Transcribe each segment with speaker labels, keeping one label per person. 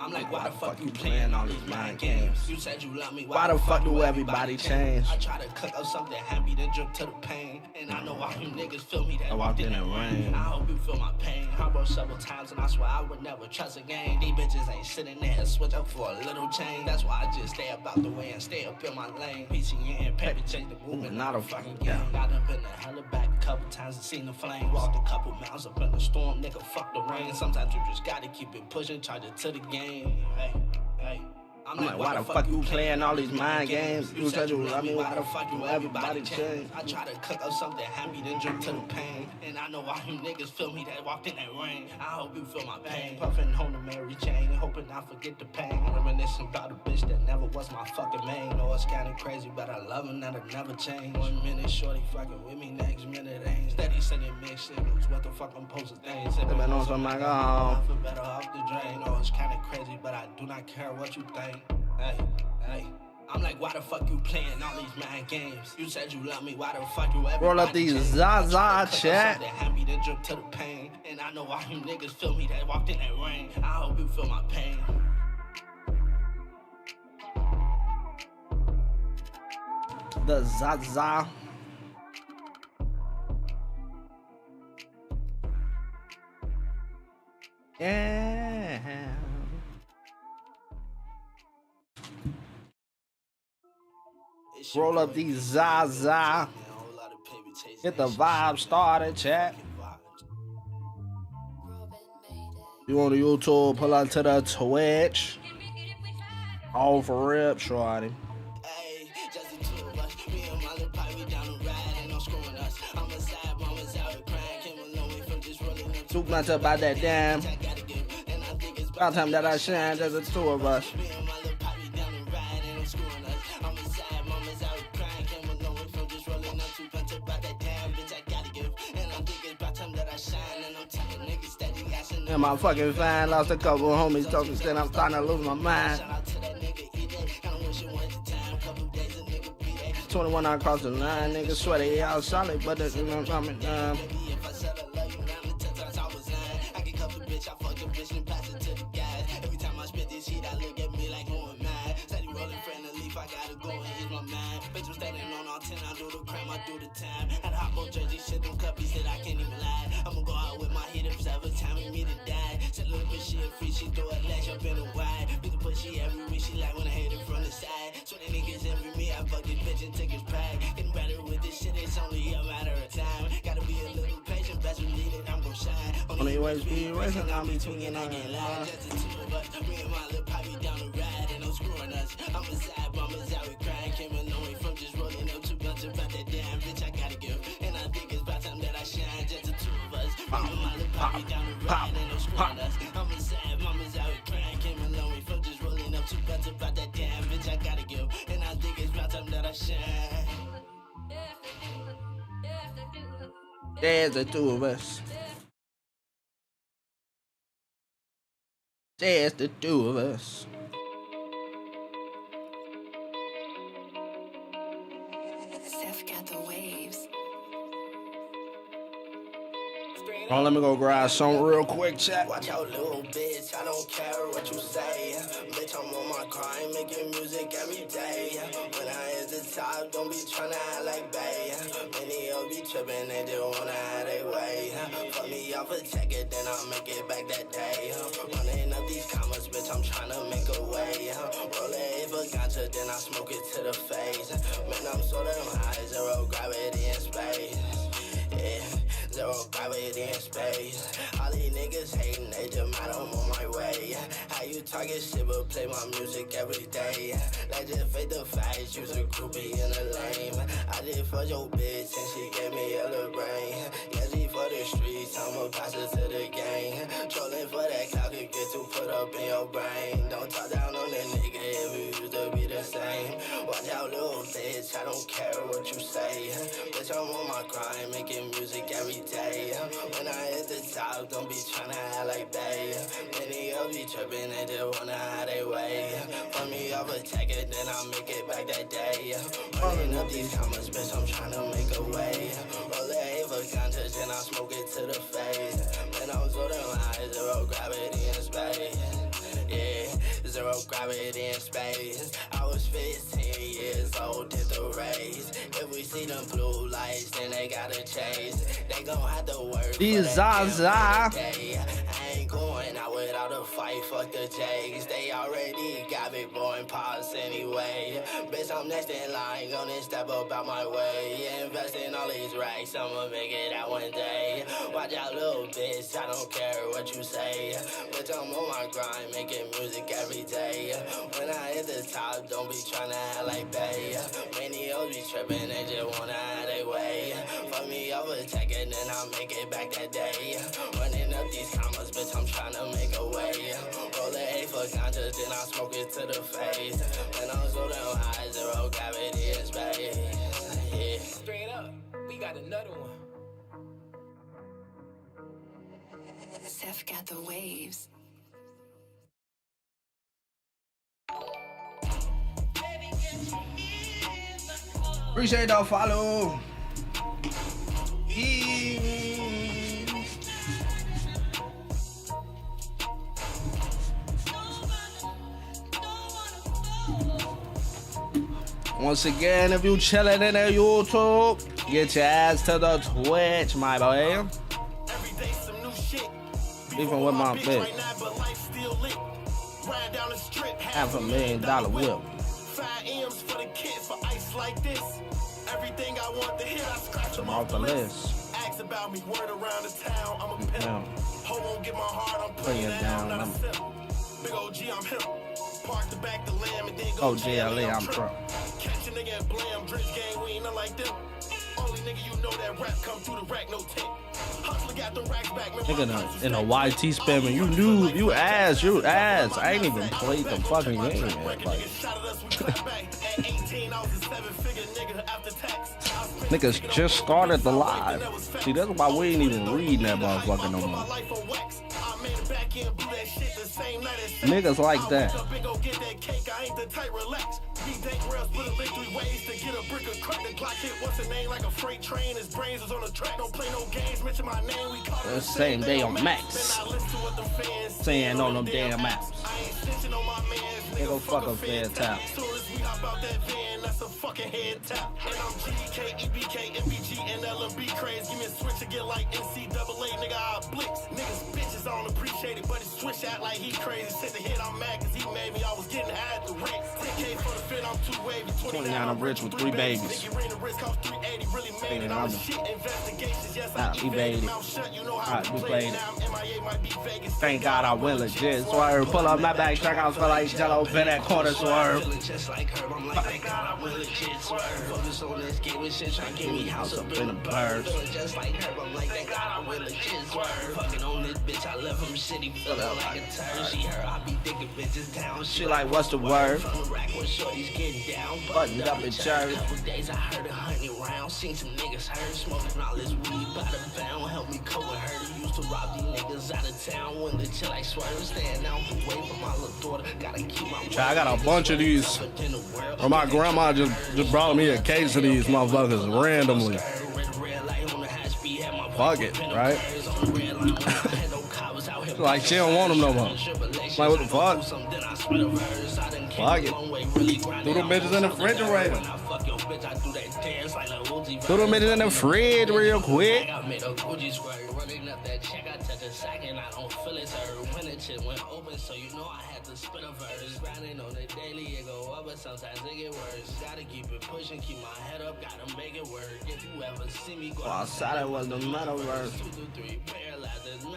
Speaker 1: I'm like, why the fuck you playing all these mind games? You said you love me, why the fuck do everybody change? I try to cook up something happy, then drip to the pain. And I know why you niggas feel me, that walked in the rain. I hope you feel my pain. I wrote several times and I swear I would never trust again. These bitches ain't sitting there and switch up for a little change. That's why I just stay up out the way and stay up in my lane. PCNBabyJ, the movement, not a fucking game. Got up in the hella back a couple times and seen the flame. Walked a couple miles up in the storm, nigga, fuck the rain. Sometimes you just gotta keep it pushing, charge it to the game. Hey, I'm like, why the fuck you playing all these mind games? You said you love me, why the fuck do everybody change? I try to cook up something happy, then drip to the pain. And I know why you niggas feel me, that walked in that rain. I hope you feel my pain. Puffin' on the Mary Jane, hoping I forget the pain. Reminiscing about a bitch that never was my fucking main. Know it's kinda crazy, but I love her, that'll never change. 1 minute shorty fucking with me, next minute ain't. Steady sending mixed signals, what the fuck I'm posting things. Sippin' on some like, I feel better off the drain. Know it's kinda crazy, but I do not care what you think. Hey, I'm like, why the fuck you playing all these mind games? You said you love me, why the fuck you everybody
Speaker 2: roll up these Zaza chat?
Speaker 1: Happy to drip to the pain. And I know why you niggas feel me, that walked in that rain. I hope you feel my pain.
Speaker 2: The Zaza. Yeah. Roll up these Zaza. Get the vibe started, chat. You on the YouTube, pull out to the Twitch. All for rip, shorty. Too much about that damn. About time that I shine, there's the two of us. And my fucking fan lost a couple of homies talking shit. I'm starting to lose my mind. 21 across the line, niggas sweaty, y'all solid, but the coming down. Every time I spit this heat, I look at me like, who am I? Steady rolling friend of leaf, I gotta go and use my mind. Bitch, I'm standing on all 10, I do the crime, I do the time. Had a hot boy jersey, shit, them cuppies that I can't even lie. I'ma go out with my hitters every time we meet to die. Said little bitch, she a free, she do it lash up in a wide. Bitch, but she every week, she like when I hit it from the side. So the niggas envy me, I fuck this bitch and take his pride. Getting better with this shit, it's only a matter of time. Gotta be a little patient, best believe it, I'm gon' shine. Only ways be racing, I'll be tweaking, I can't lie. Just the two of us, me and my little poppy down the ride, and no screwing us. I'm a side bummers out with crying, came a long way from just rolling up 2 blunts about that damn bitch I gotta give. And I think it's about time that I shine, just the two of us. Me and my little poppy down the ride, and no screwing us. I'm a side bummers out with crying, came a long way from just rolling up 2 blunts about that damn bitch I gotta give. And I think it's about time that I shine. There's the two of us. There's the two of us.
Speaker 3: Steph got the waves.
Speaker 2: Oh, let me go grab some real quick, chat.
Speaker 1: Watch out, little bitch, I don't care what you say. Bitch, I'm on my grind, making music every day. When I hit the top, don't be tryna act like bae. Many of be tripping, they just wanna have their way. Fuck me off a ticket, then I'll make it back that day. Running up these commas, bitch, I'm tryna make a way. Rolling a for ganja, then I smoke it to the face. Man, I'm so damn high, zero gravity in space. Yeah. Zero gravity in space. All these niggas hating, they just mad I'm on my way. How you talking shit but play my music every day? Like just fake the facts, use a groupie in a lame. I did for your bitch and she gave me a little brain. Yeah, she for the streets, I'ma pass it to the gang. Trolling for that clout could get too put up in your brain. Don't talk down on that nigga if we used to be the same. Watch out
Speaker 2: out, little bitch, I don't care what you say. Bitch, I'm on my grind, making music every day. When I hit the top, don't be tryna act like they. Many of you tripping, they just wanna have their way. For me, I'll attack it, then I'll make it back that day. Running up these comments, bitch, I'm tryna make a way. Roll the A for context, and I smoke it to the face. When I'm so damn high, zero gravity in space. Yeah, zero gravity in space. I was 15 years old, did the race. If we see them blue lights, then they gotta chase. They gon' have to work.
Speaker 1: These Zaza.
Speaker 2: I ain't going out without a fight, fuck the Jakes. They already got me blowing pots anyway. Bitch, I'm next in line, gonna step up out my way. Invest in all these racks, I'ma make it out one day. Watch out, little bitch, I don't care what you say. Bitch, I'm on my grind, making music every day. When I hit the top, don't be tryna act like bae. Many of you tripping, they just wanna have their way. For me, I'll attack it, then I'll make it back that day. Running up these commas, bitch, I'm tryna make a way. Roll the A for conscious, then I smoke it to the face. When I'm so damn high, zero gravity in space. Yeah.
Speaker 4: Straight up, we got another one.
Speaker 3: Seth got the waves.
Speaker 1: Appreciate the follow. Once again, if you chillin' in the YouTube, get your ass to the Twitch, my boy. Even with my bitch. $500,000 whip.
Speaker 2: 5 M's for the kids for ice like this. Everything I want to hit, I scratch them
Speaker 1: off the list.
Speaker 2: Ask about me, word around the town, I'm a pimp. Ho won't get my heart, I'm putting it down. Not a simp. Big OG, I'm him. Park the back the lamb and then go
Speaker 1: OGLA, I'm pro.
Speaker 2: Catch a nigga and blam, drinks game, we ain't nothing like them. Only nigga you know that rap come through the rack, no tape. Hustler got the racks back,
Speaker 1: nigga in a YT spamming, you ass. I ain't even played the fucking game, man. Like, niggas just started the live. See, that's why we ain't even reading that motherfucker no more. Niggas like that. The same day on Max. Saying on them damn maps. Nigga fuck a fair tap.
Speaker 2: That's a fucking head tap. And I'm GK, EBK, MBG, and LMB craze. Give me a switch to get like NCAA, nigga, I blitz. Niggas bitches, I don't appreciate it, but it switch out like he crazy. Since the hit, I'm mad cause he made me, I was getting high at the rate. 10K for the fit, I'm too wavy.
Speaker 1: 29, I'm rich with 3 babies.
Speaker 2: Thinking I'm shit. Investigations, yes, I
Speaker 1: evaded. Thank God I went legit. Swerve, pull up my back track, I feel like Jello, been that corner swerve.
Speaker 2: Just like her, I'm like, thank God I went legit. Swerve, focus on this game and shit, trying to get me house up in the birds. Just like her, I'm like, thank God I went legit. Swerve, fucking on this bitch, I left from shitty, feeling like a turd. She heard I be digging bitches down.
Speaker 1: She like, what's the word?
Speaker 2: From the rack when shorty's getting down,
Speaker 1: buttoned up in church.
Speaker 2: Couple days I heard 100 rounds, seen some niggas hurt, smoking all this weed by the pound. Help me cope with her. Used to rob these niggas out of town when the chill like Swerve, staying out the way from my little daughter. Gotta keep my.
Speaker 1: I got a bunch of these. Or my grandma just brought me a case of these motherfuckers randomly. Fuck it, right? Like she don't want them no more. Like what the fuck? Fuck it. Threw them bitches in the refrigerator. Threw them bitches in the fridge real quick.
Speaker 2: So you know I had to spit a verse. Grinding on the daily, it go up, but sometimes it get worse. Gotta keep it pushing, keep my head up, gotta make it work. If you ever see me go
Speaker 1: outside, it was the metaverse.
Speaker 2: 2 to 3 paralyzed, there's 9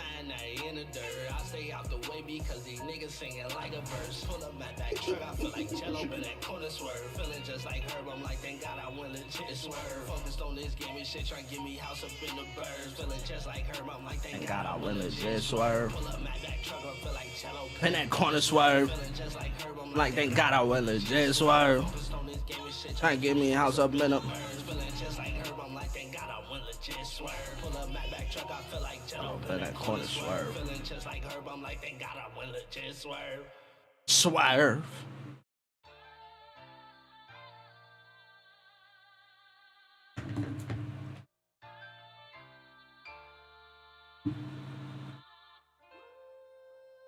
Speaker 2: in the dirt. I stay out the way because these niggas singing like a verse. Pull up my back truck, I feel like Jello, been that corner swerve. Feeling just like Herb, I'm like, thank God I went legit. Swerve, focused on this game and shit, trying to get me house up in the birds. Feeling just like Herb, I'm like, thank God I went legit.
Speaker 1: Swerve.
Speaker 2: Pull up my back truck, I feel like Jello.
Speaker 1: In that corner swerve. Like, thank God I went legit, swerve.
Speaker 2: this game and shit.
Speaker 1: Trying to get me a house up minute.
Speaker 2: Feeling just like herb, I'm like, thank God I went legit swerve. Pull up back truck, I feel like Jello.
Speaker 1: Oh, that corner swerve.
Speaker 2: Feeling just like herb, I'm like, thank God I went legit swerve.
Speaker 1: Swerve.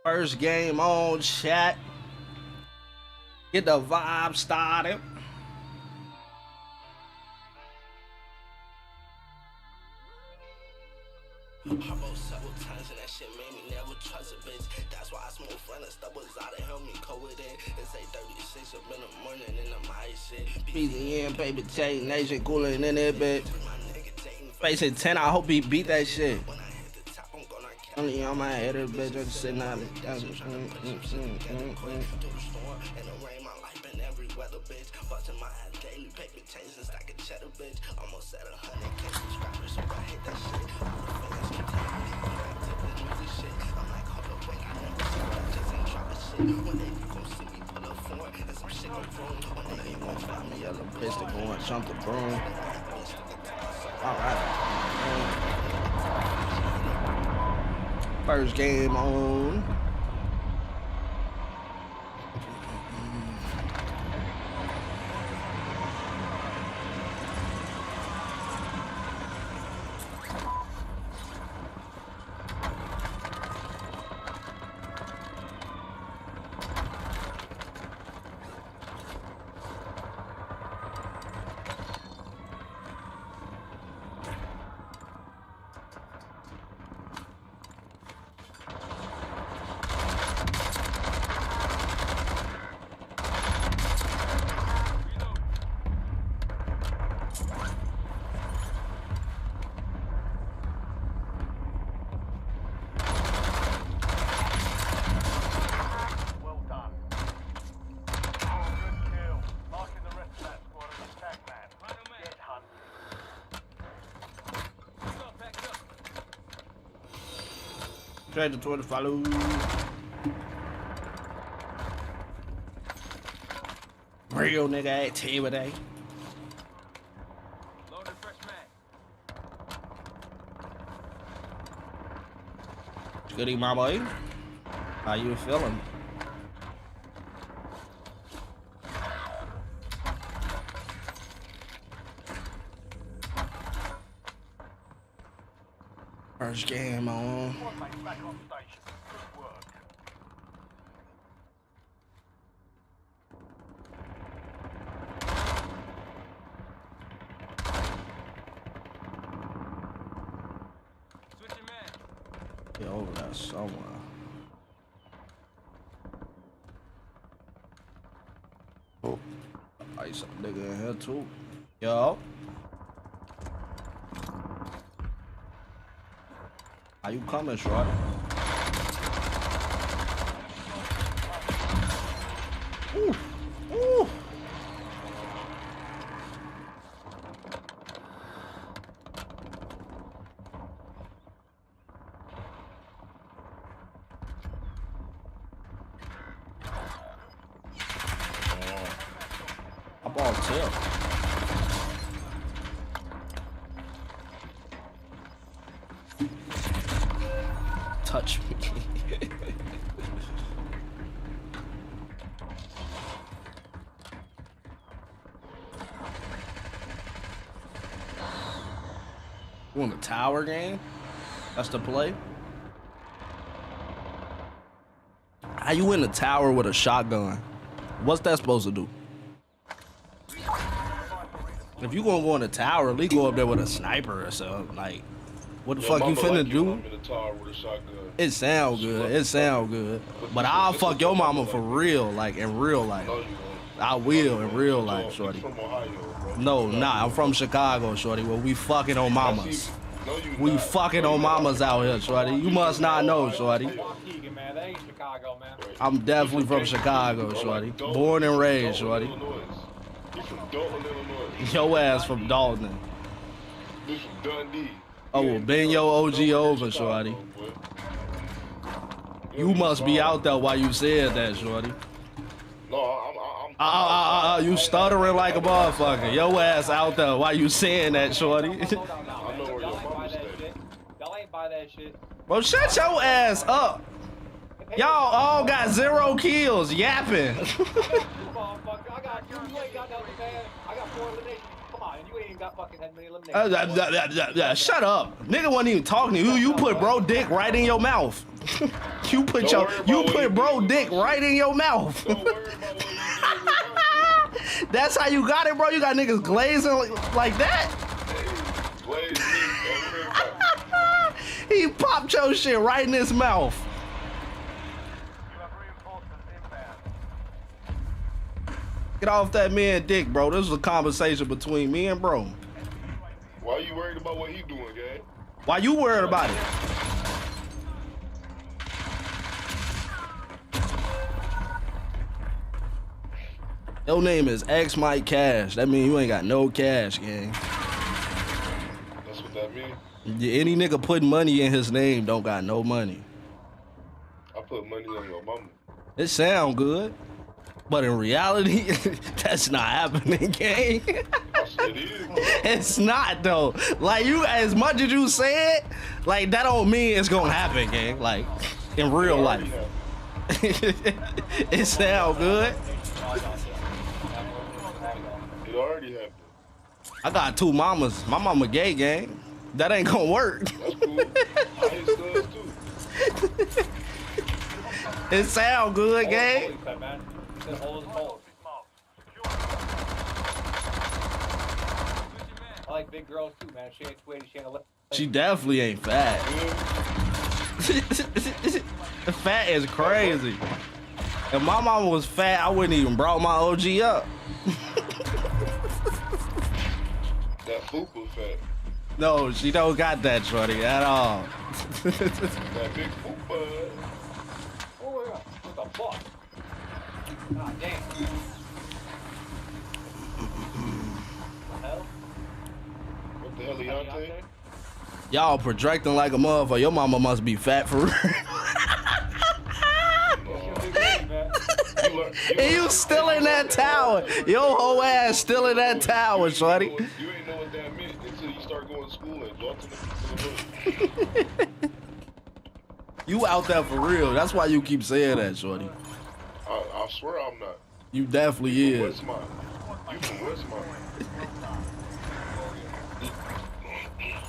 Speaker 1: First game on, chat. Get the vibe started.
Speaker 2: I wrote several times and that shit made me never trust a bitch. That's why I smoke friend and stuff was out to help me cope with it. It's 8:36 up in the morning and I'm high shit.
Speaker 1: PCNBabyJ, nation cooling in it, bitch. Facing 10, I hope he beat that shit. Only on my head, bitch, I'm sitting out.
Speaker 2: Busting my ass daily, paper chains and stack of cheddar, bitch. Almost at 100K subscribers, so I hit that shit. All the fans keep telling me back to the music shit. I'm like, hold up, wait, I never see that, just ain't trying to shit. One day you gon' see me pull up foreign, and some shit gon' boom. One day you gon' find me
Speaker 1: Yellow pistol going, jump the broom. Alright. First game on. Trade the Twitter follow. Real nigga activity.
Speaker 4: Loaded fresh mag.
Speaker 1: Goody, my boy. How you feeling? First game on.
Speaker 5: Back on station. Good work.
Speaker 4: Switching mag.
Speaker 1: Yeah, over there somewhere. Oh, ice up nigga in here too. Yo. How you coming, shorty? Ooh, ooh. I'm on tip. Touch me. You want the tower game? That's the play? How you in the tower with a shotgun? What's that supposed to do? If you gonna go in the tower, at least go up there with a sniper or something. Like, what the fuck you finna do? It sound good. It sound good. But I'll fuck your mama for real, like in real life. I will in real life, shorty. No, nah, I'm from Chicago, shorty. Well, we fucking on mamas. We fucking on mamas out here, shorty. You must not know, shorty. I'm definitely from Chicago, shorty. Born and raised, shorty. Your ass from Dalton. Oh, well, bend your OG over, shorty. You must be out there while you said that, shorty.
Speaker 5: No, I'm
Speaker 1: Oh, you stuttering like a motherfucker. Your ass out there. Why you saying that, shorty?
Speaker 6: I know where your mama stay.
Speaker 7: Y'all ain't buy that shit.
Speaker 1: Well, shut your ass up. Y'all all got 0 kills, yapping.
Speaker 7: I got you. You ain't got nothing, man. I got 4 eliminations. Come on, and you ain't even got fucking that many eliminations.
Speaker 1: Shut up. Nigga wasn't even talking to you. You put bro dick right in your mouth. You put bro dick right in your mouth. That's how you got it, bro. You got niggas glazing like that. He popped your shit right in his mouth.
Speaker 5: You have reinforcements inbound.
Speaker 1: Get off that man dick, bro. This was a conversation between me and bro.
Speaker 6: Why are you worried about what he doing, gang?
Speaker 1: Why you worried about it? Your name is X Mike Cash. That mean you ain't got no cash, gang.
Speaker 6: That's what that means.
Speaker 1: Yeah, any nigga putting money in his name don't got no money.
Speaker 6: I put money on your mama.
Speaker 1: It sound good, but in reality, that's not happening, gang.
Speaker 6: It is.
Speaker 1: It's not though. Like you, as much as you said, like that don't mean it's gonna happen, gang. Like in real life, it sound good.
Speaker 6: It already happened.
Speaker 1: I got 2 mamas. My mama gay, gang. That ain't gonna work.
Speaker 6: That's cool. I hate studs too.
Speaker 1: It sound good, gang.
Speaker 7: I like big girls too, man. She ain't sweaty, she ain't
Speaker 1: She definitely ain't fat. Fat is crazy. If my mama was fat, I wouldn't even brought my OG up.
Speaker 6: That fupa fat.
Speaker 1: No, she don't got that, shorty, at all.
Speaker 6: That big fupa.
Speaker 7: Oh, what the fuck? God damn.
Speaker 6: What the hell, Leonte?
Speaker 1: Y'all projecting like a motherfucker. Your mama must be fat for real. And you still in that tower. Your whole ass still in that tower, shorty.
Speaker 6: You ain't know what that meant until you start going to school and talking to people.
Speaker 1: You out there for real. That's why you keep saying that, shorty.
Speaker 6: I swear I'm not.
Speaker 1: You definitely is.
Speaker 6: Westmont. You from Westmont.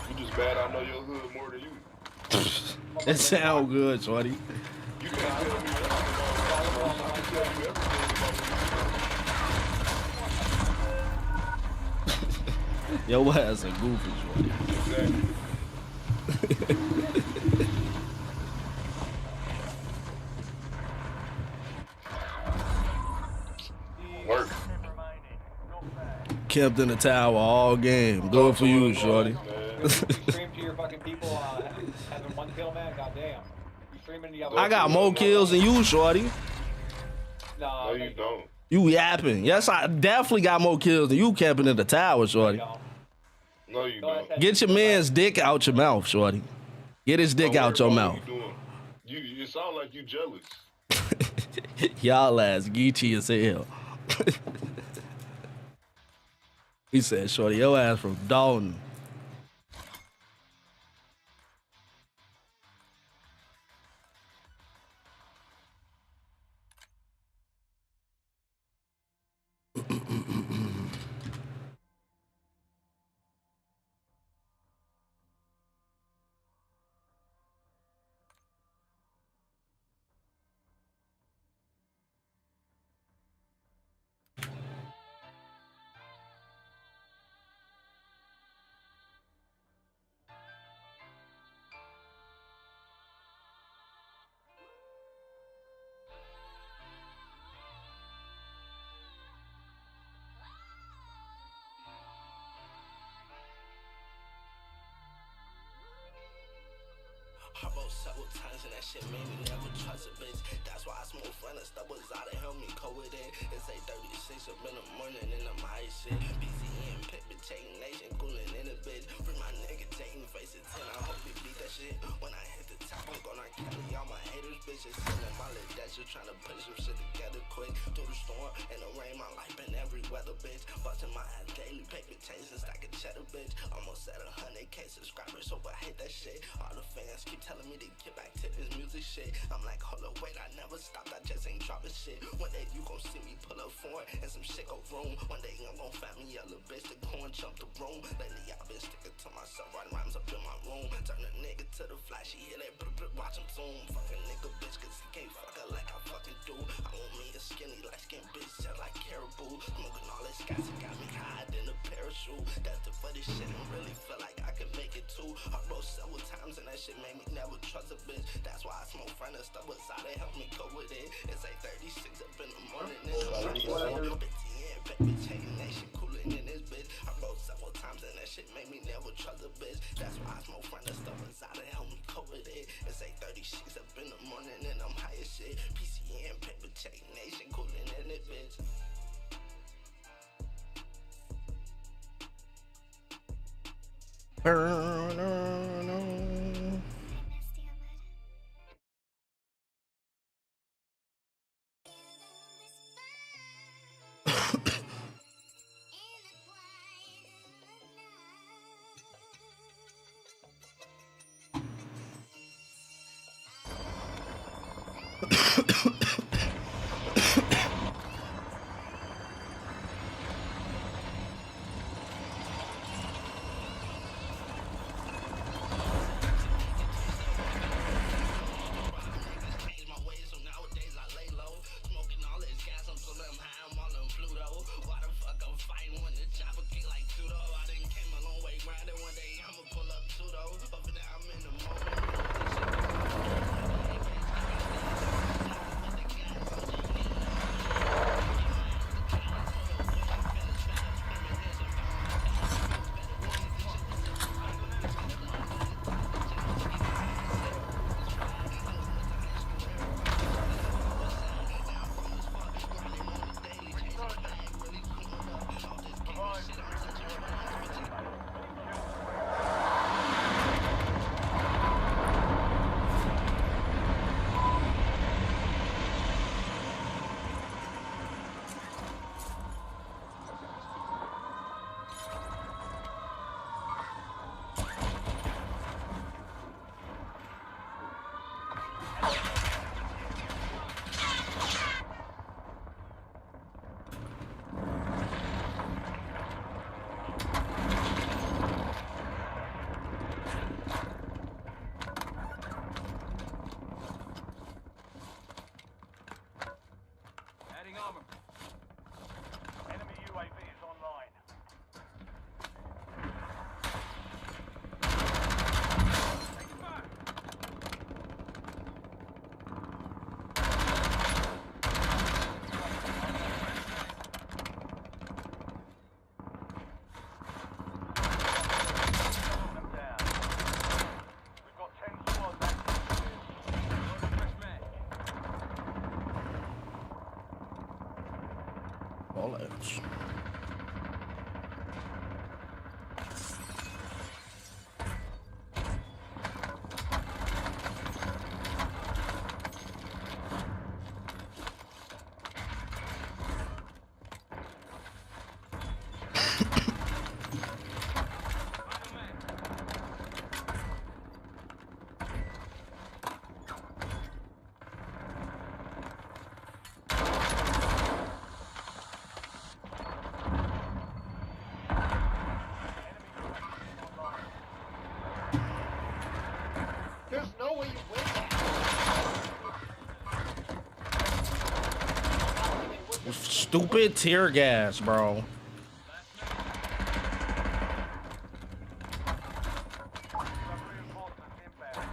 Speaker 6: You just bad I know your hood more than you.
Speaker 1: It sound good, shorty.
Speaker 6: You can't tell me nothing about I can tell you everything about
Speaker 1: Your ass a goofy, shorty.
Speaker 6: Exactly. Work.
Speaker 1: Kept in the tower all game. Good for you, shorty.
Speaker 7: Stream to your fucking people having 1 kill, man. Goddamn. You streaming the other.
Speaker 1: I got more kills than you, shorty.
Speaker 6: No, you don't.
Speaker 1: You yapping. Yes, I definitely got more kills than you camping in the tower, shorty.
Speaker 6: No, you don't.
Speaker 1: Get your man's dick out your mouth, shorty. Get his dick out your mouth.
Speaker 6: You sound like you jealous.
Speaker 1: Y'all ass geeky as hell. He said, shorty, your ass from Dalton.
Speaker 2: I wrote several times and that shit made me never trust a bitch. That's why I smoke friend and stuff was out to help me cope with it. It's 8:36 up in the morning and I'm high shit. PCNBabyJ taking nation, cooling in a bitch. Bring my nigga taking face at 10. I hope he beat that shit. When I hit the top, I'm gonna carry all my haters, bitches. Sending my little dash, just trying to put some shit together quick. Through the storm and the rain, my life been everywhere. change and stack a cheddar, bitch. Almost at 100K subscribers, so I hate that shit. All the fans keep telling me to get back to this music shit. I'm like, hold up, wait, I never stopped, I just ain't dropping shit. One day you gon' see me pull up foreign and some shit go wrong. One day I'm gon' find me a little bitch to go and jump the room. Lately I've been sticking to myself, writing rhymes up in my room. Turn a nigga to the flashy, hear that watch him zoom. Fuck a nigga bitch, cause he can't fuck her like I fucking do. I want me a skinny, light skin bitch, just like caribou. Smoking all this gas, it got me higher than a parachute. That's the funny shit, and really feel like I can make it too. I wrote several times and that shit made me never trust a bitch. That's why I smoke friend and stuff beside it, help me cope with it. It's like 36 up in the morning and I'm PCNBabyJ nation cooling in this bitch. I wrote several times and that shit made me never trust a bitch. That's why I smoke friend and stuff beside it, help me cope with it. It's like 36 up in the morning and I'm high as shit. PCNBabyJ nation cooling in this bitch.
Speaker 4: Adding armor.
Speaker 5: Enemy UAV is online.
Speaker 4: Take fire.
Speaker 5: Them down. We've got 10 squads active.
Speaker 4: Fresh mag.
Speaker 1: Bullets.
Speaker 4: Final mag.
Speaker 7: There's no way you win that.
Speaker 1: Stupid tear gas, bro.
Speaker 5: We have reinforcements inbound.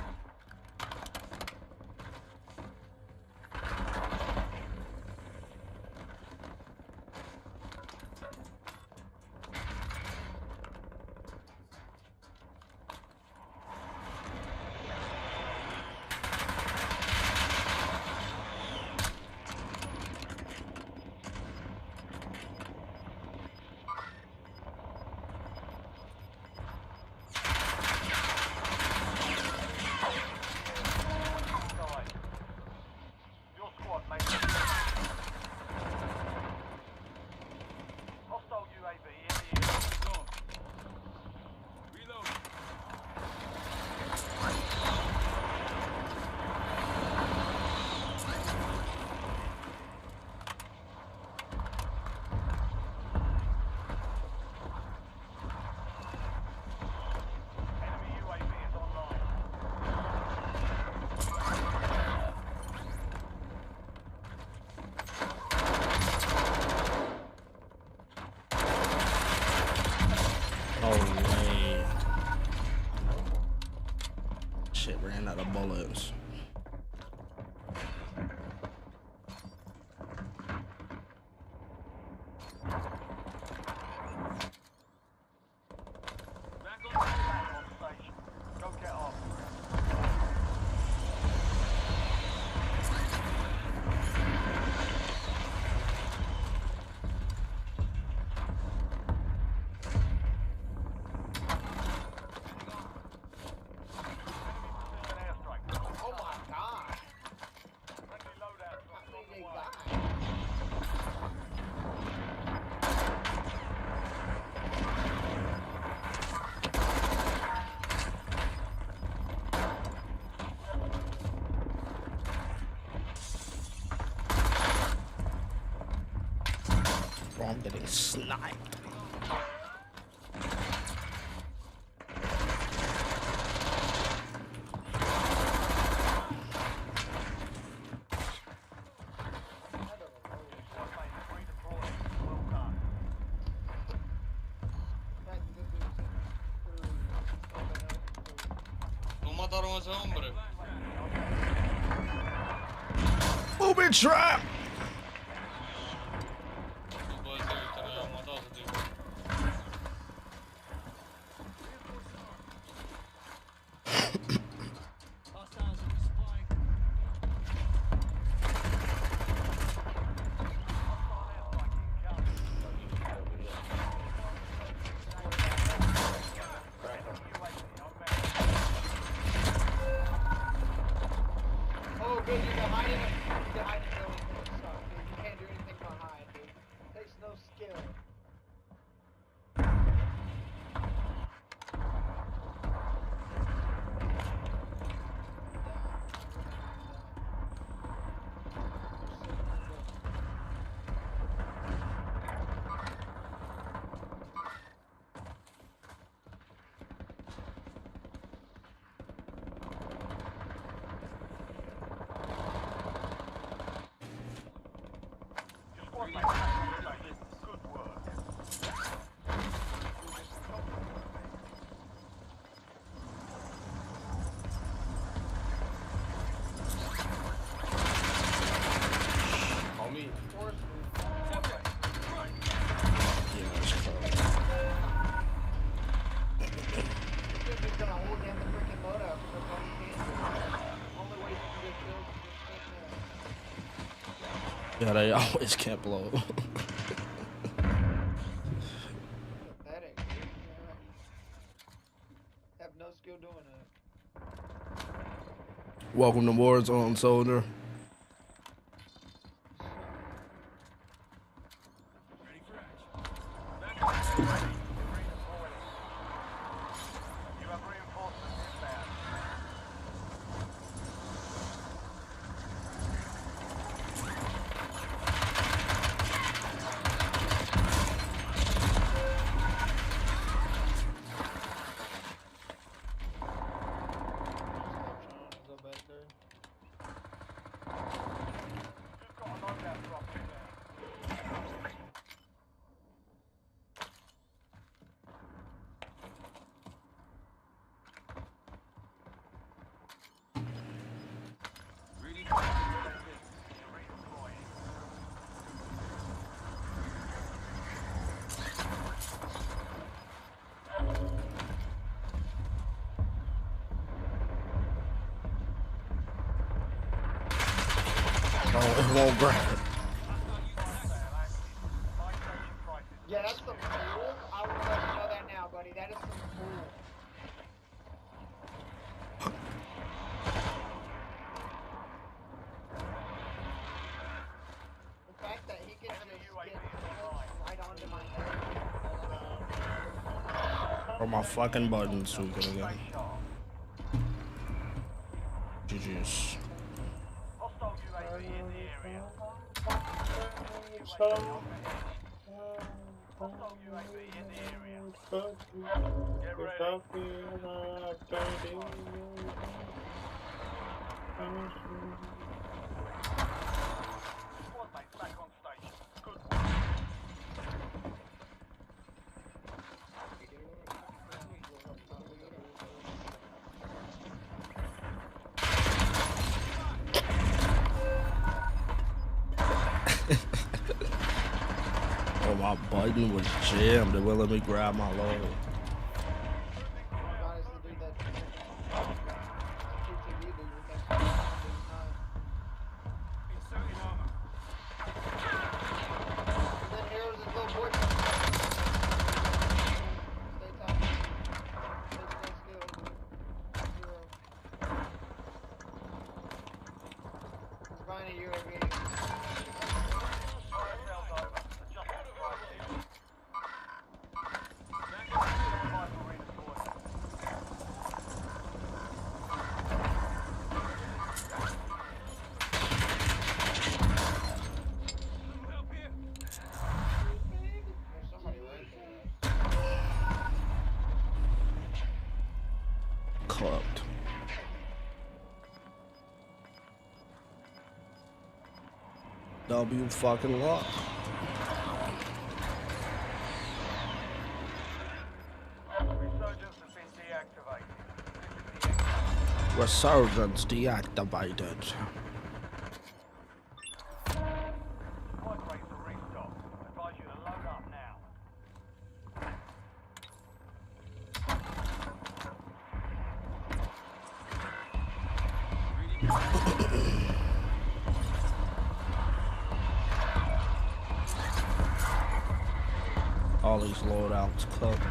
Speaker 4: Back on
Speaker 5: Back on station. Go get off. An airstrike.
Speaker 7: Oh my god.
Speaker 5: Friendly loadout drop on the
Speaker 7: They
Speaker 5: way.
Speaker 7: got.
Speaker 1: Bro, I'm getting sniped.
Speaker 5: Squad mates redeploying. Well done.
Speaker 8: Lo mataron a ese hombre.
Speaker 1: Booby trap!
Speaker 8: No puede ser que te hayan matado a ese tipo.
Speaker 7: Oh, good, you can hide in a building. Suck, dude. You can't do anything but hide, dude. Takes no skill.
Speaker 5: Your squad mates back on station. Good work.
Speaker 6: Homie.
Speaker 1: Yeah, that's close.
Speaker 7: You're just gonna hold down the freaking loadout for the fucking cancer. Only way you can get killed is just
Speaker 1: Yeah, they always can't blow.
Speaker 7: pathetic, dude. Yeah. Have no skill doing it.
Speaker 1: Welcome to Warzone, soldier.
Speaker 4: Ready for action. Back on station.
Speaker 5: Redeploying. You have reinforcements inbound.
Speaker 7: Go back there.
Speaker 5: You've got a loadout drop inbound.
Speaker 4: Ready
Speaker 5: You're redeploying.
Speaker 1: Oh, it won't grab.
Speaker 7: Yeah, that's some fool. I will let you know that now, buddy. That is some fool. The fact that he can just get right onto my head.
Speaker 1: Or my fucking buttons tweaking again. GG's.
Speaker 5: Hostile UAV in the area. Hostile UAV in the area. Get ready. Squad mates back on station. Good work.
Speaker 1: Oh my My button was jammed. It wouldn't let me grab my load. Cooked. W fucking luck.
Speaker 5: Resurgence has been deactivated.
Speaker 1: Resurgence deactivated.
Speaker 5: Supply crates are restocked. Advise you to load up now.
Speaker 1: All these loadouts cooked.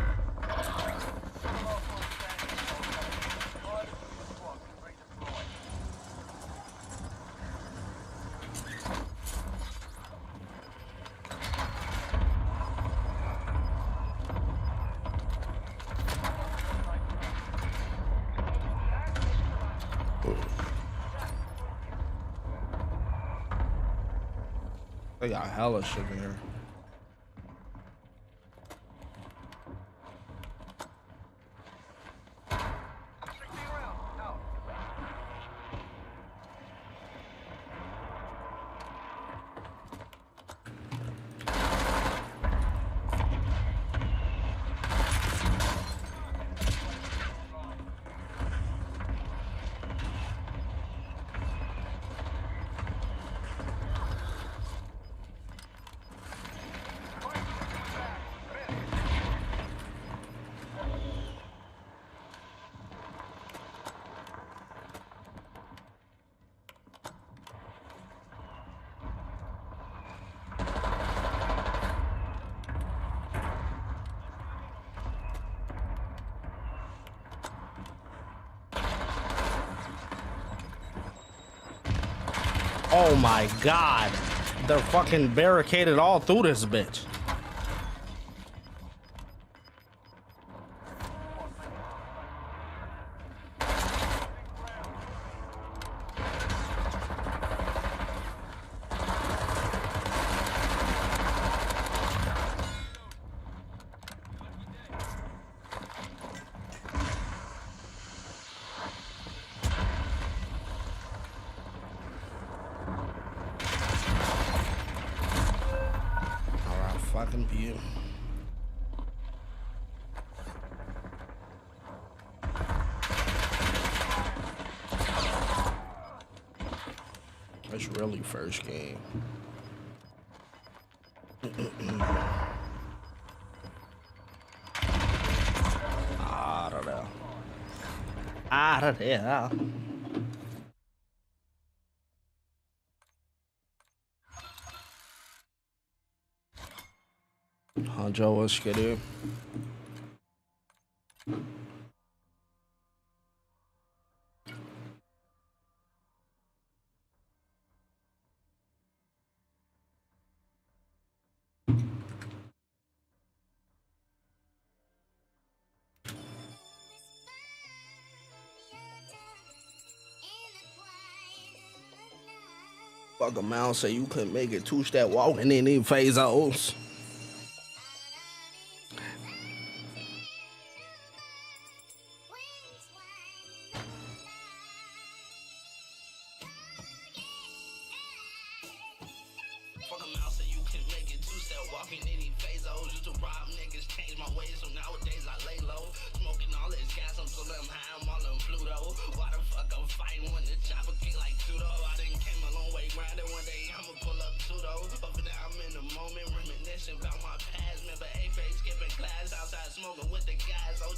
Speaker 1: They got hella shit in here. Oh my god. They're fucking barricaded all through this bitch. Fucking view. It's really first game. I don't know. I don't know. Joe, what's good here? Fuck a mouse say you couldn't make it two-step walking in these phase-outs.
Speaker 2: About my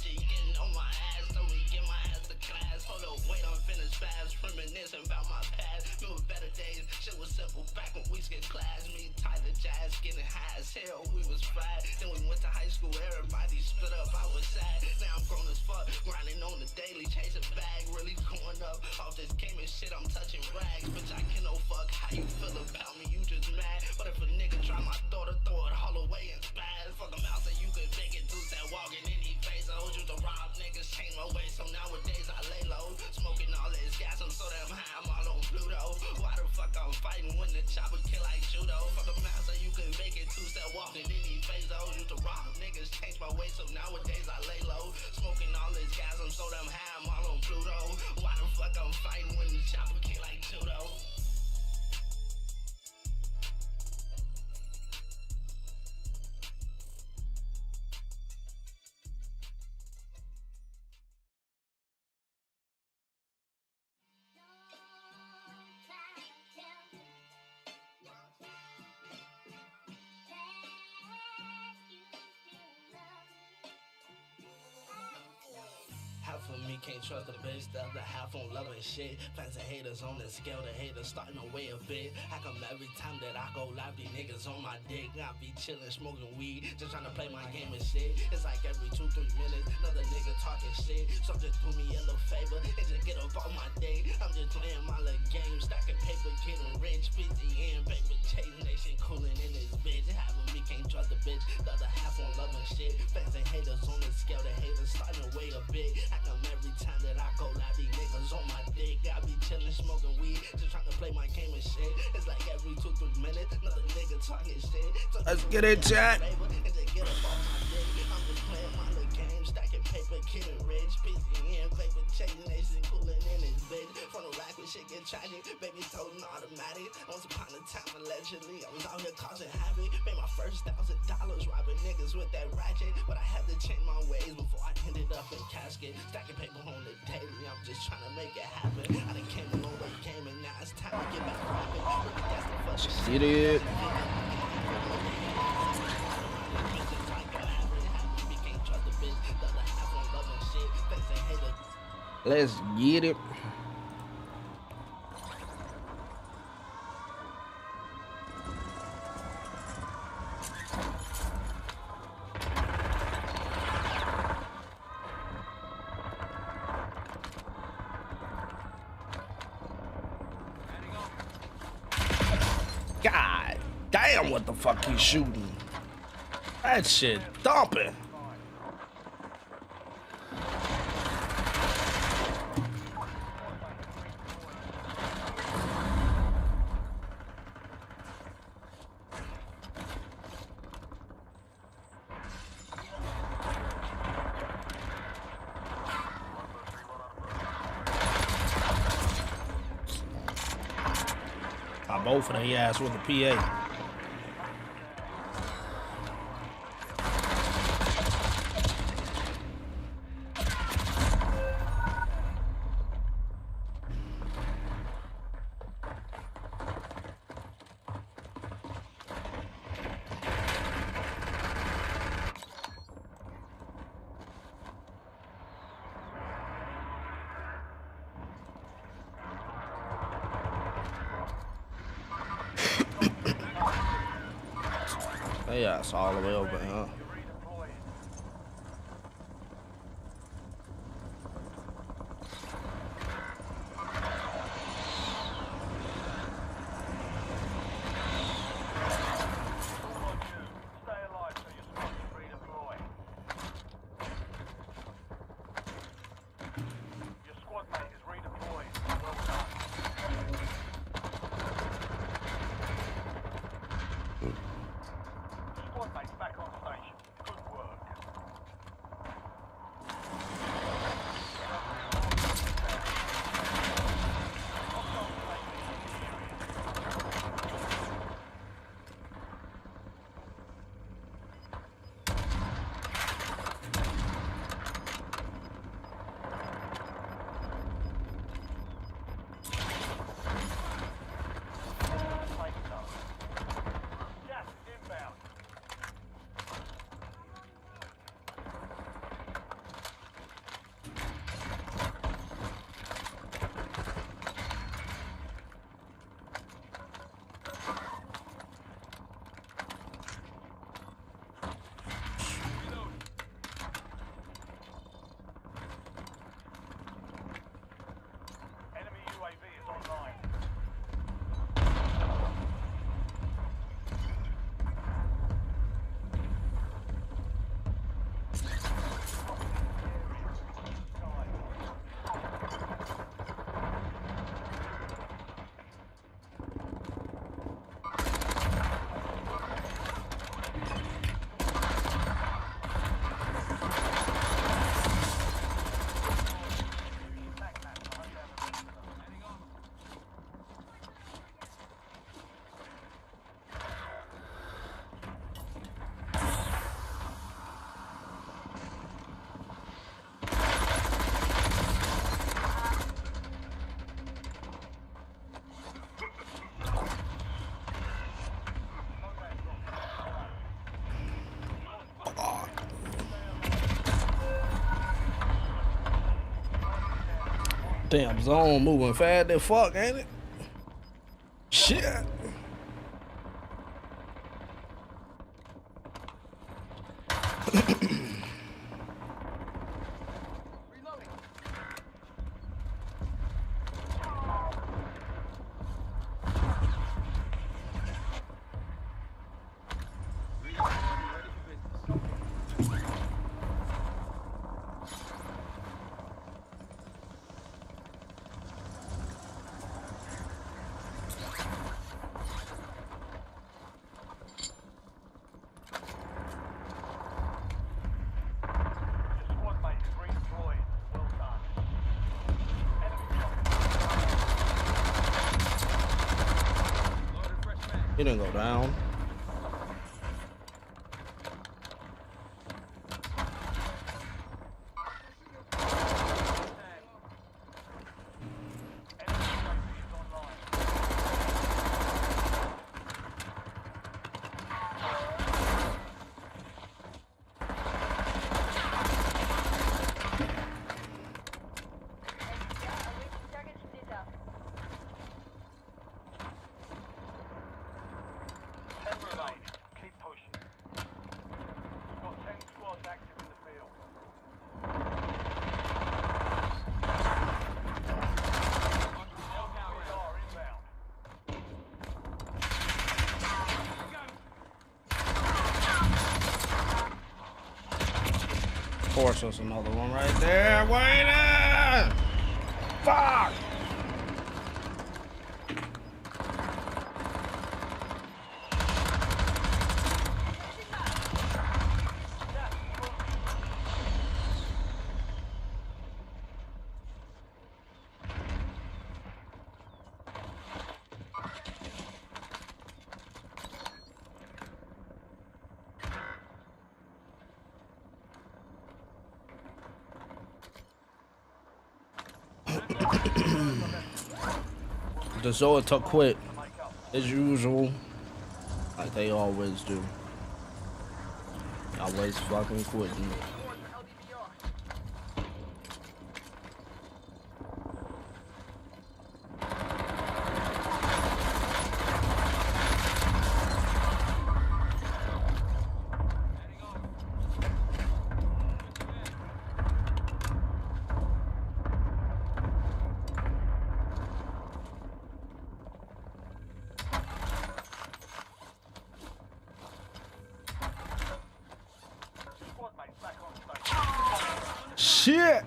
Speaker 2: she getting on my ass, so we get my ass to class. Hold up, wait, I'm finished fast, reminiscing about my past. Remember better days, shit was simple back when we skipped class. Me, Tyler, Jazz, getting high as hell, we was fried. Then we went to high school, everybody split up, I was sad. Now I'm grown as fuck, grinding on the daily, chasing bag, really going up. Off this gaming shit, I'm touching rags. Bitch, I can no fuck, how you feel about me, you just mad. But if a nigga try my daughter, throw it all away and spaz. Fuck him out so you could make it through that walking in his face. I hold you to rob niggas, change my way, so nowadays I lay low. Smoking all this gas, I'm so damn high, I'm all on Pluto. Why the fuck I'm fighting when the chopper kill like judo? Fuck him out so you could make it two-step walking in his face. I hold you to rob niggas, change my way, so nowadays I lay low. Smoking all this gas, I'm so damn high, I'm all on Pluto. Why the fuck I'm fighting when the chopper kill like judo? Half of me can't trust the bitch, the other half on love and shit. Fans and haters on the scale, the haters starting to weigh a bit. How come every time that I go live, these niggas on my dick? I be chillin', smoking weed, just trying to play my game and shit. It's like every 2-3 minutes, another nigga talking shit. So just do me a little favor and just get up on my day. I'm just playing my little game, stacking paper, getting rich. PCNBabyJ nation coolin' in this bitch. Half of me can't trust the bitch, the other half on love and shit. Fans and haters on the scale, the haters starting to weigh a bit. Every time that I go live, these niggas on my dick. I be chillin', smoking weed, just trying to play my game and shit. It's like every 2-3 minutes, another nigga talking shit. So
Speaker 1: let's get it, chat.
Speaker 2: I'm just playing my little game, stacking paper, getting rich. PCNBabyJ nation coolin' in this bitch. From the rack when shit get tragic, baby told an automatic. Once upon a time, allegedly, I was out here causing havoc. Made my first $1,000 robbing niggas with that ratchet. But I had to change my ways before I ended up in casket. Stacking paper on the daily, I'm just trying to make it happen. I done came a long way gaming, now it's time to get back rapping. Really, that's the fuck shit.
Speaker 1: Get it. Let's get it. God damn, what the fuck he's shooting? That shit thumping. I both of their ass with the PA. Yeah, it's all the way over, huh?
Speaker 5: Back on station.
Speaker 1: Damn, zone moving fast as fuck, ain't it? Shit. He didn't go down. Of course, there's another one right there. Waiting! Fuck! The Zoa quit as usual, like they always do. Always fucking quitting. Shit!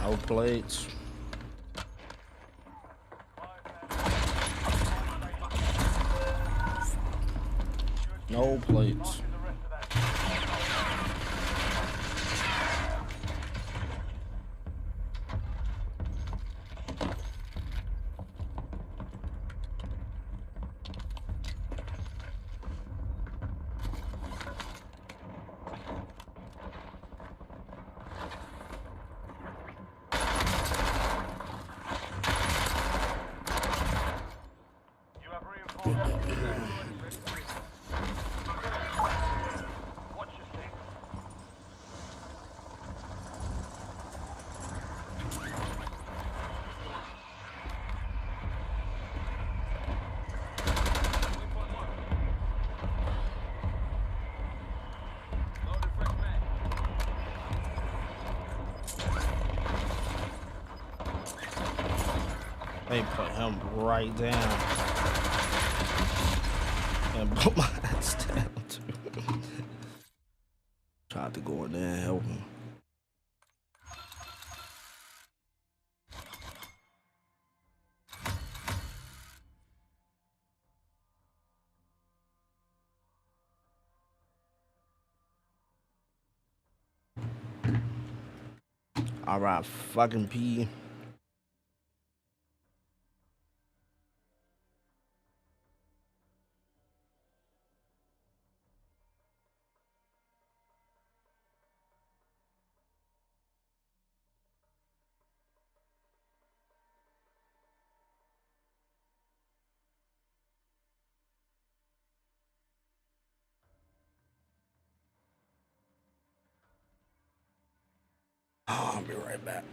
Speaker 1: No plates. No plates. They put him right down and put my ass down too. Tried to go in there and help him. All right, fucking P. I'll be right back.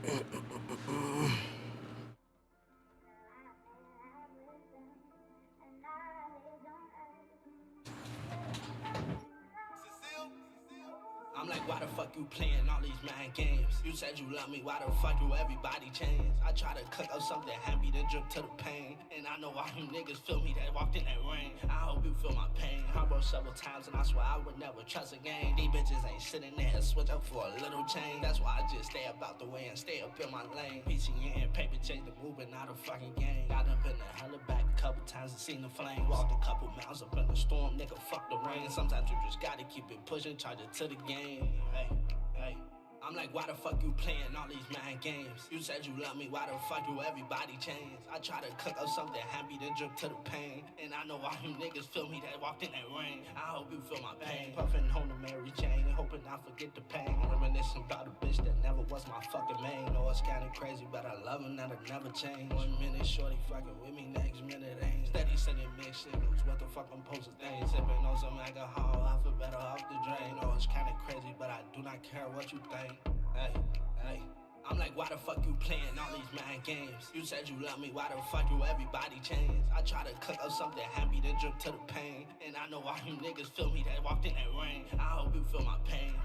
Speaker 2: I'm like, why the fuck you playing all these mind games? You said you love me, why the fuck do everybody change? I try to cook up something happy, then drip to the pain. And I know all you niggas feel me that walked in that rain. I hope you feel my pain. I wrote several times and I swear I would never trust again. These bitches ain't sitting there, switch up for a little change. That's why I just stay about the way and stay up in my lane. PCNBabyJ the movement, not a fucking game. I done been to hella back a couple times and seen the flame. Walked a couple miles up in the storm, nigga, fuck the rain. Sometimes you just gotta keep it pushing, charge it to the game. Hey, hey. I'm like, why the fuck you playing all these mind games? You said you love me, why the fuck do everybody change? I try to cook up something happy, then drip to the pain. And I know all you niggas feel me that walked in that rain. I hope you feel my pain. Puffin' home to Mary Jane, hoping I forget the pain. Reminiscing about a bitch that never was my fucking main. Know it's kinda crazy, but I love him, that'll never change. 1 minute shorty fucking with me, next minute ain't. Steady sending mixed signals, what the fuck I'm supposed to think? Sipping on some alcohol, I feel better off the drain. Know it's kinda crazy, but I do not care what you think. Hey, hey. I'm like, why the fuck you playing all these mind games? You said you love me, why the fuck do everybody change? I try to cook up something happy, then drip to the pain. And I know all you niggas feel me that walked in that rain. I hope you feel my pain.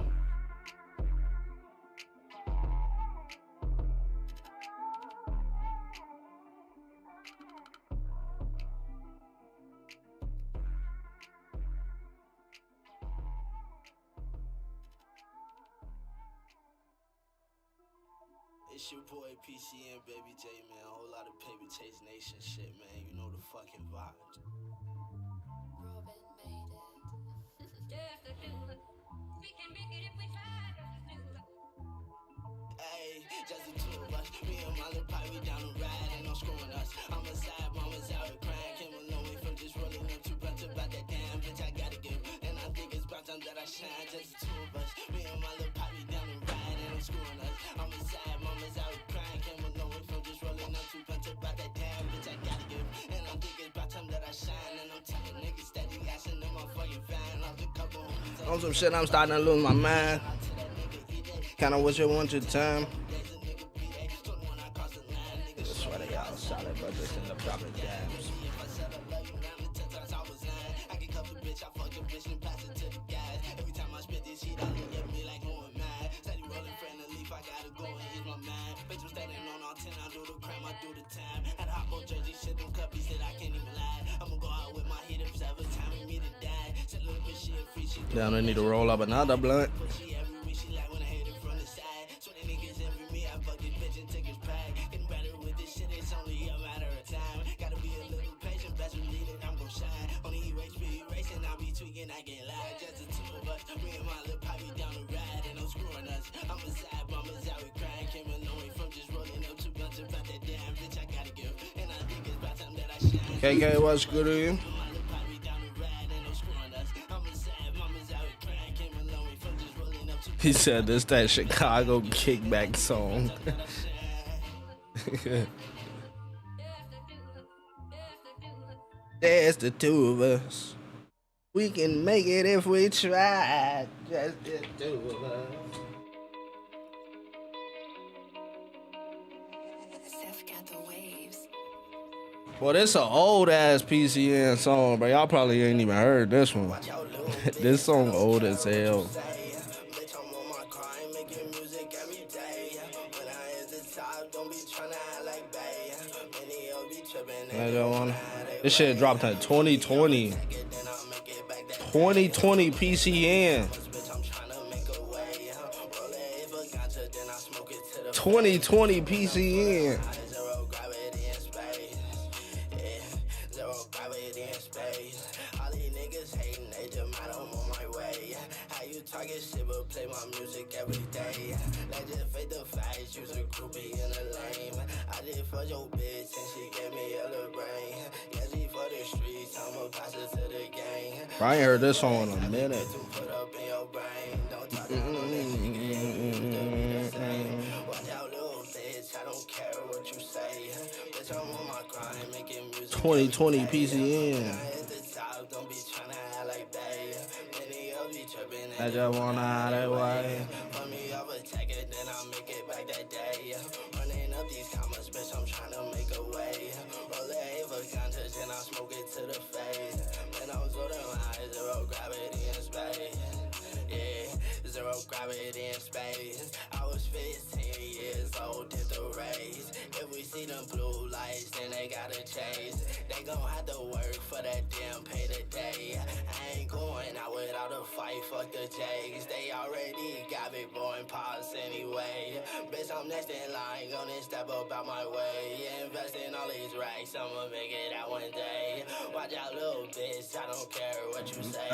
Speaker 2: It's your boy PCNBabyJ, man. A whole lot of paper chase nation shit, man. You know the fucking vibes.
Speaker 3: Robin made it.
Speaker 9: Just a dude. We can make it if we try. Just a dude.
Speaker 2: Hey, just the two of us. Me and my little pipe, we down the ride. Ain't no screwing us. I'm a side, mama's out here crying. Came a long way from just rolling up two bunch about that damn bitch I gotta give. And I think it's about time that I shine. Just the two of us. Me and my little pipe, we down the ride. Ain't no screwing us. I'm a side, mama's out here crying. Came a long way from just rolling up two bunch about that damn bitch I gotta give. And I think it's about time that I shine. And I'm telling niggas steady asking them I'm fucking fine. Lost a couple homies.
Speaker 1: On some shit, I'm starting to lose my mind. Kinda wish it one your time. I swear to y'all, solid, but this in the proper jams.
Speaker 2: I can cuff a bitch, I fuck a bitch and pass it to the guys. Every time I spit this heat, I look at me like who am I? Steady rolling friend the leaf, I gotta go and ease my mind. Bitch, I'm standing on all 10, I do the crime, I do the time. Had a hot boy jersey, shit, them cuppies said I can't even lie. I'ma go out with my heat ups every time we meet to die. Said little bitch, she a free, she
Speaker 1: Down, I need to roll up another blunt.
Speaker 2: she every week, she like when I hit it from the side. So the niggas envy me, I fuck this bitch and take his pride. Getting better with this shit, it's only a matter of time. Gotta be a little patient, best believe it, I'm gon' shine. On the E-race, racing, I'll be tweaking, I can't lie. Just the two of us, me and my little poppy down the ride, and no screwing us. I'm a side, mama's out with crying. Came a long way from just rolling up two bunch about that damn bitch I gotta give. And I think it's about time that I shine.
Speaker 1: KK, what's good to you?
Speaker 2: My little poppy down the ride, and no screwing us. I'm a side, mama's out with crying. Came a long way from just rolling up two.
Speaker 1: He said this that Chicago kickback song. There's the two of us. We can make it if we try. Just the two of us.
Speaker 3: Seth got the waves.
Speaker 1: Well, this an old ass PCN song, but y'all probably ain't even heard this one. This song old as hell.
Speaker 2: Bitch, I'm on my car, I'm making music every day. When I hit the top, don't be tryna act like bae. Many of you tripping,
Speaker 1: I don't wanna. This shit dropped in 2020. 2020 PCN. 2020 PCN.
Speaker 2: Zero gravity in space. Yeah, zero gravity in space. All these niggas hating, they just mad I'm on my way. How you talking shit but play my music every day? Like just fake the facts, use a groupie in a lame. I did for your bitch and she gave me a little brain. Yeah, she for the streets, I'ma pass it to the gang.
Speaker 1: I ain't heard this song in a minute.
Speaker 2: Put up in your brain, don't talk down on this nigga. Watch out, little bitch, I don't care what you say. Bitch, I'm on my grind, making music.
Speaker 1: 2020 PCN.
Speaker 2: Don't be tryna act like bae. Many of you tripping.
Speaker 1: I just wanna out that way.
Speaker 2: For me, I'll attack it, then I'll make it back that smoke it to the face. Man, I'm so damn high, zero gravity in space. Yeah, zero gravity in space. I was 15 years old, did the race. If we see them blue lights, then they gotta chase. They gon' have to work for that damn pay today. I ain't going out without a fight, fuck the Jays. They already got me blowing pots anyway. Bitch, I'm next in line, gonna step up out my way. Invest in all these racks, I'ma make it out one day. Watch out, little bitch, I don't care what you say.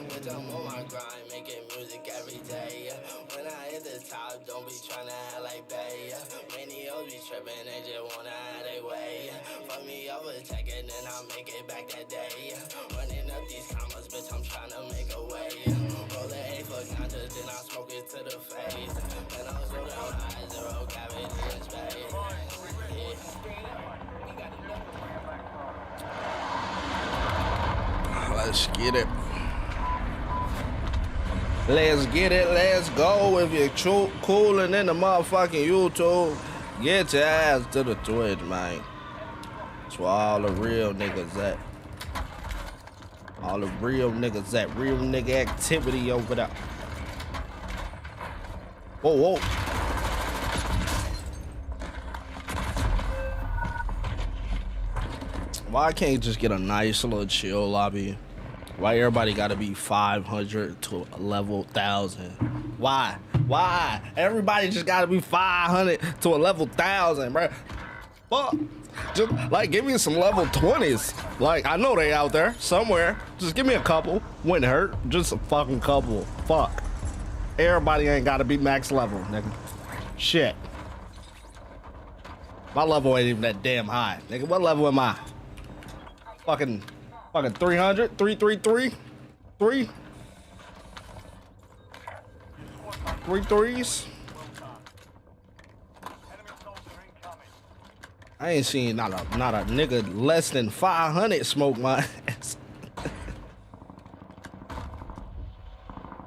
Speaker 2: Bitch, I'm on my grind, making music every day. When I hit the top, don't be tryna act like bae. Many hoes be trippin', they just wanna have their way. Fuck me over, check it, then I'll make it back that day. Running up these commas, bitch, I'm tryna make a way. Roll the A for ganja, then I smoke it to the face. And I'm so down high, zero gravity in space.
Speaker 1: Let's get it. Let's get it. Let's go. If you're cooling in the motherfucking YouTube, get your ass to the Twitch, man. That's where all the real niggas at. All the real niggas at. Real nigga activity over there. Whoa, whoa. Why I can't just get a nice little chill lobby? Why everybody gotta be 500 to a level 1000? Why? Why? Everybody just gotta be 500 to a level 1000, bro. Fuck. Just like give me some level 20s. Like I know they out there somewhere. Just give me a couple. Wouldn't hurt. Just a fucking couple. Fuck. Everybody ain't gotta be max level, nigga. Shit. My level ain't even that damn high, nigga. What level am I? Fucking 300, 333, 3 threes. I ain't seen not a nigga less than 500 smoke my ass.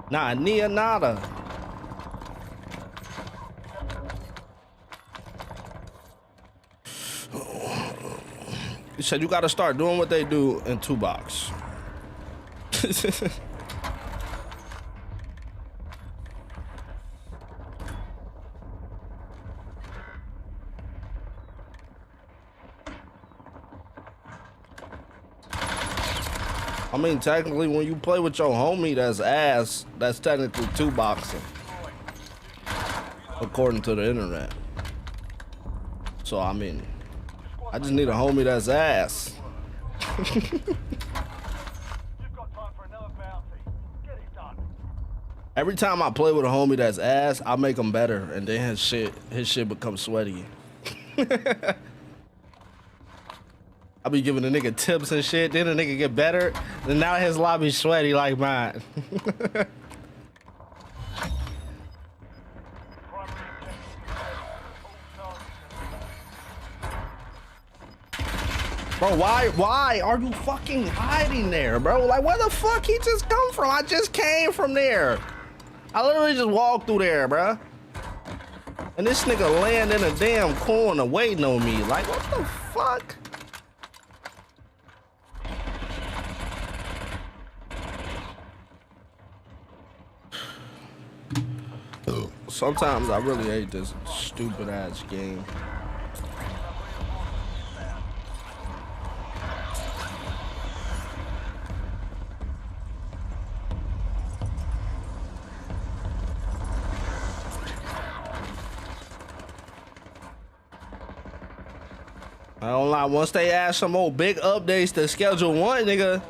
Speaker 1: Nah, near nada. You said you gotta start doing what they do in 2 box. I mean, technically, when you play with your homie that's ass, that's technically 2 boxing, according to the internet. So, I mean, I just need a homie that's ass. Every time I play with a homie that's ass, I make him better, and then his shit becomes sweaty. I be giving the nigga tips and shit, then the nigga get better, and now his lobby's sweaty like mine. Bro, why are you fucking hiding there, bro? Like, where the fuck he just come from? I just came from there. I literally just walked through there, bro. And this nigga laying in a damn corner waiting on me. Like, what the fuck? Sometimes I really hate this stupid ass game. I don't lie, once they add some more big updates to Schedule 1, nigga,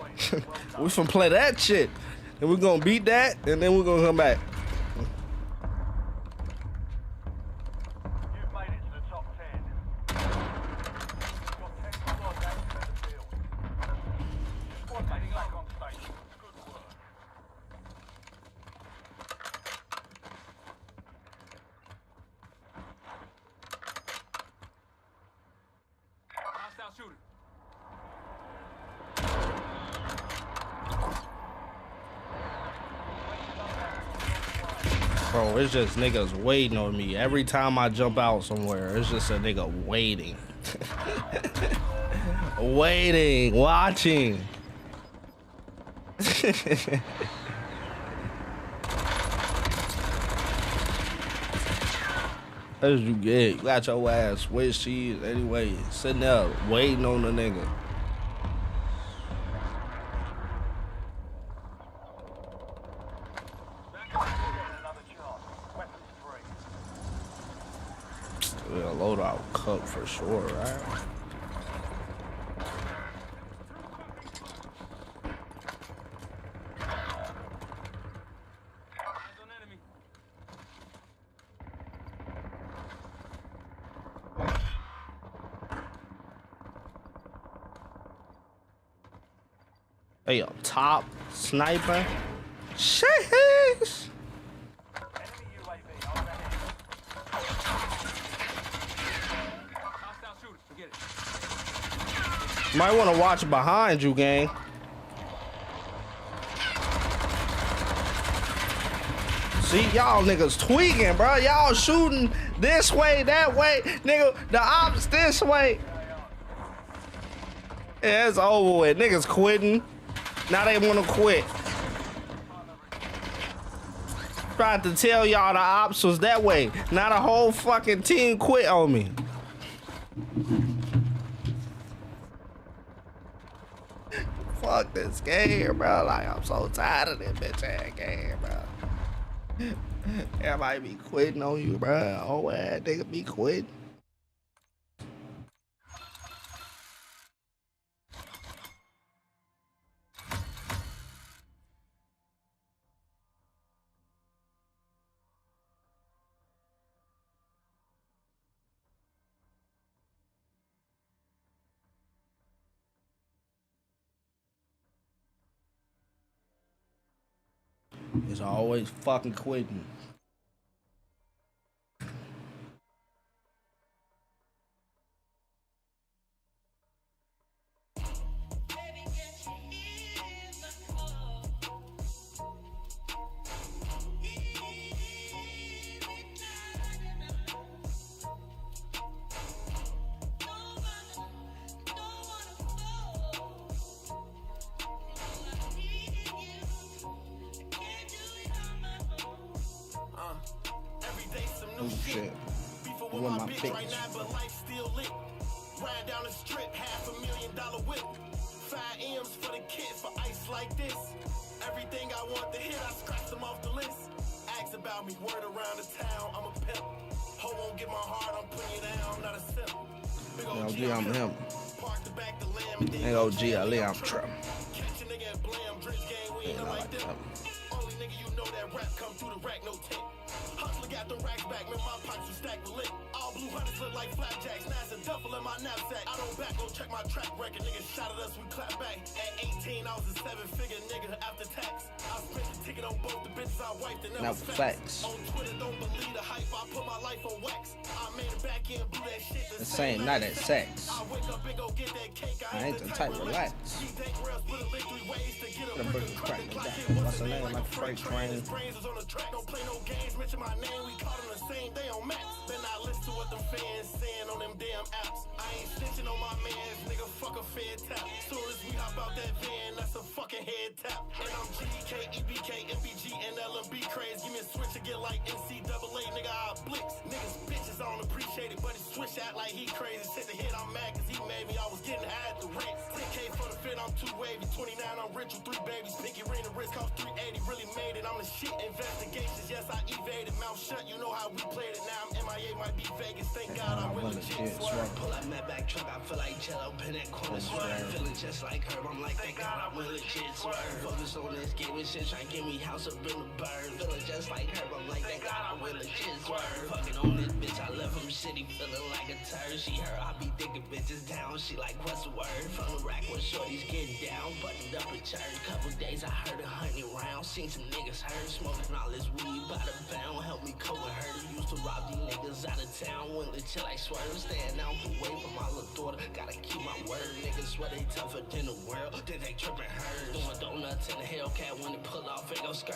Speaker 1: we finna play that shit. And we're gonna beat that, and then we're gonna come back.
Speaker 5: You've made it to the top 10. You've got 10 squads active in the field. Squad mates back on station. Good work. Hostile shooter.
Speaker 1: Bro, it's just niggas waiting on me. Every time I jump out somewhere, it's just a nigga waiting. Waiting, watching. As you get, you got your ass Swiss cheese anyway, sitting there waiting on the nigga. Yeah, loadout cup for sure, right? Hey, up top, sniper. Sheesh. Might want to watch behind you, gang. See, y'all niggas tweaking, bro. Y'all shooting this way, that way. Nigga, the ops this way. Yeah, it's over with. Niggas quitting. Now they want to quit. Tried to tell y'all the ops was that way. Now the whole fucking team quit on me. Fuck this game, bro. Like, I'm so tired of this bitch ass game, bro. Everybody be quitting on you, bro. Oh, ass nigga be quitting. It's always fucking quitting. Oh shit. You want my bitch.
Speaker 2: Ride down the strip, $500,000 whip. 5 M's for the kids for ice like this. Everything I want to hit, I scratch them off the list. Ask about me, word around the town, I'm a pimp. Ho won't get my heart, I'm putting you down, I'm not a simp. Big
Speaker 1: OG, I'm him.
Speaker 2: Park the back the lamb,
Speaker 1: Hey, OG, I'm Trump.
Speaker 2: Catch a nigga at Blam, Dritch gang, we ain't like them. Only nigga you know that rap come through the rack, no tape. Hustler got them racks back, man, my pockets are stacked with lit. All blue hunters look like flapjacks, now it's a duffel in my knapsack. I don't back, go check my track record, niggas shot at us, we clap back. At 18, I was a 7-figure nigga after tax. I spent the ticket on both the bitches I wiped and that was facts. On Twitter, don't believe the hype, I put my life on wax. I made it back in, blew that shit
Speaker 1: the same, not at sex.
Speaker 2: I wake up and go get that cake,
Speaker 1: I ain't the type, relax. The burger crack me down. What's the name? Like a freight train.
Speaker 2: Don't play no games, mention my name, we caught on the same day on Max. Then I listen to what them fans saying on them damn apps. I ain't snitching on my mans, nigga, fuck a fair tap. Soon as we hop out that van, that's a fucking head tap. And I'm GK, EBK, MBG, and LMB craze. Give me a switch to get like NCAA, nigga, I blitz. Niggas bitches, I don't appreciate it, but he switch out like he crazy. Sit the hit, I'm mad cause he made me, I was getting high at the rate. 10K for the fit, I'm too wavy. 29, I'm rich with 3 babies. Pinky ring, the wrist cost 380, really made it. I'm the shit. Investigations, yes, I evaded. Mouth shut, you know how we played it. Now I'm MIA, might be Vegas. Thank God I really legit.
Speaker 1: Pull
Speaker 2: out my back truck, I feel like Jello, pin that corner swerve. Feeling just like her, I'm like, thank God I really legit swerve. Focus on this game and shit, trying to get me house up in the bird. Feeling just like her, I'm like, thank God I really legit swerve. Fucking on this bitch, I left from shitty, feeling like a turd. She heard I be thinking bitches down, she like, what's the word? From the rack when shorties getting down, buttoned up in church. Couple days I heard 100 rounds, seen some niggas hurt, smoking all this weed by the pound. Help me cope with her. Used to rob these niggas out of town, went to chill like swerve, staying out the way from my little daughter. Gotta keep my word, niggas swear. swear they tougher than the world. Then they tripping hers. Doing donuts in the Hellcat when it pull off, it go skirt.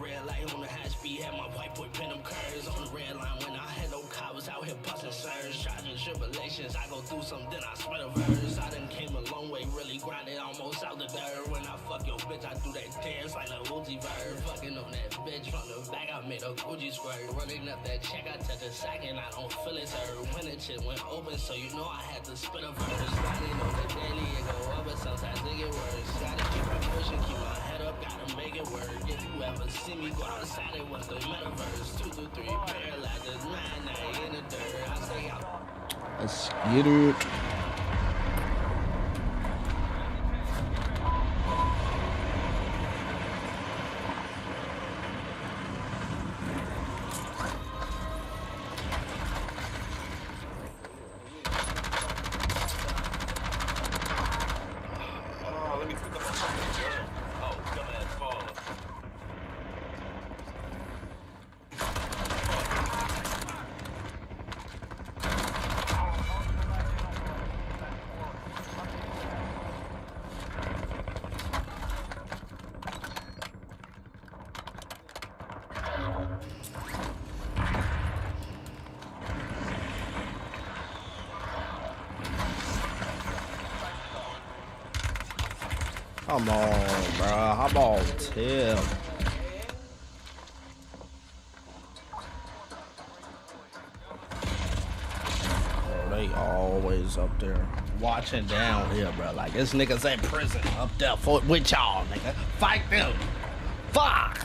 Speaker 2: Red light on the high speed, had my white boy pin them curves. On the red line when I had no car, was out here busting surge. Charging tribulations, I go through some, then I spit a verse. I done came a long way, really grinded almost out the dirt. When I fuck your bitch, I do that dance like a Uzi verse. Fucking on that bitch from the back, I made a Gucci squirt. Running up that check, I touch a sack and I don't feel it hurt. When the shit went open, so you know I had to spit a verse. Grinding on the daily, it go up, but sometimes it get worse. Gotta keep it pushing, keep my head up, gotta make it work. If you ever see me go outside, it was the metaverse. 2 to 3 paralyzers, 9 in the dirt. I say out.
Speaker 1: Let's get it. Come on, bro. How about Tim? Oh, they always up there watching down here, bro. Like this niggas in prison up there with y'all, nigga. Fight them. Fuck.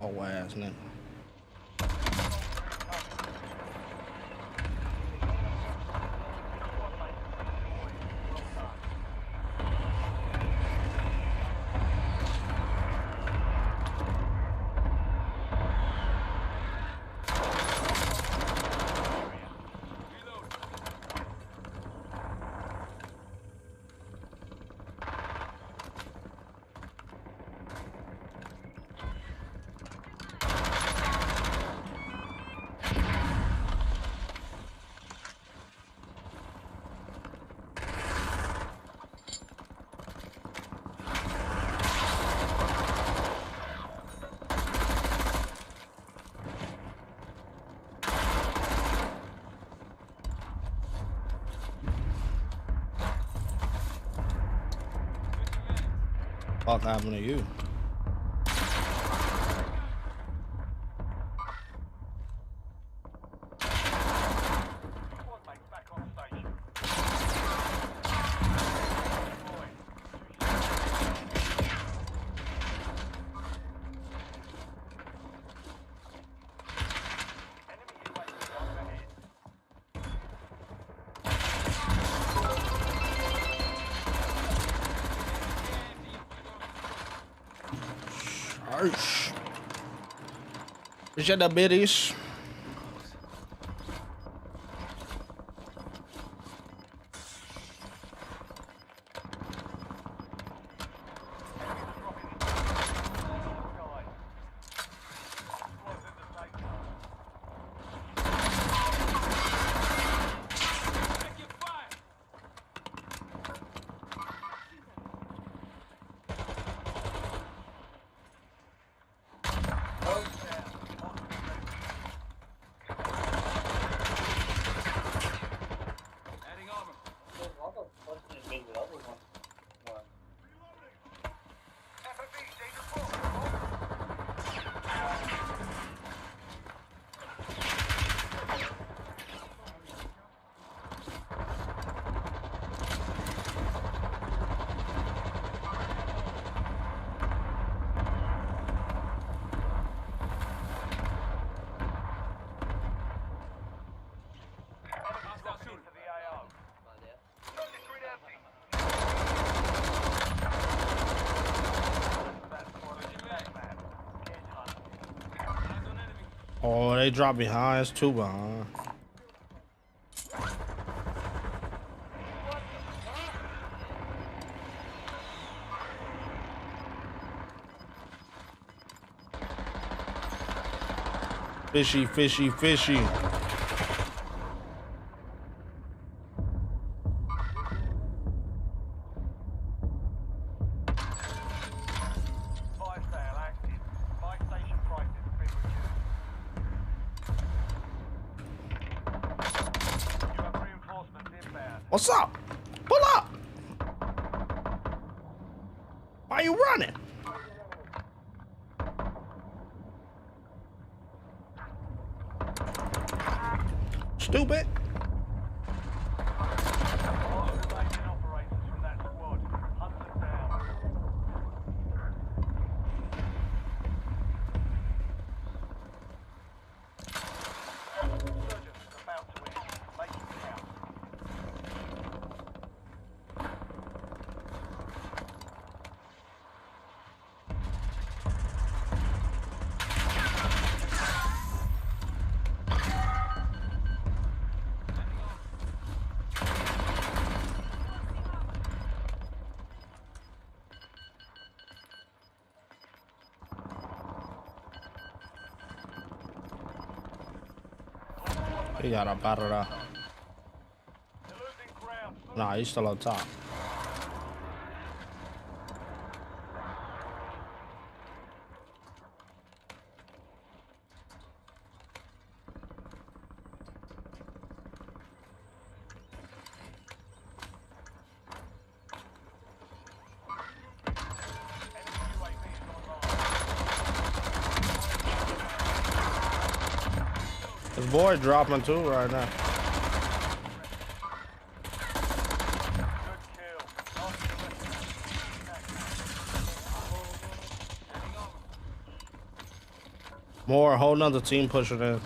Speaker 1: Oh, ass nigga. What happened to you?
Speaker 5: Squad mates back on station. Enemy UAV overhead.
Speaker 1: Harsh. Appreciate the biddies. Oh, they drop behind. It's two behind. Fishy, fishy, fishy. What's up? Pull up. Why you running? Stupid. He got a battery. Nah, he's still on top. This boy dropping too right now. More, a whole nother team pushing in.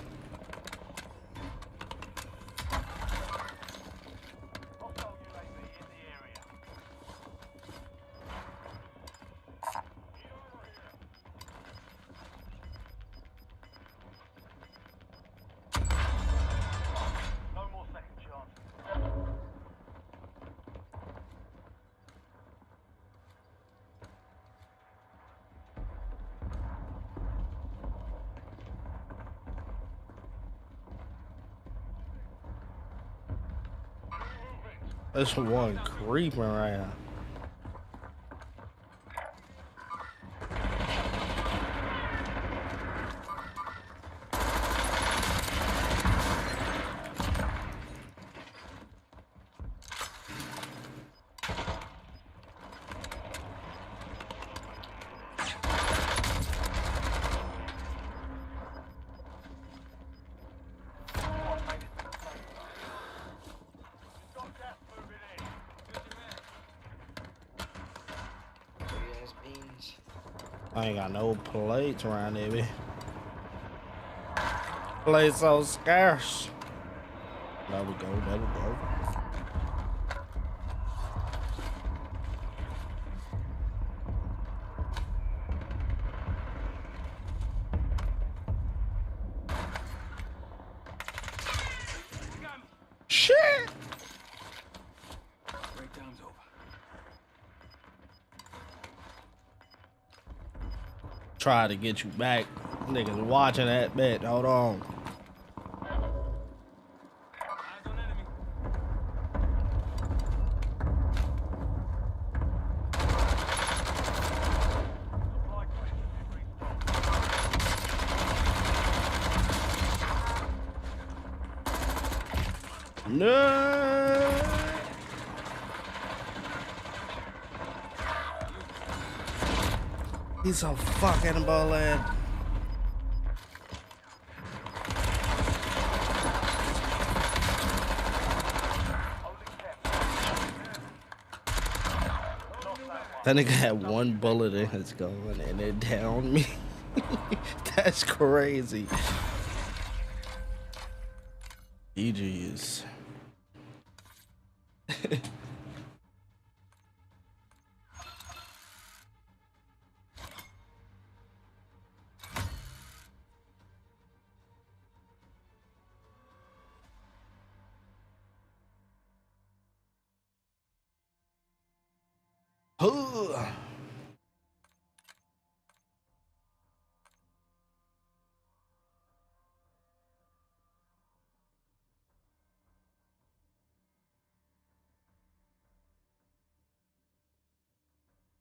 Speaker 1: This one creeping right now. I ain't got no plates around there, man. Plates so scarce. There we go, there we go. Shit!
Speaker 5: Breakdown's over.
Speaker 1: Try to get you back. Niggas watching that bet. Hold on.
Speaker 5: Eyes on enemy. Supply crate has been restocked.
Speaker 1: No. He's so fucking bullet. That nigga had one bullet in his gun and it downed me. That's crazy. GG's.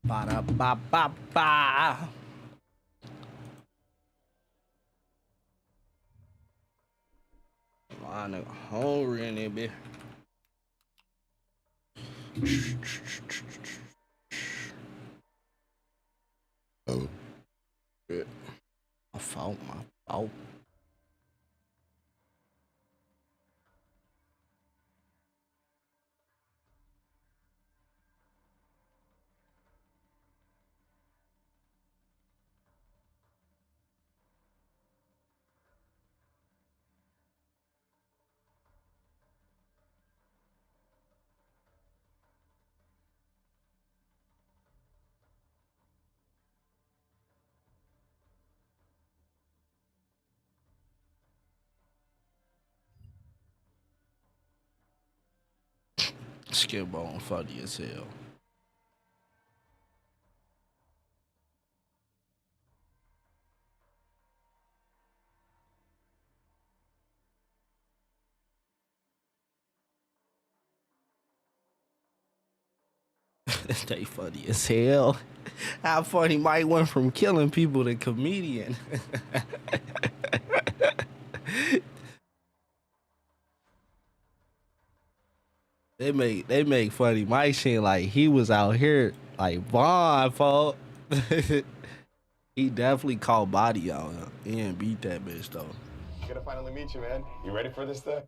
Speaker 1: Ba-da-ba-ba-ba. My nigga hungry in there, bitch. Oh, shit. My fault, my fault. Skill bone funny as hell. They funny as hell. How funny Mike went from killing people to comedian. They make funny Mike seem like he was out here like Vaughn, fault. He definitely caught body out. He didn't beat that bitch though.
Speaker 10: Good to finally meet you, man. You ready for this day?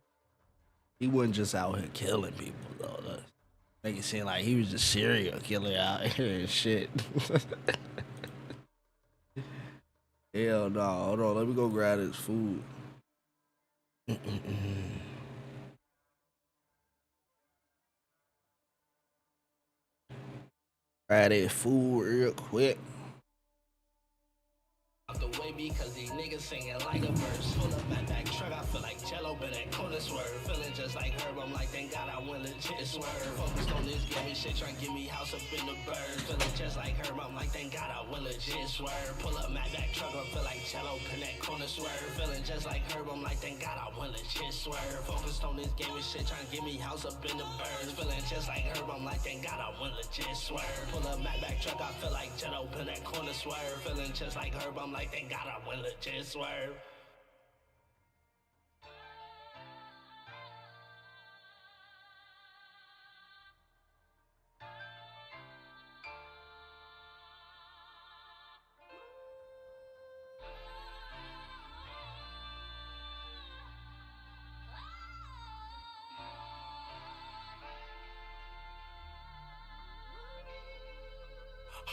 Speaker 1: He wasn't just out here killing people though. Make it seem like he was just serial killer out here and shit. Hell no. Hold on, let me go grab his food. Grab his food real quick.
Speaker 2: The way because these niggas singing like a verse. Pull up my back truck, I feel like jello, but that corner swerve. Feeling just like Herb, I'm like, thank God I went legit swerve. Focused on this gaming shit, trying to get me house up in the bird. Feeling just like Herb, I'm like, thank God I went legit swerve. Pull up my back truck, I feel like jello, connect corner swerve. Feeling just like Herb, I'm like, thank God I went legit swerve. Focused on this gaming shit, trying to get me house up in the birds. Feeling just like Herb, I'm like, thank God I went legit swerve. Pull up my back truck, I feel like jello, connect corner swerve. Feeling just like Herb, I'm like, thank God I went legit swerve.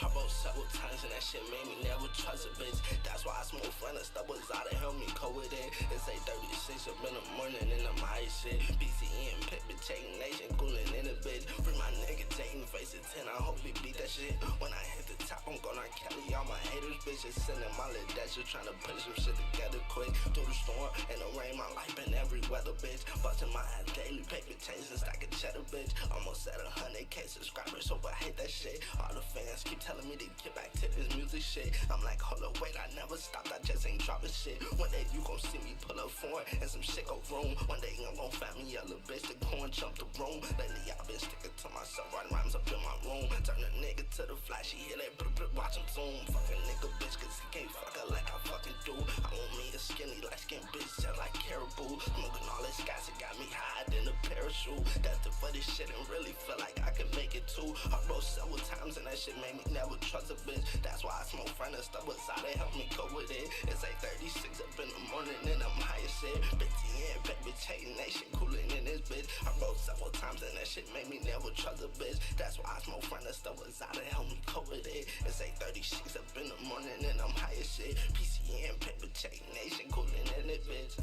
Speaker 1: I broke several times and that shit made me never trust a bitch. That's why I smoke fun and stuff was out to help me cope with it. It's 8:36 up in the morning and I'm high shit. PCNBabyJ nation coolin' in the bitch. Free my nigga Jayden, face it 10, I hope he beat that shit. When I hit the top, I'm gonna Kelly all my haters, bitches. Sending my little dash, just trying to put some shit together quick. Through the storm and the rain, my life been every weather, bitch. Bustin' my ass daily, paper chains and stack of cheddar, bitch. Almost at 100K subscribers, so I hate that shit. All the fans keep telling me to get back to this music shit. I'm like, hold up, wait, I never stopped, I just ain't dropping shit. One day you gon' see me pull up foreign and some shit go wrong. One day I'm gon' find me a little bitch to go and jump the room. Lately I've been sticking to myself, writing rhymes up in my room. Turn a nigga to the flashy, hear that watch him zoom. Fucking nigga bitch, cause he can't fuck her like I fucking do. I want me a skinny, light skin bitch, just like caribou. Smoking all this gas, it got me higher than a parachute. That's the funny shit and really feel like I can make it too. I wrote several times and that shit made me never trust a bitch. That's why I smoke friend and stuff beside it, help me cope with it. It's 8:36 up in the morning and I'm high as shit. PCNBabyJ nation coolin' in this bitch. I wrote several times and that shit made me never trust a bitch. That's why I smoke friend and stuff beside it, help me cope with it. It's 8:36 up in the morning and I'm high as shit. PCNBabyJ nation coolin' in this bitch.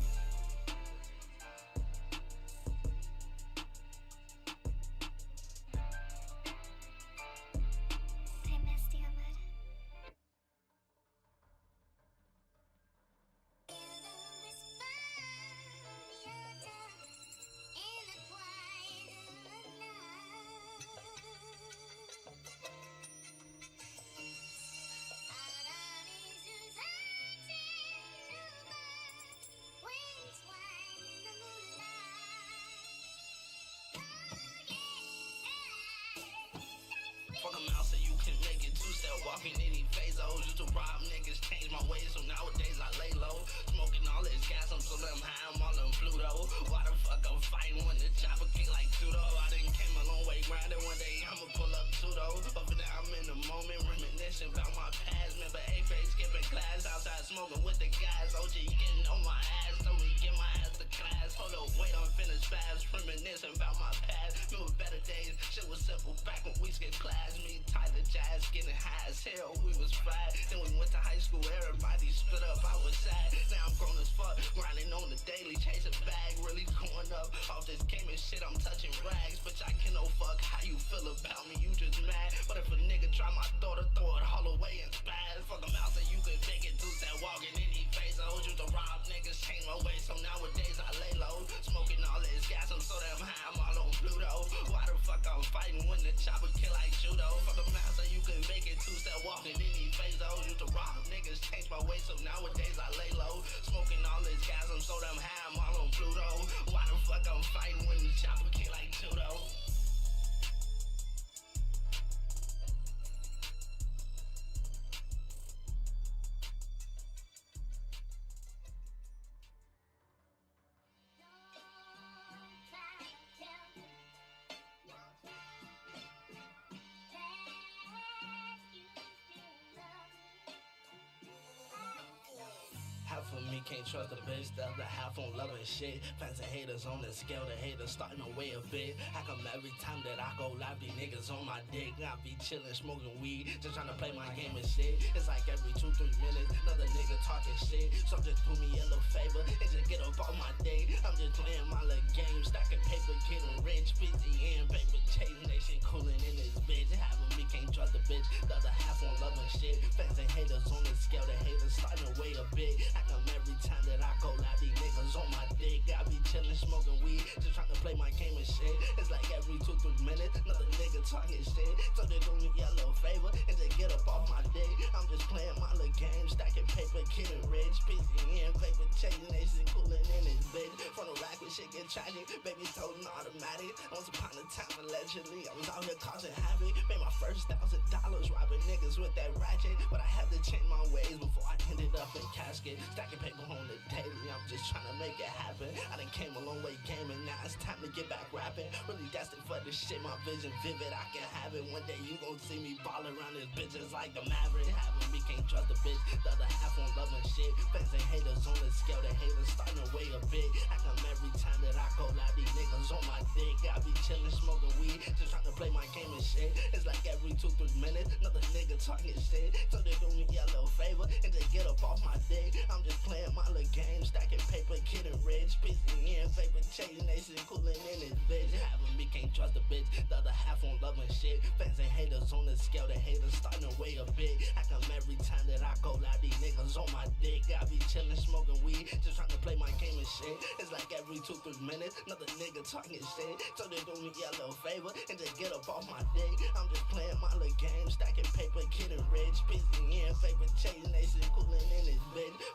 Speaker 1: Fuck 'em out so you can make it two-step walking in these phasos. Used to rob niggas, change my ways, so nowadays I lay low. Smoking all this gas, I'm so damn high, I'm all in Pluto. Why the fuck I'm fighting when the chopper kick like judo? I done came a long way grinding, one day I'ma pull up Tudo. Over there I'm in the moment, reminiscing about my past. Remember A-Face skipping class, outside smoking with the guys. OG getting on my ass, so we get my ass to class. Hold up, wait, I'm finished fast, reminiscing about my past. Remember better days, shit was simple back when we skipped class. Me tied the jazz, getting high as hell, we was fried. Then we went to high school, everybody split up, I was sad. Now I'm grown as fuck, grinding on the daily, chasing bag, really going up. Off this gaming shit, I'm touching rags. Bitch, I can no fuck how you feel about me, you just mad. But if a nigga try my daughter, throw it all away and spaz. Fuck 'em out so you can make it through that walking in these phasos. Used to rob niggas, change my ways, so nowadays I lay low. Smoking all this gas, I'm so damn high, I'm all on Pluto. Why the fuck I'm fighting when the chopper kill like judo? Fuck 'em out so you can make it two-step walking in these phasos. Used to rob niggas, change my ways, so nowadays I lay low. Smoking all this gas, I'm so damn high, I'm all on Pluto. Why the fuck I'm fighting when the chopper kill like judo? Half of me can't trust the bitch, the other half on love and shit. Fans and haters on the scale, the haters starting to weigh a bit. How come every time that I go live, these niggas on my dick? I be chillin', smoking weed, just trying to play my game and shit. It's like every 2-3 minutes, another nigga talking shit. So just do me a little favor and just get up on my day. I'm just playing my little game, stacking paper, getting rich. PCNBabyJ nation coolin' in this bitch. Half of me can't trust the bitch, the other half on love and shit. Fans and haters on the scale, the haters starting to weigh a bit. How come every time that I go live, these niggas on my dick? I be chillin', smoking weed, just trying to play my game and shit. It's like every 2-3 minutes, another nigga talking shit. So they do me a little favor and just get up off my dick. I'm just playing my little game, stacking paper, getting rich. PCNBabyJ nation coolin' in this bitch. From the rack when shit get tragic, baby toting automatic. Once upon a time, allegedly, I was out here causing havoc. Made my first $1,000 robbing niggas with that ratchet. But I had to change my ways before I ended up in casket. Stacking paper on the daily, I'm just trying to make it happen. I done came a long way gaming, now it's time to get back rapping. Really destined for this shit, my vision vivid, I can have it. One day you gon' see me ball around this bitch just like the Maverick. Having me can't trust the bitch, the other half on love and shit. Fans and haters on the scale, the haters starting to weigh a bit. How come every time that I go live, these niggas on my dick? I be chillin', smoking weed, just trying to play my game and shit. It's like every 2-3 minutes, another nigga
Speaker 2: talking shit, so they do me a little favor and just get up off my dick. I'm just playing my little game, stacking paper, getting rich. PCNBabyJ, nation cooling in this bitch. Half of me can't trust a bitch, the other half on loving shit. Fans and haters on the scale, the haters starting to weigh a bit. I come every time that I go out, these niggas on my dick. I be chillin', smoking weed, just trying to play my game and shit. It's like every 2-3 minutes, another nigga talking shit, so they do me a little favor and just get up off my dick. I'm just playing my little game, stacking paper, getting rich. PCNBabyJ, nation cooling in this bitch.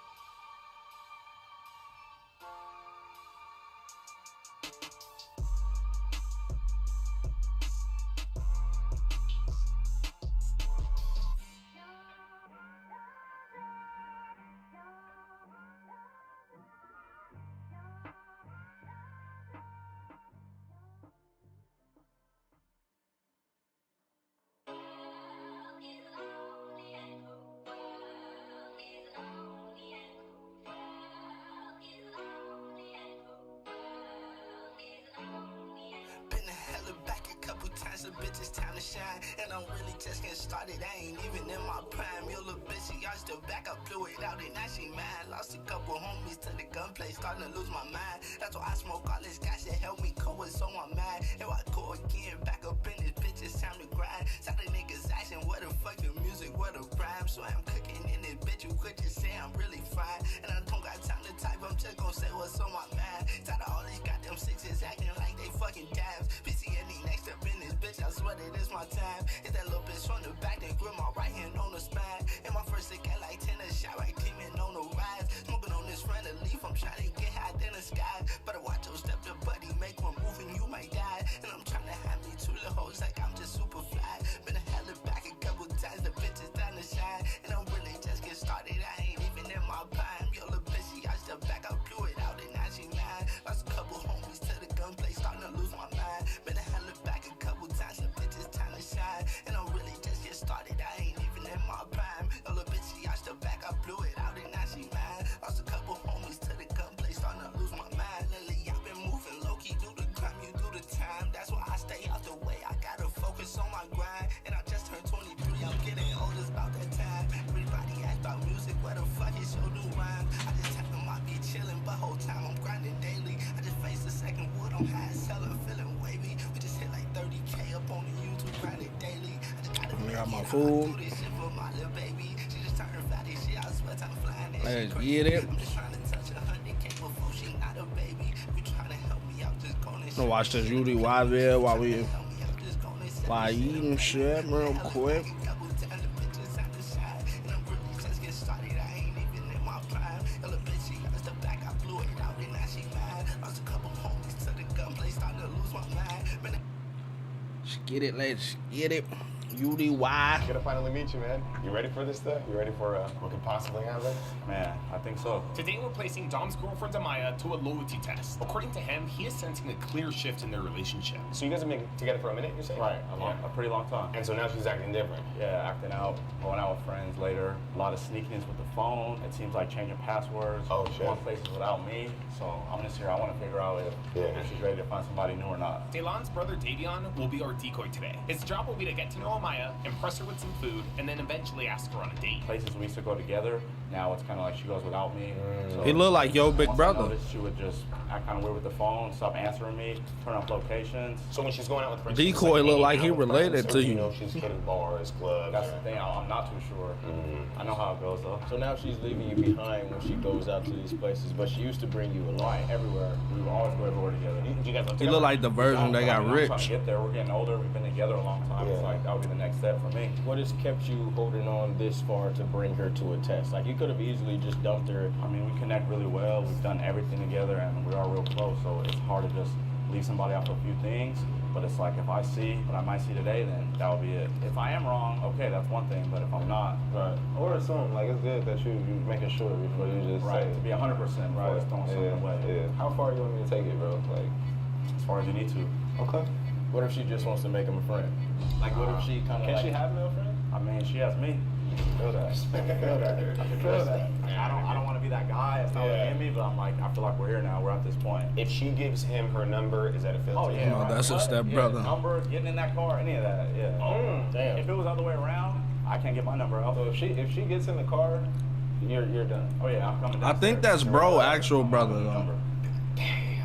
Speaker 2: So bitch, it's time to shine, and I'm really just getting started. I ain't even in my prime. Yo, little bitch, she y'all still back. I blew it out, and now she mad. Lost a couple homies to the gunplay, starting to lose my mind. That's why I smoke all this gas, it help me cope with, so I'm mad. And I go again, back up in this bitch, it's time to grind. Saturday niggas asking where the fucking music, where the rhyme. So I'm cooking in this bitch, you could just say I'm really fine. And I don't got time to type, I'm just gonna say what's on my mind. Tired of all these goddamn sixes acting like they fucking dabs. PCNB next up in this bitch, I swear that it's my time. It's that little bitch from the back, then grip my right hand on the spine. And my first sick at like 10, a shot right teaming on the rise. Smoking on this friend of leaf, I'm trying to get high in the sky. Better watch your step, the buddy, make one move and you might die. And I'm trying to have me two little hoes like I'm just super fly. Been a hella back a couple times, the bitch is down to shine. And I'm really just getting started, I ain't even in my prime. Yo, little bitch, she out step back, I blew it out and now she mad. Lost a couple homies to the gunplay, starting to lose my mind. Been a hella back a couple times, the bitch is time to shine. And I'm really just getting started, I ain't even in my prime. Yo, little bitch, she out step back, I blew it out and now she mad. Lost a couple homies to the gunplay, starting to lose my mind. Lately, I've been moving low-key, do the crime, you do the time. That's why I stay out the way, I gotta focus on my grind. And I just turned 23, I'm getting old, it's about that time. Everybody ask about music, where the fuck is your new rhyme? I just tell them I be chilling, but whole time I'm grinding daily. I just faced the second wood, I'm high as hell, I'm feeling wavy. We just hit like 30K up on the YouTube, grinding daily. I just gotta
Speaker 1: got my food.
Speaker 2: do this shit for my little baby. She just turned fat as shit, I swear time flying.
Speaker 1: Let's get it.
Speaker 2: I'm just trying to touch 100K before she not a baby. You trying to help me out, just going
Speaker 1: I'm gonna watch this Judy Wild video while we eating shit real quick. Let's get it, let's get it. UDY.
Speaker 10: Gonna finally meet you, man. You ready for this stuff? You ready for what could possibly happen?
Speaker 11: Man, I think so.
Speaker 12: Today we're placing Dom's girlfriend Amaya to a loyalty test. According to him, he is sensing a clear shift in their relationship.
Speaker 10: So you guys have been together for a minute, you're saying?
Speaker 11: Right, a pretty long time.
Speaker 10: And so now she's acting different.
Speaker 11: Yeah, acting out, going out with friends later. A lot of sneakiness with the phone. It seems like changing passwords.
Speaker 10: Oh, shit.
Speaker 11: Going places without me. So I'm just here. I want to figure out if she's ready to find somebody new or not.
Speaker 12: Delon's brother Davion will be our decoy today. His job will be to get to know Amaya, impress her with some food, and then eventually ask her on a date.
Speaker 11: Places we used to go together, now it's kind of like she goes without me. So
Speaker 1: He look like your big
Speaker 11: once
Speaker 1: brother.
Speaker 11: I noticed, she would just act kind of weird with the phone, stop answering me, turn off locations.
Speaker 10: So when she's going out with friends,
Speaker 1: Decoy look like he
Speaker 10: hanging out with
Speaker 1: related
Speaker 10: friends,
Speaker 1: to
Speaker 10: or
Speaker 1: you.
Speaker 10: You know she's hitting bars, clubs.
Speaker 11: That's the thing, I'm not too sure. I know how it goes though.
Speaker 13: So now she's leaving you behind when she goes out to these places, but she used to bring you along.
Speaker 11: Right, everywhere. We would always go everywhere together.
Speaker 10: You guys live
Speaker 1: He
Speaker 10: together?
Speaker 1: look like the version they got
Speaker 11: I'm trying to
Speaker 1: rich.
Speaker 11: get there. We're getting older. We've been together a long time. It's like that would be the next step for me.
Speaker 13: What has kept you holding on this far to bring her to a test? Like, you could have easily just dumped her.
Speaker 11: I mean, we connect really well. We've done everything together, and we are real close. So it's hard to just leave somebody out for a few things. But it's like if I see what I might see today, then that would be it. If I am wrong, okay, that's one thing. But if I'm not,
Speaker 10: Right. Or assume, like, it's good that you making sure before you just
Speaker 11: right,
Speaker 10: say
Speaker 11: to be 100% before it's throwing something away.
Speaker 10: Yeah. How far you want me to take it, bro? Like,
Speaker 11: As far as you need to.
Speaker 10: okay.
Speaker 13: What if she just wants to make him a friend? Like, what if she kind of
Speaker 10: Can
Speaker 13: like...
Speaker 10: she have no friend?
Speaker 11: I mean, she has me.
Speaker 10: Feel that. Feel that. Feel that.
Speaker 11: I don't want to be that guy. It's not in me, but I'm like, I feel like we're here now. We're at this point.
Speaker 10: If she gives him her number, is that a filter?
Speaker 11: Oh yeah,
Speaker 1: No, that's a step brother.
Speaker 11: Number, getting in that car, any of that. Yeah.
Speaker 13: Oh, damn.
Speaker 11: If it was the other way around, I can't get my number out.
Speaker 10: So if she gets in the car, you're done.
Speaker 11: Oh yeah, I'm coming
Speaker 1: I
Speaker 11: downstairs.
Speaker 1: think that's bro actual brother though.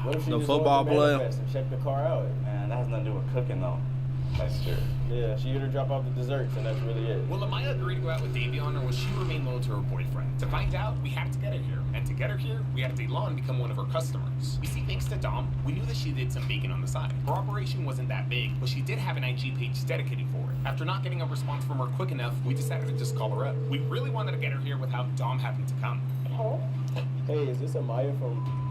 Speaker 13: What if she
Speaker 1: The
Speaker 13: just
Speaker 1: football
Speaker 13: go to
Speaker 1: player.
Speaker 13: Manifest and check the car out?
Speaker 11: Man, that has nothing to do with cooking though.
Speaker 10: That's true.
Speaker 13: Yeah, she here to drop off the desserts, and that's really it.
Speaker 12: Will Amaya agree to go out with Davion, or will she remain loyal to her boyfriend? To find out, we have to get her here. And to get her here, we had Delon become one of her customers. You see, thanks to Dom, we knew that she did some baking on the side. Her operation wasn't that big, but she did have an IG page dedicated for it. After not getting a response from her quick enough, we decided to just call her up. We really wanted to get her here without Dom having to come.
Speaker 14: Hello?
Speaker 13: Hey, is this Amaya from...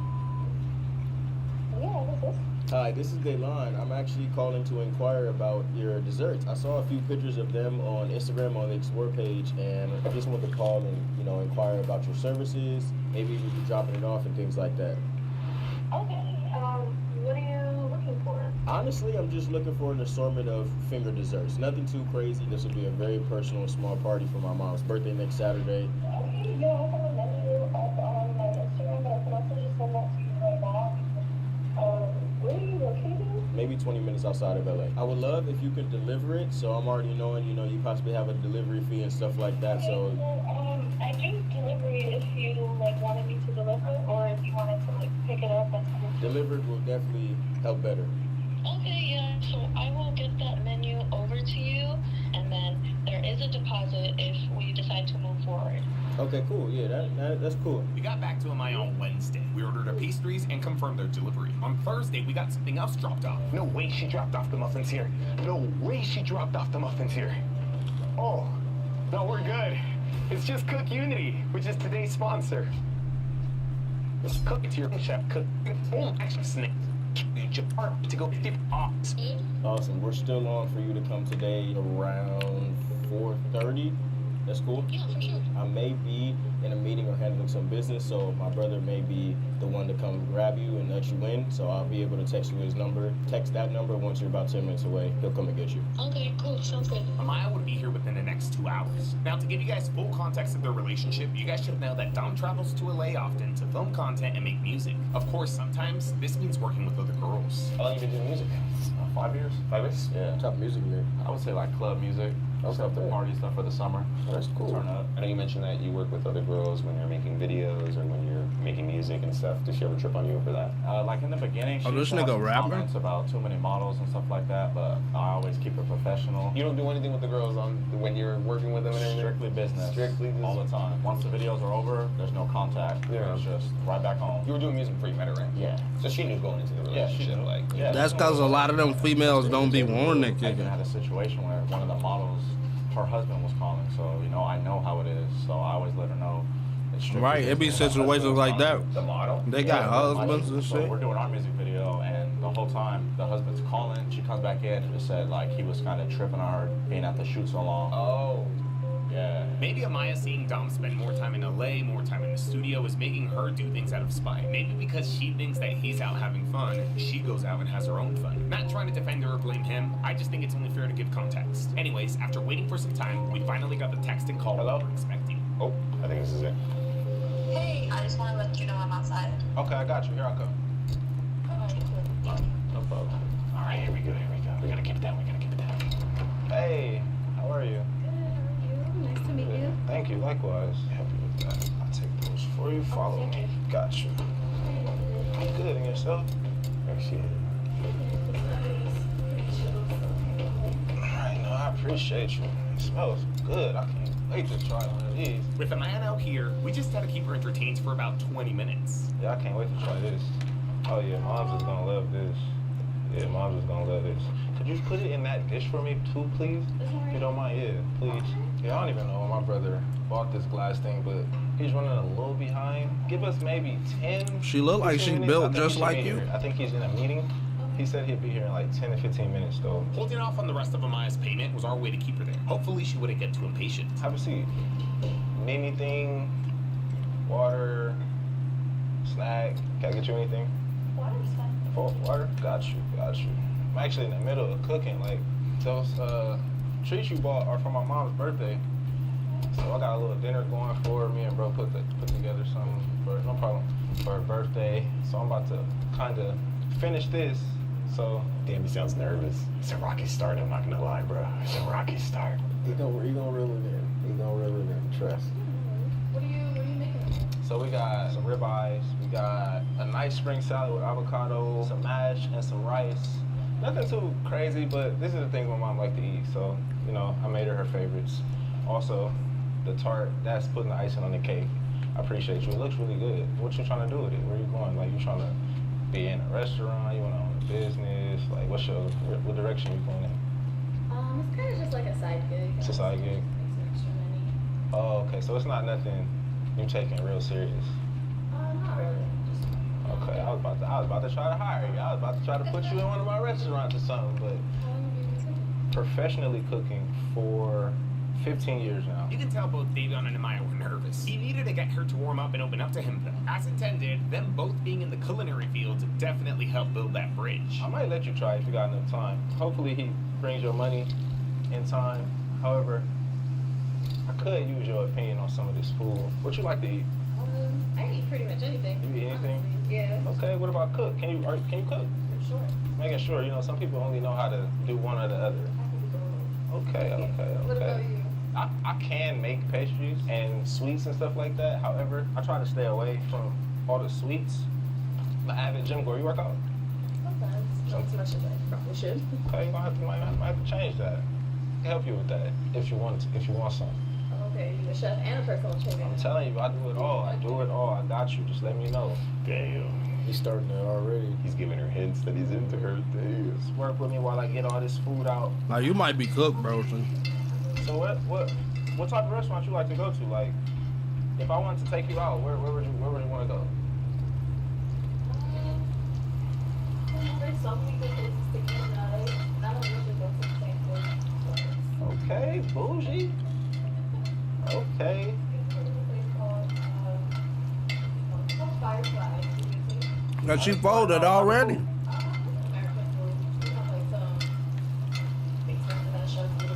Speaker 14: Yeah, this is.
Speaker 13: Hi, this is Delon. I'm actually calling to inquire about your desserts. I saw a few pictures of them on Instagram on the Explore page, and I just wanted to call and, inquire about your services. Maybe we could dropping it off and things like that.
Speaker 14: Okay, what are you looking for?
Speaker 13: Honestly, I'm just looking for an assortment of finger desserts. Nothing too crazy. This will be a very personal, small party for my mom's birthday next Saturday.
Speaker 14: Okay, yeah, I have a menu up on my Instagram, but I can also just send that to you right now. Where are you located?
Speaker 13: Maybe 20 minutes outside of LA. I would love if you could deliver it, so I'm already knowing, you possibly have a delivery fee and stuff like that, so...
Speaker 14: I do delivery if you, wanted me to deliver, or if you wanted to, pick it up, that's cool.
Speaker 13: Delivered will definitely help better.
Speaker 14: Okay, yeah, so I will get that menu over to you, and then there is a deposit if we decide to move forward.
Speaker 13: Okay, cool. Yeah, that's cool.
Speaker 12: We got back to Amaya on Wednesday. We ordered her pastries and confirmed their delivery. On Thursday, we got something else dropped off.
Speaker 15: No way she dropped off the muffins here. No way she dropped off the muffins here. Oh, no, we're good. It's just Cook Unity, which is today's sponsor. It's Cook, it's your chef. Cook. Oh, actually, snake. To go 50 off.
Speaker 13: Awesome. We're still on for you to come today around 4:30. That's cool?
Speaker 14: Yeah, for sure.
Speaker 13: I may be in a meeting or handling some business, so my brother may be the one to come grab you and let you in. So I'll be able to text you his number. Text that number once you're about 10 minutes away. He'll come and get you.
Speaker 14: Okay, cool. Sounds good.
Speaker 12: Amaya would be here within the next 2 hours. Now, to give you guys full context of their relationship, you guys should know that Dom travels to LA often to film content and make music. Of course, sometimes this means working with other girls.
Speaker 10: How long you been doing music?
Speaker 11: 5 years.
Speaker 10: 5 years?
Speaker 11: Yeah.
Speaker 13: Top music here.
Speaker 11: I would say like club music. Stuff to party stuff for the summer.
Speaker 10: Oh, that's cool.
Speaker 11: Turn up.
Speaker 10: I know you mentioned that you work with other girls when you're making videos or when you're making music and stuff. Does she ever trip on you for that?
Speaker 11: Like in the beginning, she
Speaker 1: this
Speaker 11: used to have
Speaker 1: nigga
Speaker 11: some
Speaker 1: rapper?
Speaker 11: comments about too many models and stuff like that, but I always keep it professional.
Speaker 10: You don't do anything with the girls when you're working with them and everything?
Speaker 11: Strictly business.
Speaker 10: Strictly
Speaker 11: all the time. Once the videos are over, there's no contact.
Speaker 10: Yeah.
Speaker 11: It's just right back home.
Speaker 10: You were doing music before you met her, right?
Speaker 11: Yeah.
Speaker 10: So she knew going into the relationship,
Speaker 11: Yeah.
Speaker 1: That's because a lot of them females don't be wanting it.
Speaker 11: I even had a situation where one of the models, her husband was calling, so I know how it is, so I always let her know. It's strictly
Speaker 1: Right, it be
Speaker 11: business.
Speaker 1: situations like that.
Speaker 10: The model?
Speaker 1: They got husbands and
Speaker 11: So
Speaker 1: shit.
Speaker 11: we're doing our music video, and the whole time the husband's calling, she comes back in and just said like he was kind of tripping on her being at the shoot so long.
Speaker 10: Oh.
Speaker 11: Yeah.
Speaker 12: Maybe Amaya seeing Dom spend more time in LA, more time in the studio, is making her do things out of spite. Maybe because she thinks that he's out having fun, she goes out and has her own fun. Not trying to defend her or blame him, I just think it's only fair to give context. Anyways, after waiting for some time, we finally got the text and call we were expecting.
Speaker 10: Oh, I think this is it.
Speaker 14: Hey, I just want to let you know I'm outside.
Speaker 10: Okay, I got you. Here I come. No problem. All right, here we go. We gotta keep it down. Hey, how are you?
Speaker 3: Nice to meet you.
Speaker 10: Thank you, likewise. Happy with that. I'll take those for you. Follow me. Got you. I'm good, and yourself? Appreciate it. Alright, no, I appreciate you. It smells good. I can't wait to try one of these.
Speaker 12: With Amaya out here, we just had to keep her entertained for about 20 minutes.
Speaker 10: Yeah, I can't wait to try this. Oh yeah, Mom's is gonna love this. Yeah, Mom's is gonna love this. Could you put it in that dish for me too, please? If you don't mind, yeah, please. Yeah, I don't even know when my brother bought this glass thing, but he's running a little behind. Give us maybe 10.
Speaker 1: She look like she
Speaker 10: 15
Speaker 1: built
Speaker 10: minutes. I think
Speaker 1: just
Speaker 10: he should
Speaker 1: like
Speaker 10: be
Speaker 1: you.
Speaker 10: here. I think he's in a meeting. He said he'd be here in like 10 to 15 minutes though.
Speaker 12: Holding off on the rest of Amaya's payment was our way to keep her there. Hopefully she wouldn't get too impatient.
Speaker 10: Have a seat. Need anything? Water? Snack? Can I get you anything?
Speaker 14: Water's fine.
Speaker 10: Oh, water? Got you. I'm actually in the middle of cooking. Like, those treats you bought are for my mom's birthday. So I got a little dinner going for her. Me and bro put together something for her, no problem, for her birthday. So I'm about to kind of finish this So,
Speaker 15: damn, he sounds nervous. It's a rocky start, I'm not gonna lie, bro. It's a rocky start.
Speaker 13: He gonna reel it in. He gonna reel it in. Trust.
Speaker 3: What are you making?
Speaker 10: so we got some ribeyes, we got a nice spring salad with avocado, some mash, and some rice. Nothing too crazy, but this is the things my mom liked to eat, so, you know, I made her favorites. Also, the tart, that's putting the icing on the cake. I appreciate you. It looks really good. What you trying to do with it? Where you going? Like, you trying to be in a restaurant? You want to own a business? Like, what direction you going in?
Speaker 3: It's kind of just like a side gig.
Speaker 10: It's a side gig?
Speaker 3: Make some extra money.
Speaker 10: Oh, okay. So it's not nothing you taking real serious?
Speaker 3: Not really. Just,
Speaker 10: okay, I was about to try to hire you. I was about to try to put you in one of my restaurants or something, but
Speaker 3: how long have you been cooking?
Speaker 10: professionally cooking for 15 years now.
Speaker 12: You can tell both Davion and Amaya were nervous. He needed to get her to warm up and open up to him, though. As intended, them both being in the culinary field definitely helped build that bridge.
Speaker 10: I might let you try if you got enough time. Hopefully he brings your money in time. However, I could use your opinion on some of this food. What you like to eat?
Speaker 3: I eat pretty much anything.
Speaker 10: You eat anything?
Speaker 3: Honestly. Yeah.
Speaker 10: Okay, what about cook? Can you cook?
Speaker 3: Sure.
Speaker 10: Making sure, you know, some people only know how to do one or the other. Okay.
Speaker 3: What about you?
Speaker 10: I can make pastries and sweets and stuff like that. However, I try to stay away from all the sweets. I'm an avid gym goer. You work out?
Speaker 3: Sometimes. Not as much as I probably should.
Speaker 10: Okay, you might have to change that. I can help you with that if you want some.
Speaker 3: Okay, you're a chef and a personal trainer.
Speaker 10: I'm telling you, I do it all. I got you. Just let me know.
Speaker 15: Damn.
Speaker 13: He's starting it already.
Speaker 15: He's giving her hints that he's into her things.
Speaker 10: Just work with me while I get all this food out.
Speaker 1: Now you might be cooked, bro.
Speaker 10: So what type of restaurant you like to go to? Like, if I wanted to take you out, where would you want to go?
Speaker 3: There's so many good places to eat in LA. I don't usually go to the same place.
Speaker 10: Okay, bougie. Okay.
Speaker 3: Firefly.
Speaker 1: Now she folded already.
Speaker 3: American food. We have like some expensive ass chefs that are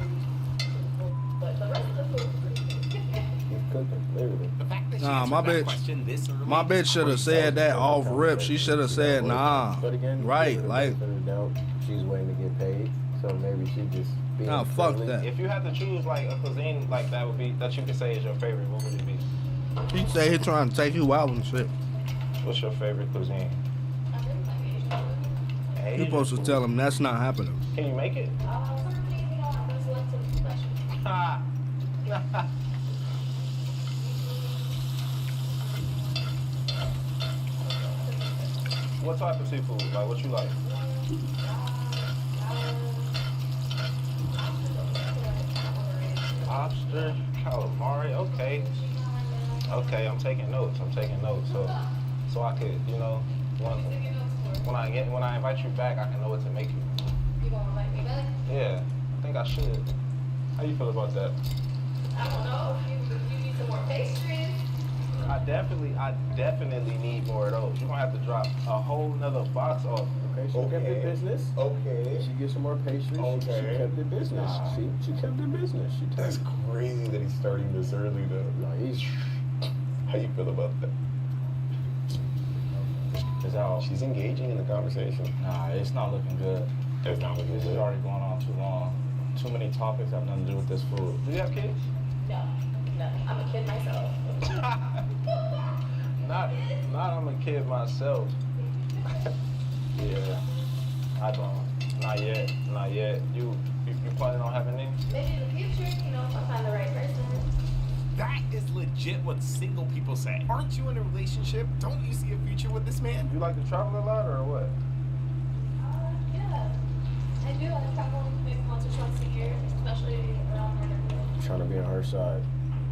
Speaker 3: food, but the rest of the food is pretty good.
Speaker 13: He's cooking, literally.
Speaker 12: The fact that she
Speaker 1: Nah,
Speaker 12: answered
Speaker 1: my
Speaker 12: that
Speaker 1: bitch.
Speaker 12: question this early
Speaker 1: My bitch
Speaker 12: is
Speaker 1: should have
Speaker 12: crazy.
Speaker 1: said that off rip. She should have said nah.
Speaker 13: But again,
Speaker 1: Right,
Speaker 13: give her the
Speaker 1: like.
Speaker 13: benefit of the doubt. She's waiting to get paid, so maybe she just being
Speaker 1: Nah, fuck
Speaker 13: friendly.
Speaker 1: that.
Speaker 10: If you had to choose like a cuisine like that you could say is your favorite, what would it be?
Speaker 1: He say he trying to take you out and shit.
Speaker 10: What's your favorite cuisine?
Speaker 3: I really like Asian food.
Speaker 1: You
Speaker 10: Asian
Speaker 1: supposed to
Speaker 10: food.
Speaker 1: tell him that's not happening.
Speaker 10: Can you make it?
Speaker 3: Certainly, you know, I'm a selective professional.
Speaker 10: What type of seafood? Like, what you like? Lobster, calamari. Okay. Okay, I'm taking notes. So I could, you know, when I invite you back, I can know what to make you.
Speaker 3: You gonna invite me back?
Speaker 10: Yeah, I think I should. How you feel about that?
Speaker 3: I don't know. You need some more pastries.
Speaker 10: I definitely need more of those. You're gonna have to drop a whole nother box off.
Speaker 13: Okay, she kept the business.
Speaker 15: Okay.
Speaker 13: She gets some more pastries.
Speaker 15: Okay.
Speaker 13: She kept the business. She kept the business.
Speaker 15: That's crazy that he's starting this early, though.
Speaker 13: No, he's.
Speaker 15: How you feel about that?
Speaker 11: Is that all?
Speaker 15: She's engaging in the conversation.
Speaker 11: Nah, it's not looking good.
Speaker 15: It's not looking
Speaker 11: This is
Speaker 15: good.
Speaker 11: already going on too long. Too many topics have nothing to do with this food.
Speaker 10: Do you have kids?
Speaker 3: No, I'm a kid myself.
Speaker 10: Not I'm a kid myself. Yeah, I don't. Not yet. You planning on having any?
Speaker 3: Maybe in the future, you know, if I find the right person.
Speaker 12: That is legit what single people say. Aren't you in a relationship? Don't you see a future with this man?
Speaker 10: You like to travel a lot or what?
Speaker 3: Yeah, I do. I travel maybe once or twice a year, especially around my neighborhood.
Speaker 13: Trying to be on her side.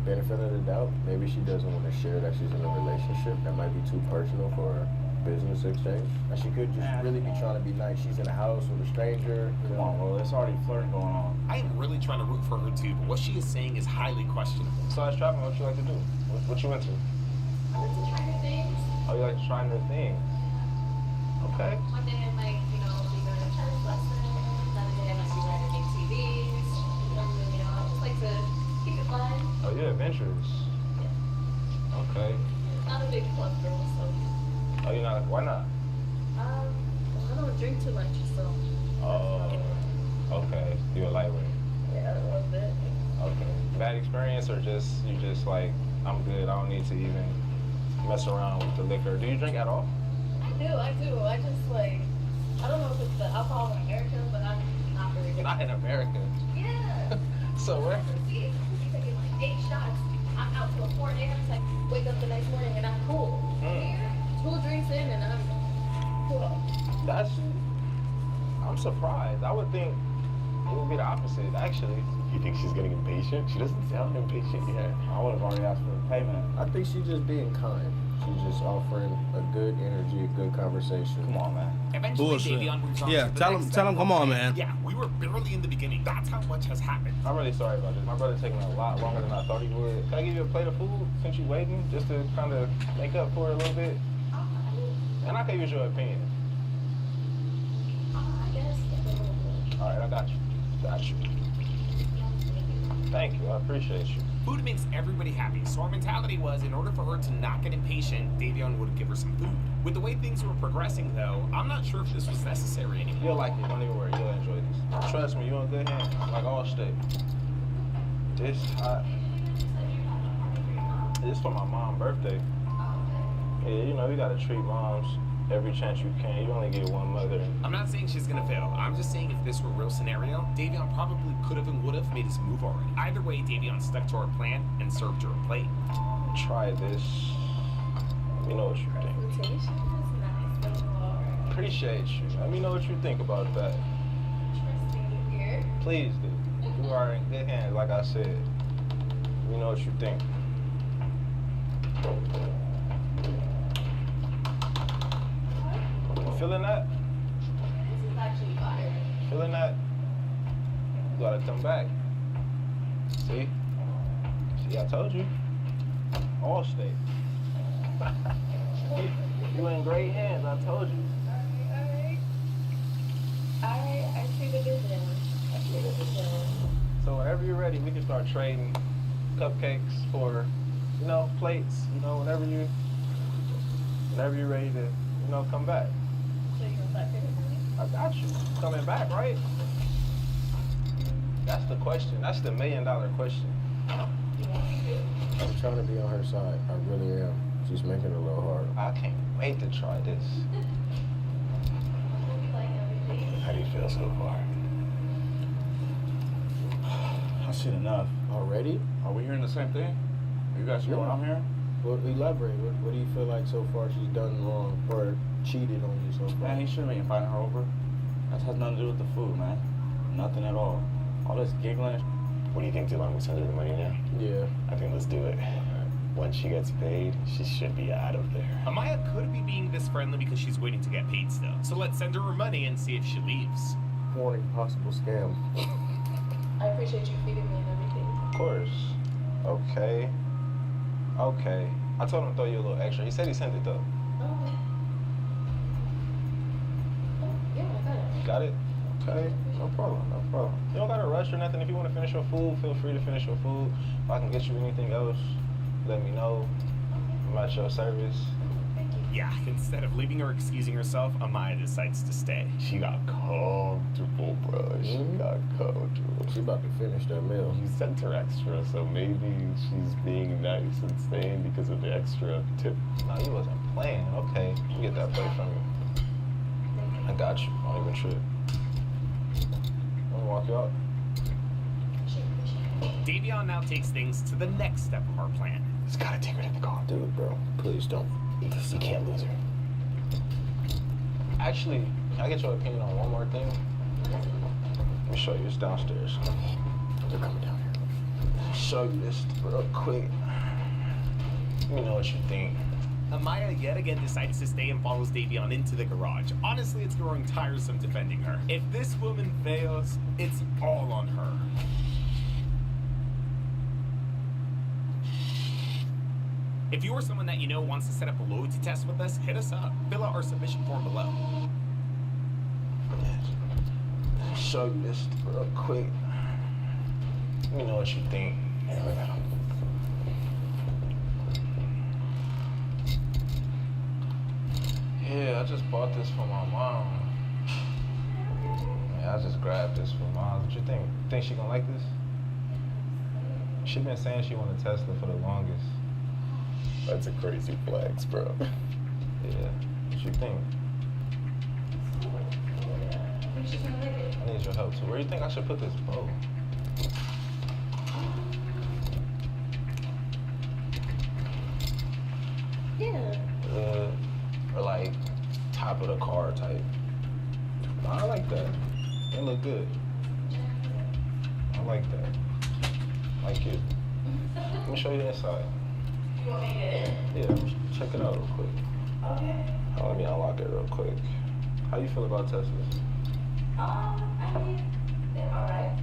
Speaker 13: Benefit of the doubt, maybe she doesn't want to share that she's in a relationship. That might be too personal for a business exchange. And she could just really be trying to be nice. She's in a house with a stranger.
Speaker 11: Come on, bro. There's already flirting going on.
Speaker 12: I am really trying to root for her too, but what she is saying is highly questionable.
Speaker 10: Besides traveling, what you like to do? What you into?
Speaker 3: I like to try new things.
Speaker 10: Oh, you like to try new things? Okay.
Speaker 3: One day I might, you know, be going to church lesson. Another day I might be writing TVs. You know, I just like to keep it fun.
Speaker 10: Oh, you're adventurous.
Speaker 3: Yeah.
Speaker 10: Okay.
Speaker 3: Not a big club girl, so.
Speaker 10: Oh, you're not? Why not?
Speaker 3: Because I don't drink too much, so.
Speaker 10: Oh, okay. You're a lightweight.
Speaker 3: Yeah, a little bit.
Speaker 10: Okay. Bad experience or just, you just like, I'm good, I don't need to even mess around with the liquor. Do you drink at all?
Speaker 3: I do. I just like, I don't know if it's the alcohol in America, but I'm not very good.
Speaker 10: Not in America.
Speaker 3: Yeah.
Speaker 10: So where?
Speaker 3: See, he's taking like 8 shots. I'm out till 4 a.m. It's like, wake up the next morning and I'm cool. Here, 2 drinks in and I'm cool.
Speaker 10: I'm surprised. I would think it would be the opposite, actually.
Speaker 15: You think she's getting impatient? She doesn't sound impatient yet.
Speaker 11: I would have already asked for the payment.
Speaker 13: I think she's just being kind. She's just offering a good energy, a good conversation.
Speaker 11: Come on, man.
Speaker 12: Eventually,
Speaker 1: Bullshit.
Speaker 12: Davion moves on
Speaker 1: Yeah,
Speaker 12: to the
Speaker 1: tell
Speaker 12: next
Speaker 1: him,
Speaker 12: step.
Speaker 1: come on, man.
Speaker 12: Yeah, we were barely in the beginning. That's how much has happened.
Speaker 10: I'm really sorry about this. My brother's taking a lot longer than I thought he would. Can I give you a plate of food since you're waiting, just to kind of make up for it a little bit? And I can use your opinion.
Speaker 3: I guess.
Speaker 10: All right, I got you. Got you. Thank you. I appreciate you.
Speaker 12: Food makes everybody happy, so our mentality was, in order for her to not get impatient, Davion would give her some food. With the way things were progressing, though, I'm not sure if this was necessary anymore.
Speaker 10: You'll like it. Don't even worry. You'll enjoy this. Trust me, you're in good hands. Like all state. This for my mom's birthday. Yeah, you know, you gotta treat moms every chance you can. You only get one mother.
Speaker 12: I'm not saying she's gonna fail. I'm just saying if this were a real scenario, Davion probably could have and would have made his move already. Either way, Davion stuck to our plan and served her a plate.
Speaker 10: Try this. Let me know what you think. Appreciate you. Let me know what you think about that. Please do. You are in good hands, like I said. Let me know what you think. You feeling that?
Speaker 3: This is actually fire.
Speaker 10: Feeling that? You gotta come back. See? See, I told you. All state. You in great hands, I told you.
Speaker 3: Alright, I see the vision.
Speaker 10: So whenever you're ready, we can start trading cupcakes for, you know, plates, you know, whenever you're ready to, you know, come back.
Speaker 3: So you gonna start picking for me?
Speaker 10: I got you. Coming back, right? That's the question. That's the $1 million question.
Speaker 13: I'm trying to be on her side. I really am. She's making it a little hard.
Speaker 10: I can't wait to try this.
Speaker 15: How do you feel so far?
Speaker 11: I've seen enough.
Speaker 13: Already?
Speaker 11: Are we hearing the same thing? Are you guys hearing what I'm hearing?
Speaker 13: Well, elaborate. What do you feel like so far she's done wrong or cheated on you so far?
Speaker 11: Man, he shouldn't be inviting her over. That has nothing to do with the food, man. Nothing at all. All this giggling.
Speaker 15: What do you think, Dylan? We send her the money now?
Speaker 13: Yeah.
Speaker 15: I think let's do it. Once she gets paid, she should be out of there.
Speaker 12: Amaya could be being this friendly because she's waiting to get paid still. So let's send her money and see if she leaves.
Speaker 13: Warning, possible scam.
Speaker 3: I appreciate you feeding me and everything.
Speaker 10: Of course. Okay. Okay. I told him to throw you a little extra. He said he sent it though.
Speaker 3: Okay. Oh, yeah, I got it.
Speaker 10: Got it? Okay. No problem. No problem. You don't gotta rush or nothing. If you want to finish your food, feel free to finish your food. If I can get you anything else, let me know. I'm at your service.
Speaker 12: Yeah, instead of leaving her excusing herself, Amaya decides to stay.
Speaker 15: She got comfortable, bro. She got comfortable.
Speaker 13: She about to finish that meal.
Speaker 15: You sent her extra, so maybe she's being nice and staying because of the extra tip.
Speaker 10: No, you wasn't playing. Okay, you get that plate from me. I got you. Don't even trip. Wanna walk you out?
Speaker 12: Davion now takes things to the next step of our plan.
Speaker 15: Just gotta take her to the car.
Speaker 13: Do it, bro. Please don't.
Speaker 15: You can't lose her.
Speaker 10: Actually, can I get your opinion on one more thing? Let me show you. It's downstairs.
Speaker 13: They're coming down here.
Speaker 10: Show you this real quick. Let me know what you think.
Speaker 12: Amaya yet again decides to stay and follows Davion into the garage. Honestly, it's growing tiresome defending her. If this woman fails, it's all on her. If you or someone that you know wants to set up a loadout test with us, hit us up. Fill out our submission form below.
Speaker 10: Show you this real quick. Let me know what you think.
Speaker 15: Here we go.
Speaker 10: Yeah, I just bought this for my mom. Man, I just grabbed this for Miles. What you think? Think she gonna like this? She been saying she wanted Tesla for the longest.
Speaker 13: That's a crazy flex, bro.
Speaker 10: Yeah. What you think? I need your help too. Where do you think I should put this bow?
Speaker 3: Yeah.
Speaker 10: Or like top of the car type. I like that. They look good. I like that. Like it. Let me show you the inside.
Speaker 3: You want me to get in?
Speaker 10: Yeah, check it out real quick.
Speaker 3: Okay.
Speaker 10: Let me unlock it real quick. How you feel about Teslas?
Speaker 3: I mean, they're alright.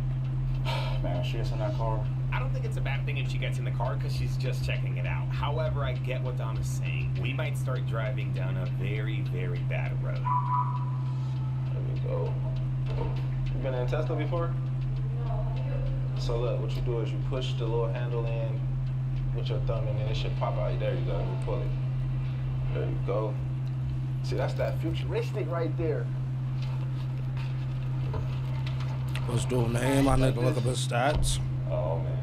Speaker 11: Man, she gets in that car.
Speaker 12: I don't think it's a bad thing if she gets in the car because she's just checking it out. However, I get what Dom is saying. We might start driving down a very, very bad road.
Speaker 10: There we go. You been in a Tesla before? So look, what you do is you push the little handle in with your thumb and then it should pop out. There you go, you pull it. There you go. See, that's that futuristic right there.
Speaker 1: What's doing name? I need to look up his stats.
Speaker 10: Oh man.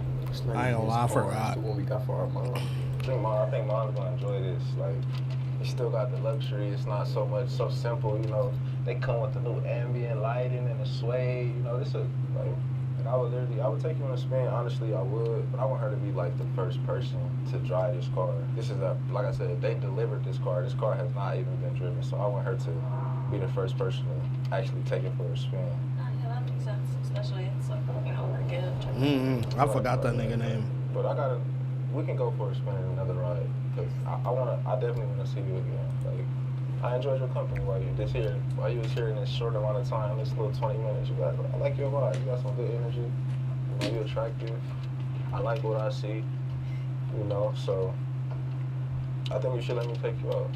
Speaker 1: I ain't gonna lie, I forgot.
Speaker 13: The one we got for our mom.
Speaker 10: I think mom's gonna enjoy this. Like, it still got the luxury. It's not so much so simple, you know. They come with the new ambient lighting and the sway. You know, this is like. And I would take you on a spin. Honestly, I would, but I want her to be like the first person to drive this car. This is like I said, if they delivered this car has not even been driven. So I want her to be the first person to actually take it for a spin.
Speaker 3: Yeah, that makes sense, especially it's like, you know, her gift.
Speaker 1: I forgot that nigga name.
Speaker 10: But we can go for a spin in another ride because I definitely want to see you again. Like, I enjoyed your company while you was here in this short amount of time, this little 20 minutes. I like your vibe. You got some good energy. You know, you're attractive. I like what I see. You know, so I think you should let me take you out.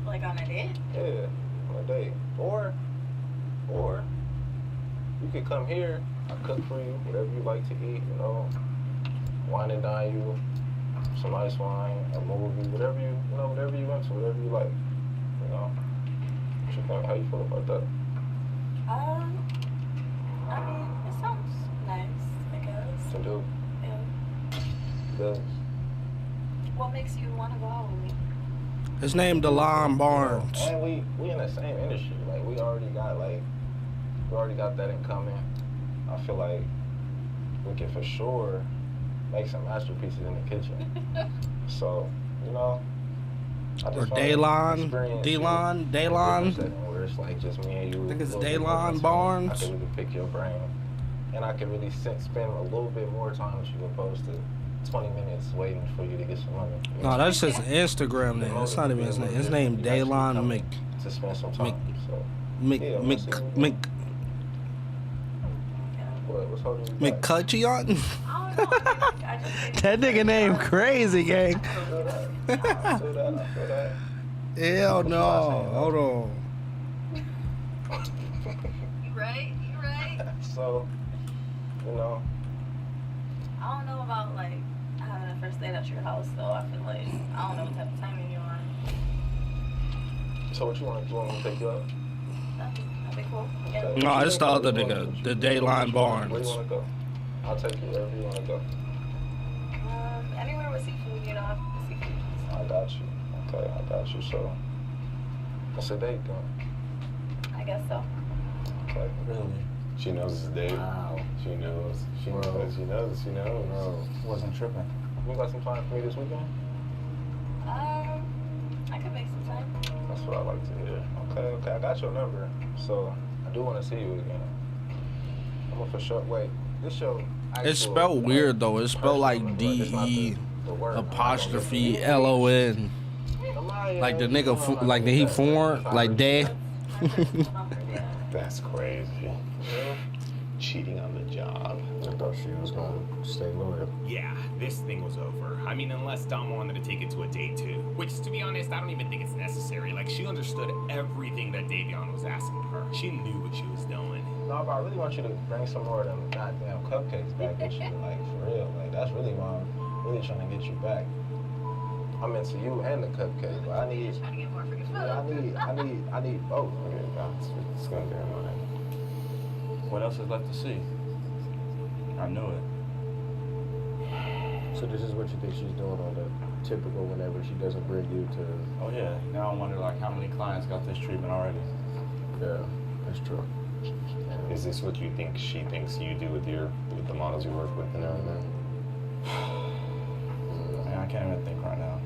Speaker 3: Like on a date?
Speaker 10: Yeah, on a date. Or you could come here. I cook for you, whatever you like to eat. You know, wine and dine you. Some ice wine, a movie, whatever you into, whatever you like, you know. What you think? How you feel about that?
Speaker 3: I mean, it sounds nice, I guess.
Speaker 10: To do?
Speaker 3: Yeah.
Speaker 10: Good.
Speaker 3: What makes you want to go out with me?
Speaker 1: His name DeLon Barnes.
Speaker 10: And we in the same industry. Like we already got that in common. I feel like we can for sure make some masterpieces in the kitchen. So, you know, I just
Speaker 1: or Daylon,
Speaker 10: where it's like just me and you.
Speaker 1: I think it's Daylon Barnes.
Speaker 10: I can really pick your brain, and I can really spend a little bit more time with you opposed to 20 minutes waiting for you to get some money.
Speaker 1: No, that's just Instagram name. That's not even his name. His name Daylon Mc.
Speaker 10: To spend some time. What's holding you back?
Speaker 1: McCutcheon? That nigga name crazy, gang. Hell no. Hold on.
Speaker 3: You right?
Speaker 10: So, you know.
Speaker 3: I don't know about like having a first date at your house though. I feel like I don't know what type of timing you're on.
Speaker 10: So what you want me to take you out?
Speaker 3: That'd be cool. Yeah.
Speaker 10: Okay.
Speaker 1: No, it's the other nigga, the Daylon Barnes.
Speaker 10: Where do you want to go? I'll take you wherever you want to go.
Speaker 3: Anywhere with seafood, you know, I have seafood.
Speaker 10: I got you. Okay, I got you. So, what's the date then?
Speaker 3: I guess so.
Speaker 10: Okay.
Speaker 13: Really? She knows it's a date.
Speaker 11: Wow.
Speaker 13: She knows. She knows.
Speaker 11: Wasn't tripping.
Speaker 10: You got some time for me this weekend?
Speaker 3: I could make some time.
Speaker 10: That's what I like to hear. Okay, I got your number. So, I do want to see you again. I'm gonna for sure. Wait, this show.
Speaker 1: It's spelled weird though. It's spelled like DE apostrophe LON. Like the nigga, like he foreign, like dad.
Speaker 13: That's crazy. Cheating on the job. I thought she was gonna stay loyal.
Speaker 12: Yeah, this thing was over. I mean, unless Dom wanted to take it to a date too. Which, to be honest, I don't even think it's necessary. Like, she understood everything that Davion was asking her. She knew what she was doing.
Speaker 10: No, but I really want you to bring some more of them goddamn cupcakes back with you. Like, for real. Like, that's really why I'm really trying to get you back. I'm into you and the cupcake, but I need both. Okay, it's gonna be in mind.
Speaker 11: What else is left to see? I knew it.
Speaker 13: So this is what you think she's doing on the typical whenever she doesn't bring you to...
Speaker 11: Oh yeah, now I wonder like how many clients got this treatment already.
Speaker 13: Yeah, that's true.
Speaker 16: Is this what you think she thinks you do with the models you work with and everything?
Speaker 11: Man, I can't even think right now.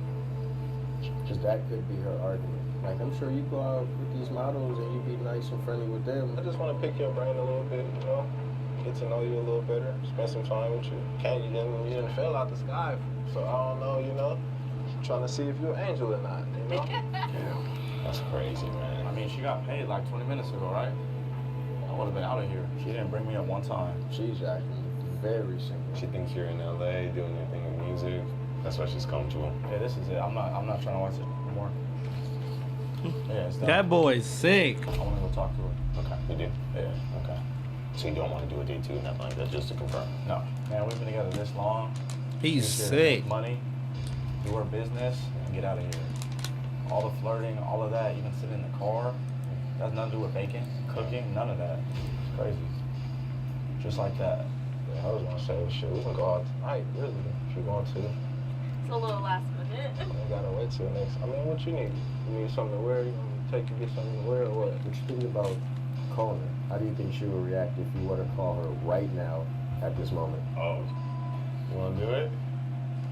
Speaker 13: Because that could be her argument. Like, I'm sure you go out with these models and you be nice and friendly with them.
Speaker 10: I just want to pick your brain a little bit, you know? Get to know you a little better, spend some time with you. You didn't fell out the sky, so I don't know, you know? Trying to see if you're an angel or not, you know?
Speaker 16: That's crazy, man.
Speaker 11: I mean, she got paid like 20 minutes ago, right? I would have been out of here. She didn't bring me up one time.
Speaker 13: She's acting very simple.
Speaker 16: She thinks you're in LA doing your thing with music. That's why she's come to him.
Speaker 11: Yeah, this is it. I'm not trying to watch it anymore. Yeah, it's done.
Speaker 1: That boy's sick.
Speaker 11: I want to go talk to her.
Speaker 16: Okay, you do?
Speaker 11: Yeah.
Speaker 16: Okay. So you don't want to do a day 2 and nothing like that, just to confirm?
Speaker 11: No. Man, we've been together this long.
Speaker 1: He's sick.
Speaker 11: Make money, do our business, and get out of here. All the flirting, all of that, even sitting in the car, that's nothing to do with baking, cooking, none of that. It's crazy. Just like that.
Speaker 10: Yeah, I was gonna say, shit, we can go out tonight, really. If you're going to.
Speaker 3: It's a little last minute.
Speaker 10: You gotta wait till next. I mean, what you need? You need something to wear? You want me to take you get something to wear or what?
Speaker 13: What you think about calling her? How do you think she would react if you were to call her right now at this moment?
Speaker 16: Oh, you want to do it?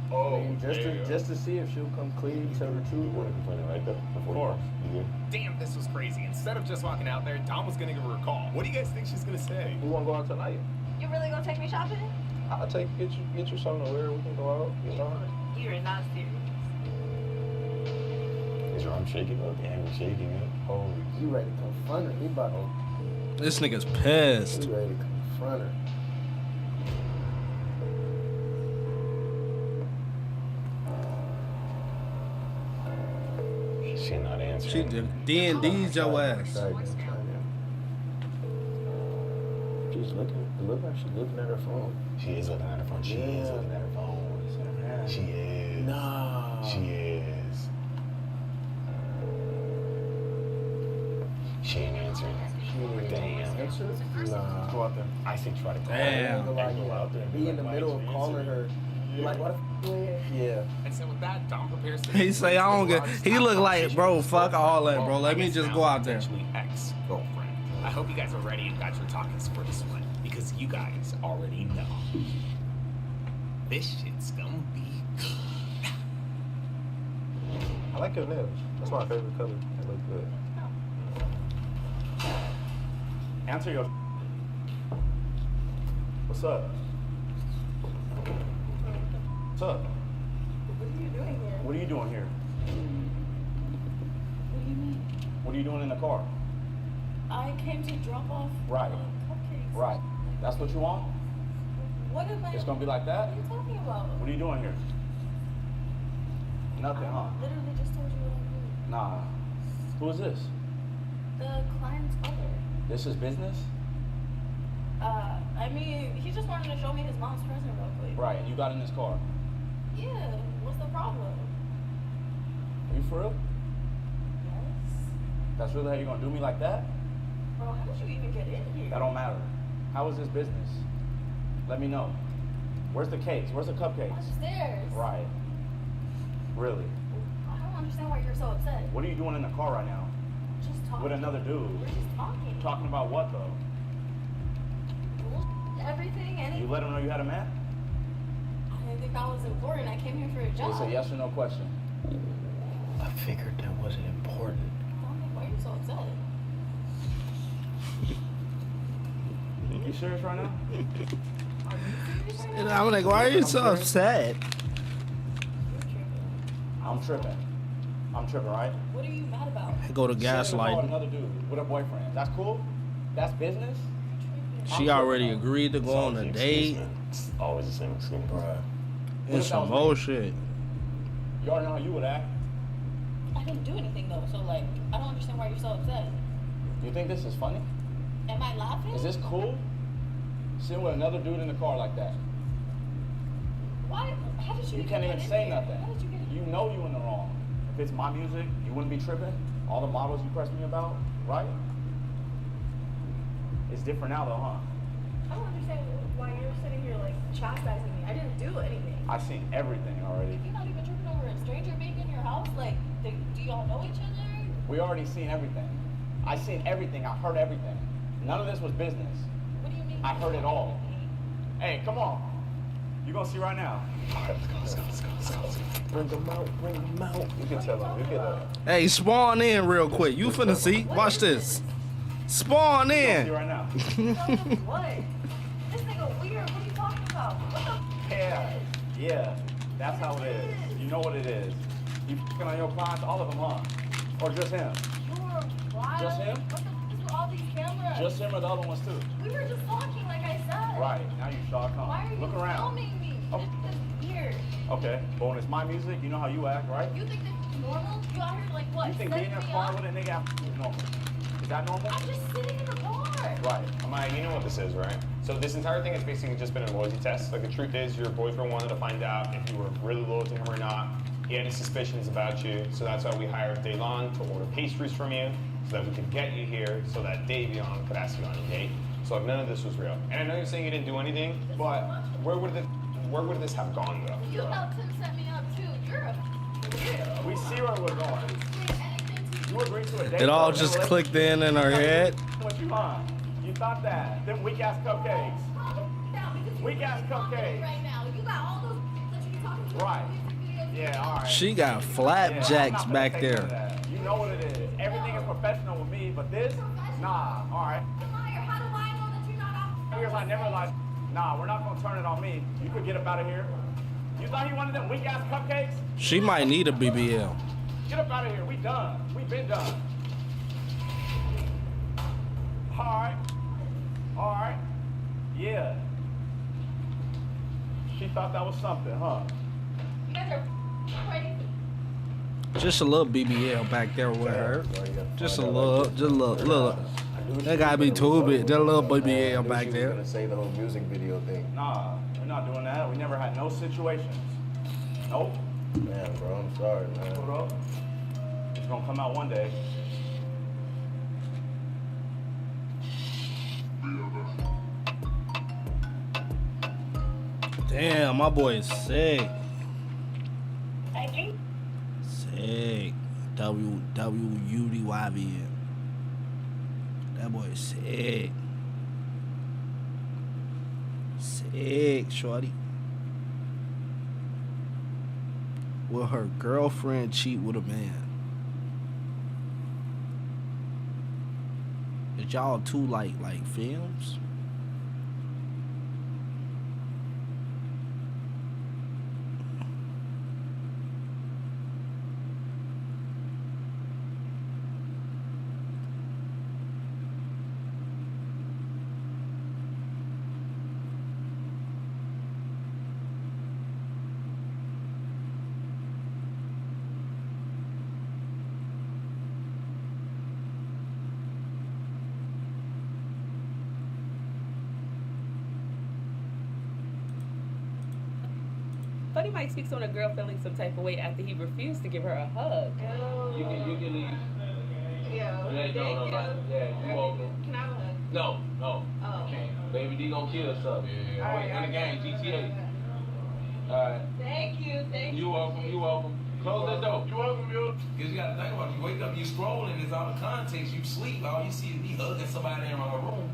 Speaker 13: I mean, just to see if she'll come clean, tell the truth.
Speaker 16: You want to complain right there?
Speaker 12: Of course. Damn, this was crazy. Instead of just walking out there, Dom was gonna give her a call. What do you guys think she's gonna say?
Speaker 10: We wanna go out tonight.
Speaker 3: You really gonna take me shopping?
Speaker 10: I'll get you something to wear. We can go out, you know.
Speaker 3: You're not serious.
Speaker 16: Is your arm shaking up? Damn, you're shaking up.
Speaker 13: Oh, you ready to confront her? He about to...
Speaker 1: This nigga's pissed.
Speaker 13: You ready to confront her?
Speaker 16: She not answering.
Speaker 1: She did D&D's your ass.
Speaker 13: She's looking. It looks like she's looking at her phone.
Speaker 16: She is looking at her phone. She is looking at her phone. She is.
Speaker 13: No.
Speaker 16: She is. She ain't answering. Damn.
Speaker 13: Nah.
Speaker 10: Go out there.
Speaker 16: I say try to call
Speaker 1: Damn.
Speaker 16: her.
Speaker 13: Go out there. Be in the middle of calling her. You're like, what the f? Yeah.
Speaker 12: And so with that, Dom prepares to...
Speaker 1: He say, I don't get... He look like, bro, fuck all that, bro. Let me just go out there.
Speaker 12: Ex-girlfriend. I hope you guys are ready and got your talkings for this one, because you guys already know. This shit's gonna be good.
Speaker 10: I like your nails. That's my favorite color. They look good.
Speaker 11: Answer your... What's up? What's up?
Speaker 3: What are you doing here?
Speaker 11: What are you doing here?
Speaker 3: What do you mean?
Speaker 11: What are you doing in the car?
Speaker 3: I came to drop off
Speaker 11: Right.
Speaker 3: cupcakes.
Speaker 11: Right. That's what you want?
Speaker 3: What am I...
Speaker 11: It's gonna be like that?
Speaker 3: What are you talking about?
Speaker 11: What are you doing here? Nothing, huh?
Speaker 3: I literally just told you what I'm doing.
Speaker 11: Nah. Who is this?
Speaker 3: The client's mother.
Speaker 11: This is business?
Speaker 3: I mean, he just wanted to show me his mom's present real quick.
Speaker 11: Right, and you got in this car.
Speaker 3: Yeah, what's the problem?
Speaker 11: Are you for real?
Speaker 3: Yes.
Speaker 11: That's really how you're gonna do me like that?
Speaker 3: Bro, how did you even get in here?
Speaker 11: That don't matter. How is this business? Let me know. Where's the cakes? Where's the cupcakes?
Speaker 3: Upstairs.
Speaker 11: Right. Really?
Speaker 3: I don't understand why you're so upset.
Speaker 11: What are you doing in the car right now?
Speaker 3: Just talking.
Speaker 11: With another dude?
Speaker 3: We're just talking.
Speaker 11: Talking about what though?
Speaker 3: Everything, anything.
Speaker 11: You let him know you had a man?
Speaker 3: I didn't think that was important. I came here for a job.
Speaker 11: It's a yes or no question.
Speaker 16: I figured that wasn't important.
Speaker 3: Why are you so upset?
Speaker 11: You serious right now?
Speaker 1: And I'm like, why are you so upset?
Speaker 11: I'm tripping. I'm tripping, right?
Speaker 3: What are you mad about?
Speaker 1: Go to
Speaker 11: With
Speaker 1: gaslighting.
Speaker 11: another dude with a boyfriend. That's cool? That's business?
Speaker 1: She already agreed to go on a date.
Speaker 16: It's always the same excuse.
Speaker 11: Bruh.
Speaker 1: And some bullshit.
Speaker 11: You already know how you would act.
Speaker 3: I didn't do anything though, so like, I don't understand why you're so upset.
Speaker 11: Do you think this is funny?
Speaker 3: Am I laughing?
Speaker 11: Is this cool? Sitting with another dude in the car like that.
Speaker 3: Why? How did you?
Speaker 11: You can't even say nothing. How did you get in? You know you in the wrong. If it's my music, you wouldn't be tripping. All the models you pressed me about, right? It's different now though, huh?
Speaker 3: I don't understand why you're sitting here like chastising me. I didn't do anything.
Speaker 11: I've seen everything already.
Speaker 3: You're not even tripping over a stranger being in your house. Like, do y'all know each other?
Speaker 11: We already seen everything. I seen everything. I heard everything. None of this was business.
Speaker 3: What do you mean?
Speaker 11: I heard it all. Hey, come on. You gonna see right now.
Speaker 16: Let's go. Bring them out. You can tell them. You can
Speaker 1: Hey, spawn in real quick. You finna see. Watch this. Spawn
Speaker 11: See
Speaker 1: in.
Speaker 11: right now.
Speaker 3: What? This nigga weird. What are you talking about? What the?
Speaker 11: Yeah. That's how it is. You know what it is. You f***ing on your clients, all of them, huh? Or just him?
Speaker 3: You're wild.
Speaker 11: Just him?
Speaker 3: What the f is with all these cameras?
Speaker 11: Just him or the other ones too?
Speaker 3: We were just talking, like I said.
Speaker 11: Right. Now you shocked, huh?
Speaker 3: Why are you
Speaker 11: Look around.
Speaker 3: filming me?
Speaker 11: Oh.
Speaker 3: This is weird.
Speaker 11: Okay. But when it's my music, you know how you act, right?
Speaker 3: You think this is normal? You out here like what?
Speaker 11: You think being in a
Speaker 3: setting me
Speaker 11: car
Speaker 3: up?
Speaker 11: with a nigga is normal? Is that normal?
Speaker 3: I'm just sitting in the car.
Speaker 11: Right.
Speaker 16: Amaya, you know what this is, right? So this entire thing has basically just been a loyalty test. Like the truth is, your boyfriend wanted to find out if you were really loyal to him or not. He had any suspicions about you, so that's why we hired Daylon to order pastries from you, so that we could get you here, so that Davion could ask you on a date. So none of this was real. And I know you're saying you didn't do anything, but where would this have gone though?
Speaker 3: You know Tim set me up too. You're a weirdo.
Speaker 11: We see where we're going. You agreed to a date.
Speaker 1: It all just clicked in her head.
Speaker 11: What you want? You thought that. Them weak ass cupcakes. Weak ass cupcakes.
Speaker 3: Right now, you got all those that you be talking to.
Speaker 11: Right. Yeah, all right.
Speaker 1: She got flapjacks back there.
Speaker 11: You know what it is. Everything is professional with me, but this, nah. All right.
Speaker 3: How do I know that you're not out?
Speaker 11: Here's I never lied. Nah, we're not gonna turn it on me. You could get up out of here. You thought he wanted them weak ass cupcakes?
Speaker 1: She might need a BBL.
Speaker 11: Get up out of here. We done. We been done. All right. Yeah. She thought that was something, huh?
Speaker 3: You guys are crazy.
Speaker 1: Just a little BBL back there with her. Just a little. That gotta be too big. Just a little BBL back there.
Speaker 13: Gonna say the whole music video thing.
Speaker 11: Nah, we're not doing that. We never had no situations. Nope.
Speaker 13: Man, bro, I'm sorry, man.
Speaker 11: Hold up. It's gonna come out one day.
Speaker 1: Damn, my boy is sick. Sick. WUDYVN. That boy is sick. Sick, shorty. Will her girlfriend cheat with a man? Is y'all two like films?
Speaker 17: Funny Mike speaks on a girl feeling some type of way after he refused to give her a hug.
Speaker 18: You can leave.
Speaker 3: Yeah.
Speaker 18: Thank you. Yeah, you welcome.
Speaker 3: Can I have a hug?
Speaker 18: No.
Speaker 3: Oh.
Speaker 18: You can't. Baby D gonna kill us up. Yeah.
Speaker 3: All right,
Speaker 18: in the game, GTA. Alright.
Speaker 3: Thank you.
Speaker 18: You welcome. Close that door. You welcome, yo.
Speaker 19: Because you gotta think about it. You wake up, you scrolling, it's all the context, you sleep, all you see is me hugging somebody in my room.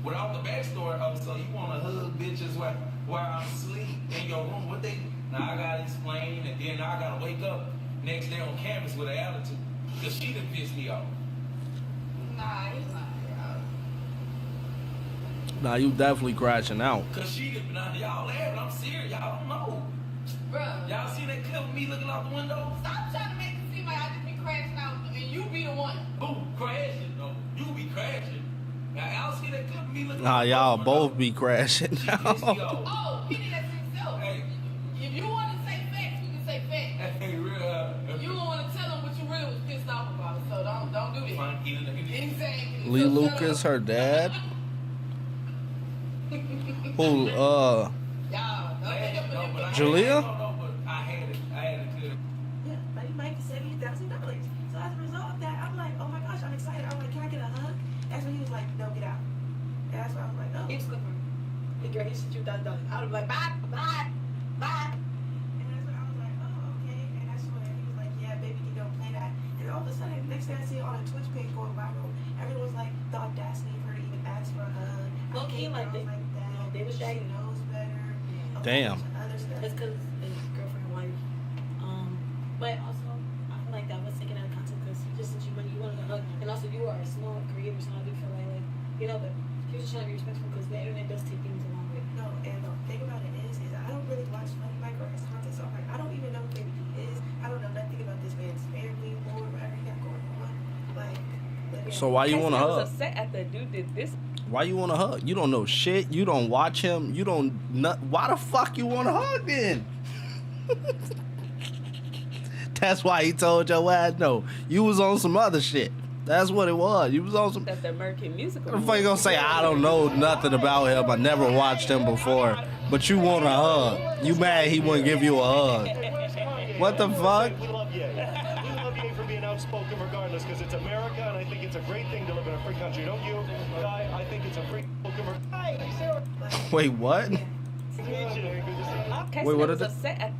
Speaker 19: Without the backstory of it, so you wanna hug bitches while I'm asleep in your room. What they now I gotta explain, and then I gotta wake up next day on campus with an attitude. Because she done pissed me off.
Speaker 3: Nah, he's not.
Speaker 1: Nah, you definitely crashing out.
Speaker 19: Cause she done, now y'all laughing, I'm serious, y'all don't know.
Speaker 3: Bruh.
Speaker 19: Y'all seen that clip of me looking out the window?
Speaker 3: Stop trying to make it seem like I just be crashing out and you be the one.
Speaker 19: Boom, crashing. No, you be crashing. Now y'all see that clip of me looking
Speaker 1: Nah,
Speaker 19: out the
Speaker 1: y'all
Speaker 19: window?
Speaker 1: both be crashing now.
Speaker 3: Oh, he did that to himself.
Speaker 19: Hey.
Speaker 3: If you want to say facts, you can say facts.
Speaker 19: Hey, real.
Speaker 3: You don't want to tell them what you really was pissed off about, so don't do this. Exactly.
Speaker 1: Lee Lucas, her dad. Who,
Speaker 3: Y'all, don't think of
Speaker 19: I
Speaker 1: Julia?
Speaker 19: don't know, but I had it clear.
Speaker 3: Yeah, Funny Mike $70,000. So as a result of that, I'm like, oh my gosh, I'm excited. I'm like, can I get a hug? That's when he was like, no, get out. And that's when I was like, oh. He was clipping. The girl, he sent you $1,000. I was like, bye. And that's when I was like, oh, okay. And that's when he was like, yeah, baby, you don't play that. And all of a sudden, next thing I see on a Twitch page going viral, everyone's like, the audacity for her to even ask for a hug.
Speaker 17: Low key, like that. No, they was shagging.
Speaker 3: She knows better.
Speaker 1: Damn.
Speaker 17: It's because his girlfriend wife. But also, I feel like that was taken out of context because he just sent you money, you wanted a hug, and also you are a small creator, so I do feel like you know, but he was just trying to be respectful because the internet does take things a long way.
Speaker 3: No, and the thing about it is I don't really watch Funny Mike or his content, so I'm like, I don't even know who Baby D is. I don't know nothing about this man's family or whatever he got going on. Like,
Speaker 1: So why you want to
Speaker 17: I
Speaker 1: hug?
Speaker 17: was upset after the dude did this.
Speaker 1: Why you want to hug? You don't know shit. You don't watch him. You don't. Why the fuck you want to hug then? That's why he told your ass no. You was on some other shit. That's what it was. You was on some.
Speaker 17: That's the American musical.
Speaker 1: What the fuck you gonna say? I don't know nothing about him. I never watched him before. But you want a hug. You mad he wouldn't give you a hug. What the fuck?
Speaker 15: We love Ye. We love Ye for being outspoken regardless, because it's America, and I think it's a great thing to live in a free country. Don't you, Guy? I think it's a free country.
Speaker 1: Wait, what?
Speaker 17: Okay,
Speaker 1: Wait, what
Speaker 17: was
Speaker 1: is it?
Speaker 17: upset at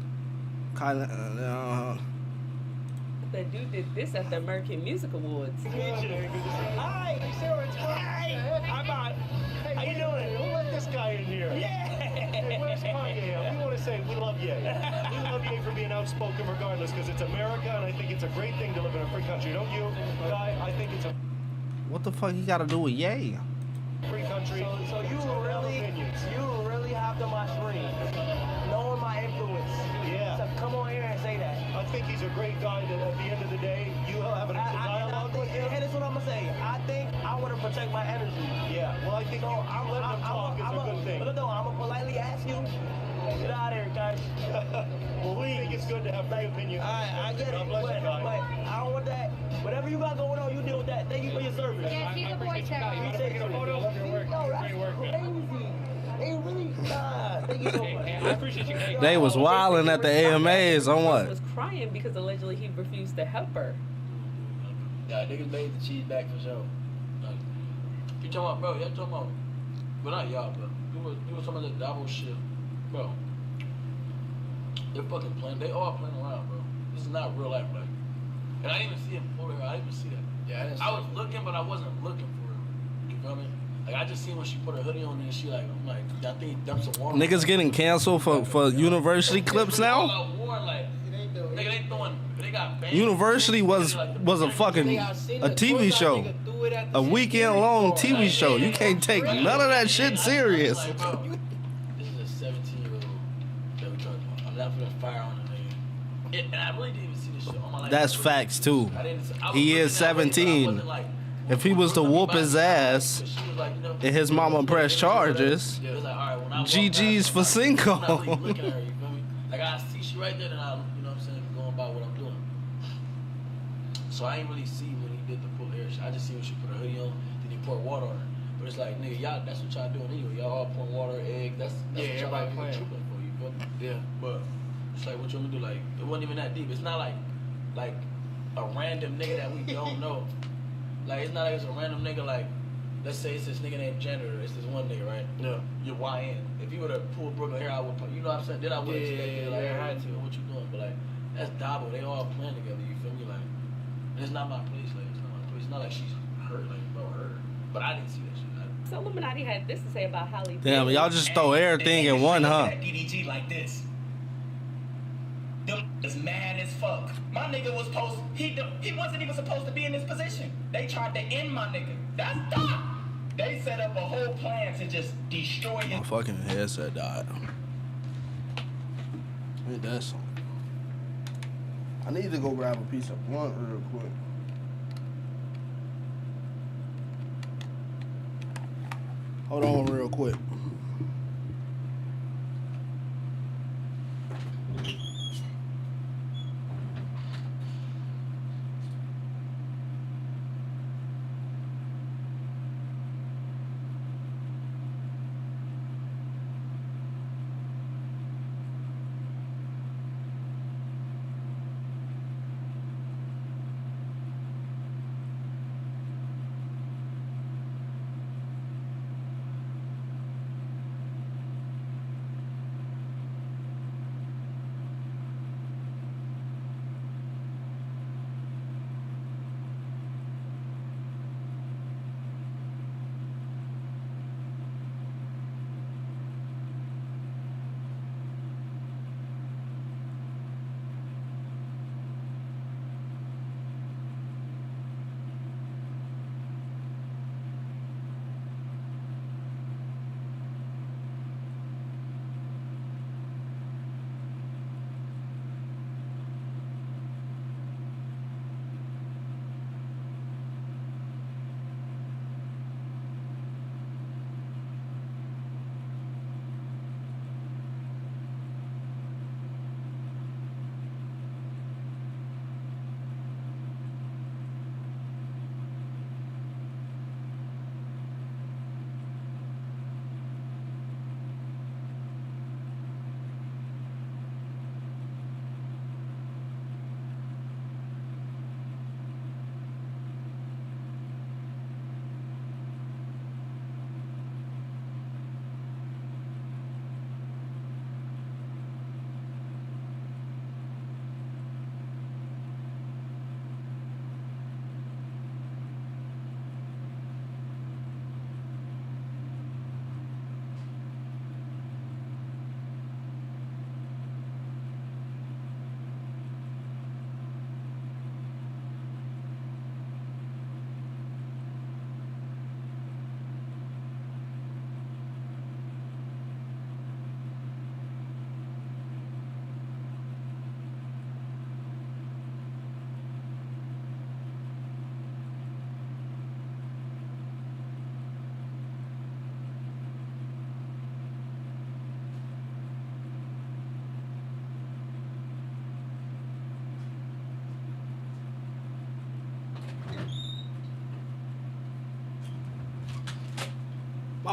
Speaker 17: the dude did this at the American Music Awards.
Speaker 15: Hi, Sarah. Hi. How you doing? Who let this guy in here? Yeah. Hey, where's Kanye? We want to say we love Ye. We love Ye for being outspoken regardless, because it's America, and I think it's a great thing to live in a free country. Don't you, Guy? I think it's a
Speaker 1: What the fuck you gotta do with Ye?
Speaker 15: free country.
Speaker 20: So you really hopped on my stream, knowing my influence.
Speaker 15: Yeah.
Speaker 20: So come on here and say that.
Speaker 15: I think he's a great guy that at the end of the day, you have a dialogue with him.
Speaker 20: And that's what I'm gonna say. I think I want to protect my energy.
Speaker 15: Yeah, well, I think
Speaker 20: so
Speaker 15: letting him talk is a good thing.
Speaker 20: But no, I'm gonna politely ask you. Get out of here, guys.
Speaker 15: Well, we think it's good to have free opinion.
Speaker 20: I get it.
Speaker 15: God bless you,
Speaker 20: But I don't want that. Whatever you got going on, you deal with that. Thank you for your service.
Speaker 9: Yeah, see the boy, Sarah.
Speaker 20: Taking a photo. Love your work. Great work, man. Crazy. They really. Thank you so much.
Speaker 18: I appreciate you.
Speaker 1: They was wilding at the AMAs on
Speaker 17: He
Speaker 1: what?
Speaker 17: was crying because allegedly he refused to help her.
Speaker 21: Yeah, niggas made the cheese back for sure. Like, you talking about, bro? Y'all talking about, well, not y'all, but you was some of the double shit, bro. They're fucking playing. They all playing around, bro. This is not real life, like. And I didn't even see him pull her. I didn't even see that. Yeah, I was looking, but I wasn't looking for her. You feel me? Like I just seen when she put her hoodie on and she like, I'm like, I think he dumped some water.
Speaker 1: Niggas getting canceled for university clips now?
Speaker 21: Like, nigga, they throwing. They got banned.
Speaker 1: University was a fucking a TV show, a weekend long TV show. You can't take none of that shit serious.
Speaker 21: This is a 17-year-old that we talking about. I'm not putting fire on the nigga. And I really didn't even see this shit on my life.
Speaker 1: That's facts too. He is 17. If he was to whoop his ass and his mama press charges, GG's for Cinco.
Speaker 21: Like I see she right there, and I, you know what I'm saying, going about what I'm doing. So I ain't really see when he did the pull hair shit. I just see when she put her hoodie on, then he poured water on her. But it's like, nigga, y'all, that's what y'all doing anyway. Y'all all pouring water, egg. That's what y'all like tripping for. You feel me? Yeah. But it's like, what you want me to do? Like, it wasn't even that deep. It's not like a random nigga that we don't know. Like, it's not like it's a random nigga, like, let's say it's this nigga named Janitor, it's this one nigga, right? Yeah. You're YN. If you would have pulled Brooklyn hair, I would, you know what I'm saying? Then I would have expected, like, I had to, what you doing? But, like, that's Dabo. They all playing together, you feel me? Like, and it's not my place, like, it's not my place. It's not like she's hurt, like, bro, hurt. But I didn't see that shit.
Speaker 17: So Illuminati had this to say about Holly.
Speaker 1: Damn, y'all just throw everything in one, huh?
Speaker 22: DDG like this. Them is mad as fuck. My nigga was he wasn't even supposed to be in this position. They tried to end my nigga. That's dumb. They set up a whole plan to just destroy him.
Speaker 1: My fucking headset died. Ain't that something? I need to go grab a piece of blunt real quick. Hold on real quick.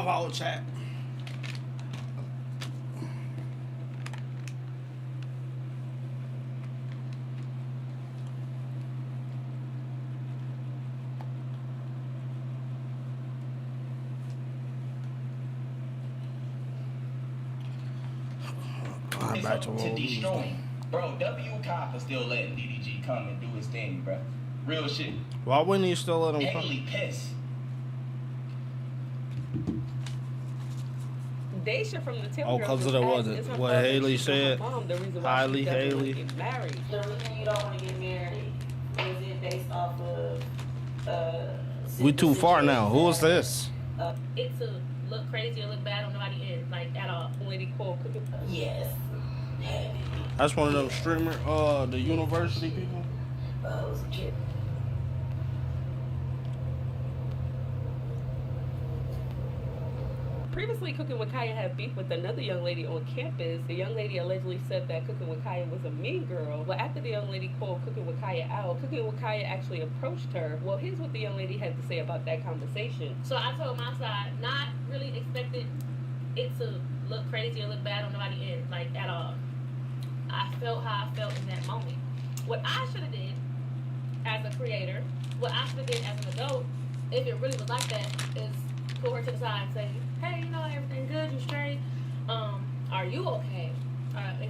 Speaker 1: my fault, chat. I'm back
Speaker 22: to destroy. Bro, W Cop is still letting DDG come and do his thing, bro. Real shit.
Speaker 1: Why wouldn't you still let him come?
Speaker 22: Haley pissed.
Speaker 6: Daisha from the Tim
Speaker 1: Oh, because of the what Haley said. Highly Haley.
Speaker 6: Get married.
Speaker 3: The reason you don't want to get married is it based off of
Speaker 1: We too far now. Who is this?
Speaker 6: It's a look crazy or look bad on nobody end, like at all. Lady Cole cooking.
Speaker 3: Yes.
Speaker 1: That's one of those streamer, the university people.
Speaker 3: I was a kid.
Speaker 6: Previously, Cooking with Kaya had beef with another young lady on campus. The young lady allegedly said that Cooking with Kaya was a mean girl. But after the young lady called Cooking with Kaya out, Cooking with Kaya actually approached her. Well, here's what the young lady had to say about that conversation. So I told my side, not really expected it to look crazy or look bad on nobody end, like at all. I felt how I felt in that moment. What I should have did as a creator, what I should have did as an adult, if it really was like that, is pull her to the side and say, hey, you know, everything good, you straight? Are you okay?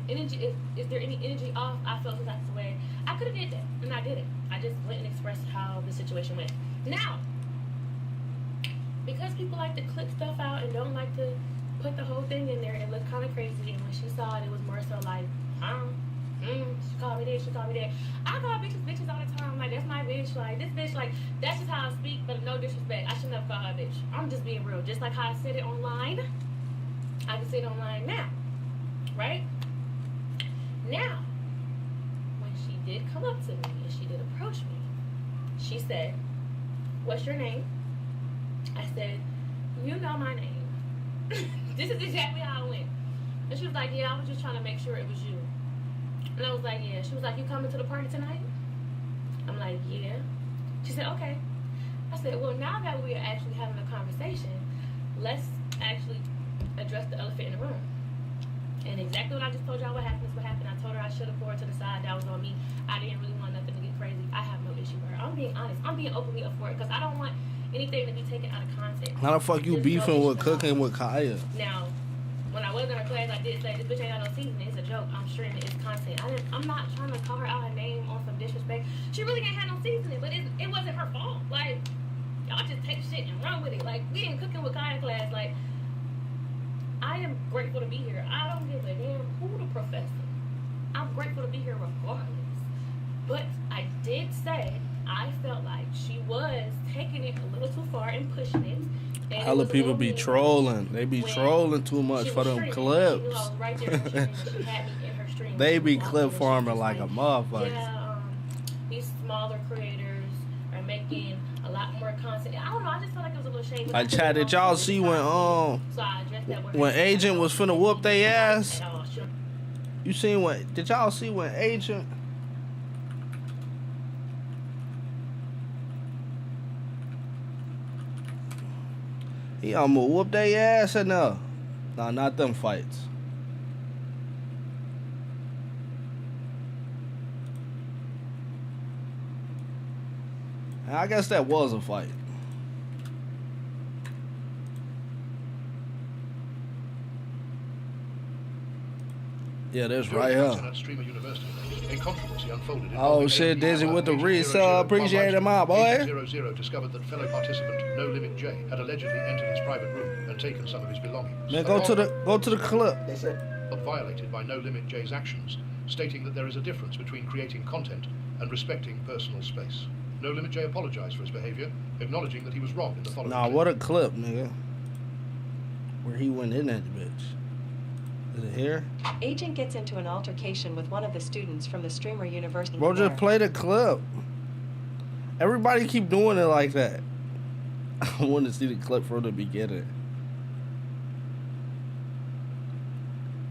Speaker 6: Is there any energy off? I felt some type of way. I could have did that, and I didn't. I just went and expressed how the situation went. Now, because people like to clip stuff out and don't like to put the whole thing in there, it looked kind of crazy, and when she saw it, it was more so like, she called me this, she called me that. I call bitches all the time. Like, that's my bitch. Like, this bitch, like, that's just how I speak, but no disrespect. I should never call her a bitch. I'm just being real. Just like how I said it online, I can say it online now. Right? Now, when she did come up to me and she did approach me, she said, what's your name? I said, you know my name. This is exactly how it went. And she was like, yeah, I was just trying to make sure it was you. And I was like, yeah. She was like, you coming to the party tonight? I'm like, yeah. She said, okay. I said, well, now that we're actually having a conversation, let's actually address the elephant in the room. And exactly what I just told y'all what happened is what happened. I told her I should have pulled her to the side. That was on me. I didn't really want nothing to get crazy. I have no issue with her. I'm being honest. I'm being openly up for it because I don't want anything to be taken out of context.
Speaker 1: How the fuck you beefing with Cooking with Kaya?
Speaker 6: Now, when I was in her class, I did say, this bitch ain't got no seasoning. It's a joke. I'm streaming. It's content. I'm not trying to call her out her name on some disrespect. She really ain't had no seasoning, but it wasn't her fault. Like, y'all just take shit and run with it. Like, we in Cooking with Kaya class. Like, I am grateful to be here. I don't give a damn who the professor. I'm grateful to be here regardless. But I did say I felt like she was taking it a little too far and pushing it. And
Speaker 1: Hella people be trolling. They be trolling too much for them clips. They be clip farming like a motherfucker.
Speaker 6: Yeah, these smaller creators are making a lot more content. I don't know. I just felt like it was a little shady.
Speaker 1: Like, chat, did y'all see when Agent was finna whoop they ass? You seen what? Did y'all see when Agent? He almost whooped they ass or no? Nah, not them fights. I guess that was a fight. Yeah, that's right here. Oh shit, Dizzy with the resub. Appreciate it, my boy.
Speaker 8: 00 discovered that fellow participant No Limit J had allegedly entered his private room and taken some of his belongings.
Speaker 1: Man, go to the clip.
Speaker 8: Violated by No Limit J's actions, stating that there is a difference between creating content and respecting personal space. No Limit J apologized for his behavior, acknowledging that he was wrong in the following.
Speaker 1: Nah, what a clip, nigga. Where he went in that bitch. Is it here?
Speaker 23: Agent gets into an altercation with one of the students from the streamer university.
Speaker 1: Bro, just play the clip. Everybody keep doing it like that. I want to see the clip from the beginning.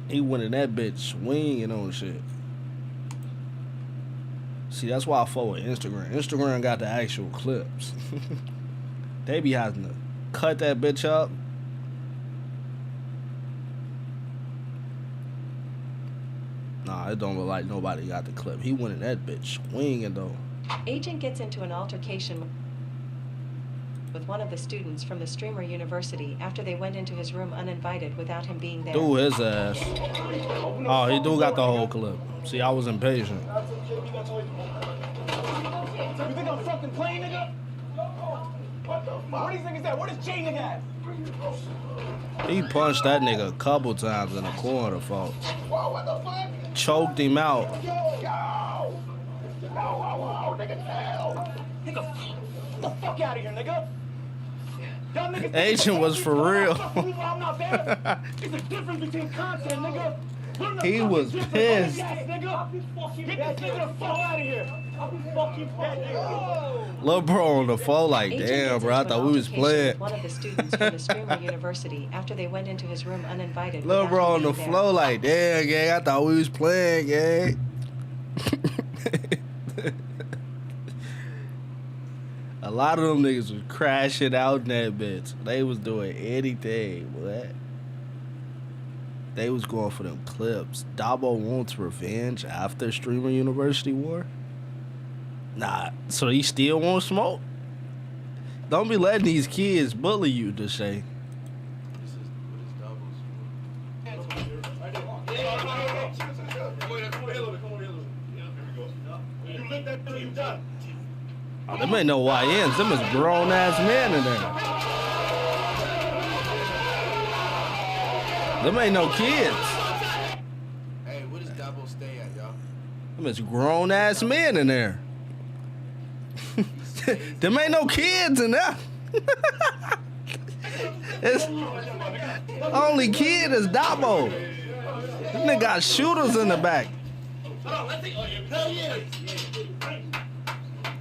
Speaker 1: He went in that bitch swinging on shit. See, that's why I follow Instagram. Instagram got the actual clips. They be having to cut that bitch up Nah, it don't look like nobody got the clip. He went in that bitch swinging though.
Speaker 23: Agent gets into an altercation with one of the students from the streamer university after they went into his room uninvited without him being there.
Speaker 1: Do his ass. Oh, he do got the whole clip. See, I was impatient.
Speaker 15: You think I'm fucking playing, nigga? What the fuck? What do you think is that? What is J nigga at?
Speaker 1: He punched that nigga a couple times in the corner, folks.
Speaker 15: Whoa, what the fuck?
Speaker 1: Choked him out.
Speaker 15: Yo, nigga, hell. Nigga, get the fuck out of here, nigga. Y'all niggas
Speaker 1: Agent was for real.
Speaker 15: I'm not there. There's a difference between content, nigga.
Speaker 1: He was pissed.
Speaker 15: Get this nigga the fuck out of here. I'll be fucking pissed.
Speaker 1: Lil' bro on the floor like, damn, bro, I thought we was playing.
Speaker 23: One of the students from the streamer university after they went into his room uninvited.
Speaker 1: Lil'
Speaker 23: without
Speaker 1: bro
Speaker 23: him
Speaker 1: on the
Speaker 23: being
Speaker 1: floor
Speaker 23: there.
Speaker 1: like, damn, gang, I thought we was playing, gang. A lot of them niggas was crashing out in that bitch. They was doing anything, what? They was going for them clips. Dabo wants revenge after Streamer University War? Nah, so he still won't smoke? Don't be letting these kids bully you, Deshae. Oh, them ain't no YNs. Them is grown-ass men in there. Them ain't no kids.
Speaker 4: Hey, where does Dabo stay at, y'all?
Speaker 1: Them is grown-ass men in there. Them ain't no kids in there. It's only kid is Dabo. This nigga got shooters in the back.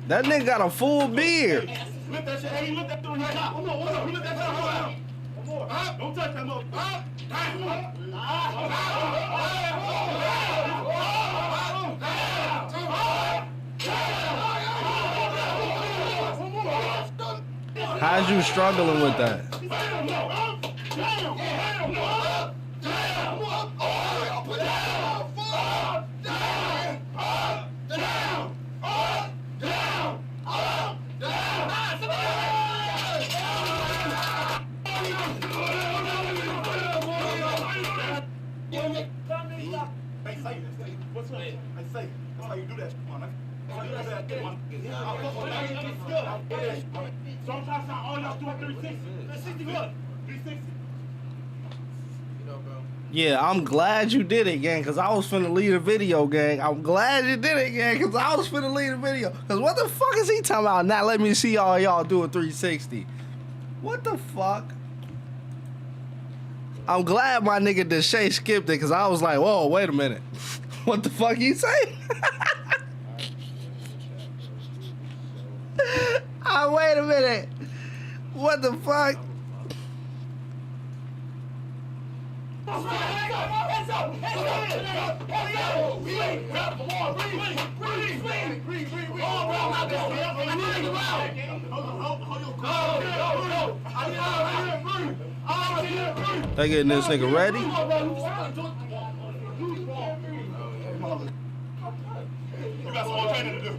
Speaker 1: That nigga got a full beard.
Speaker 15: Lift that shit. Hey, you lift that thing right now. One more. You lift that thing right now. One more. Don't touch that motherfucker.
Speaker 1: How's you struggling with that?
Speaker 15: What's up? I say, that's how you do that, man. Sometimes all y'all doing 360. 360 good. 360.
Speaker 1: Yeah, I'm glad you did it, gang, because I was finna leave the video, gang. I'm glad you did it, gang, because I was finna leave the video. Because what the fuck is he talking about? Not let me see all y'all do a 360. What the fuck? I'm glad my nigga Deshae skipped it, because I was like, whoa, wait a minute. What the fuck you say? Wait a minute. What the fuck? They getting this nigga ready?
Speaker 15: You got some more training to do.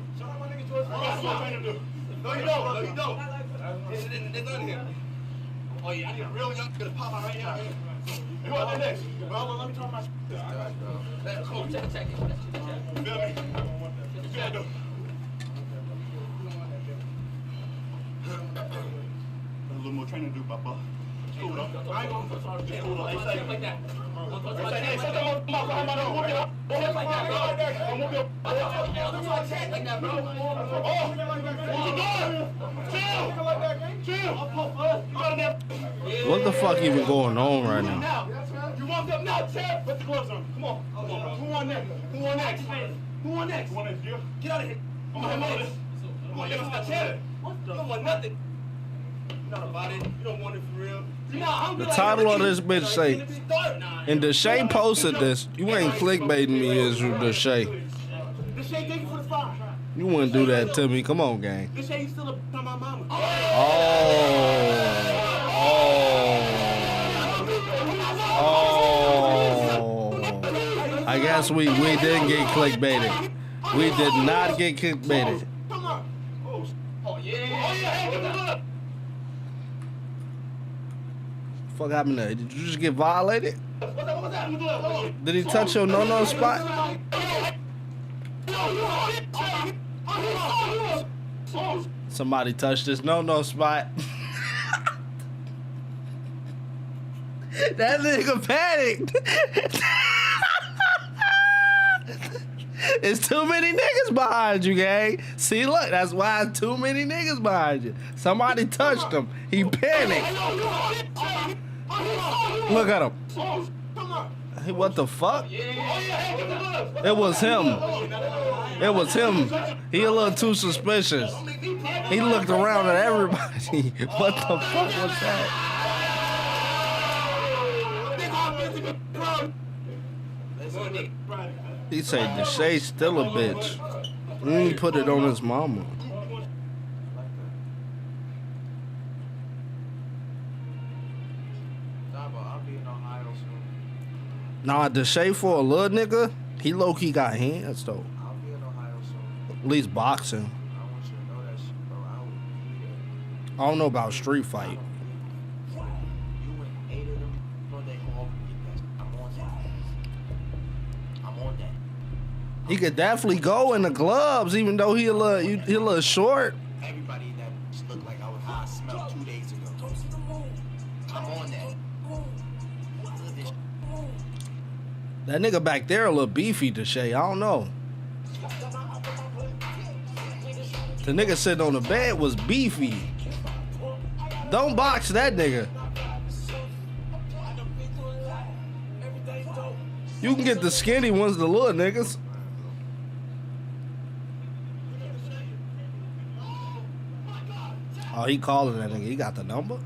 Speaker 15: No, you don't. No, you don't. It's on here. Oh, yeah, I need a real young to pop out right now. You want that next? Well, let me turn my shit. Come on, check it. Feel me? What you gonna do? A little more training to do, Papa. Cool, though. I ain't gonna put on the cool, though. Hey, like that. Hey, set that motherfucker behind my door. Whoop it up. Whoop it like that, bro. Whoop it up. Like that, bro. Oh, what you doing? Chill.
Speaker 1: What the fuck even going on right now?
Speaker 15: You walk up now, Chad. Put the gloves on. Come on. Who on next? Who on next? Get out of here. Come on, next. Come on, next. Chad. You don't want nothing. You're not about it. You don't want it for real.
Speaker 1: The title of this bitch say, and Deshae posted this. You ain't clickbaiting me, is you, Deshae?
Speaker 15: Deshae, thank you for the fire.
Speaker 1: You wouldn't do that to me. Come on, gang.
Speaker 15: Deshae, you still a on my mama.
Speaker 1: I guess we didn't get clickbaited. We did not get clickbaited.
Speaker 22: Oh yeah.
Speaker 1: Fuck happened there? Did you just get violated? Did he touch your no spot? Somebody touched this no spot. That nigga panicked. It's too many niggas behind you, gang. See, look, that's why it's too many niggas behind you. Somebody touched him. He panicked. Look at him. Hey, what the fuck? It was him. It was him. He a little too suspicious. He looked around at everybody. What the fuck was that? He said the shade still a bitch. He put it on his mama. Nah, the shade for a little nigga, he low key got hands though. At least boxing. I don't know about street fight. He could definitely go in the gloves, even though he a little short.
Speaker 22: Everybody that looked like I was high smelled 2 days ago. I'm on that.
Speaker 1: That nigga back there a little beefy to Shay. I don't know. The nigga sitting on the bed was beefy. Don't box that nigga. You can get the skinny ones, the little niggas. Oh, he calling that nigga. He got the number?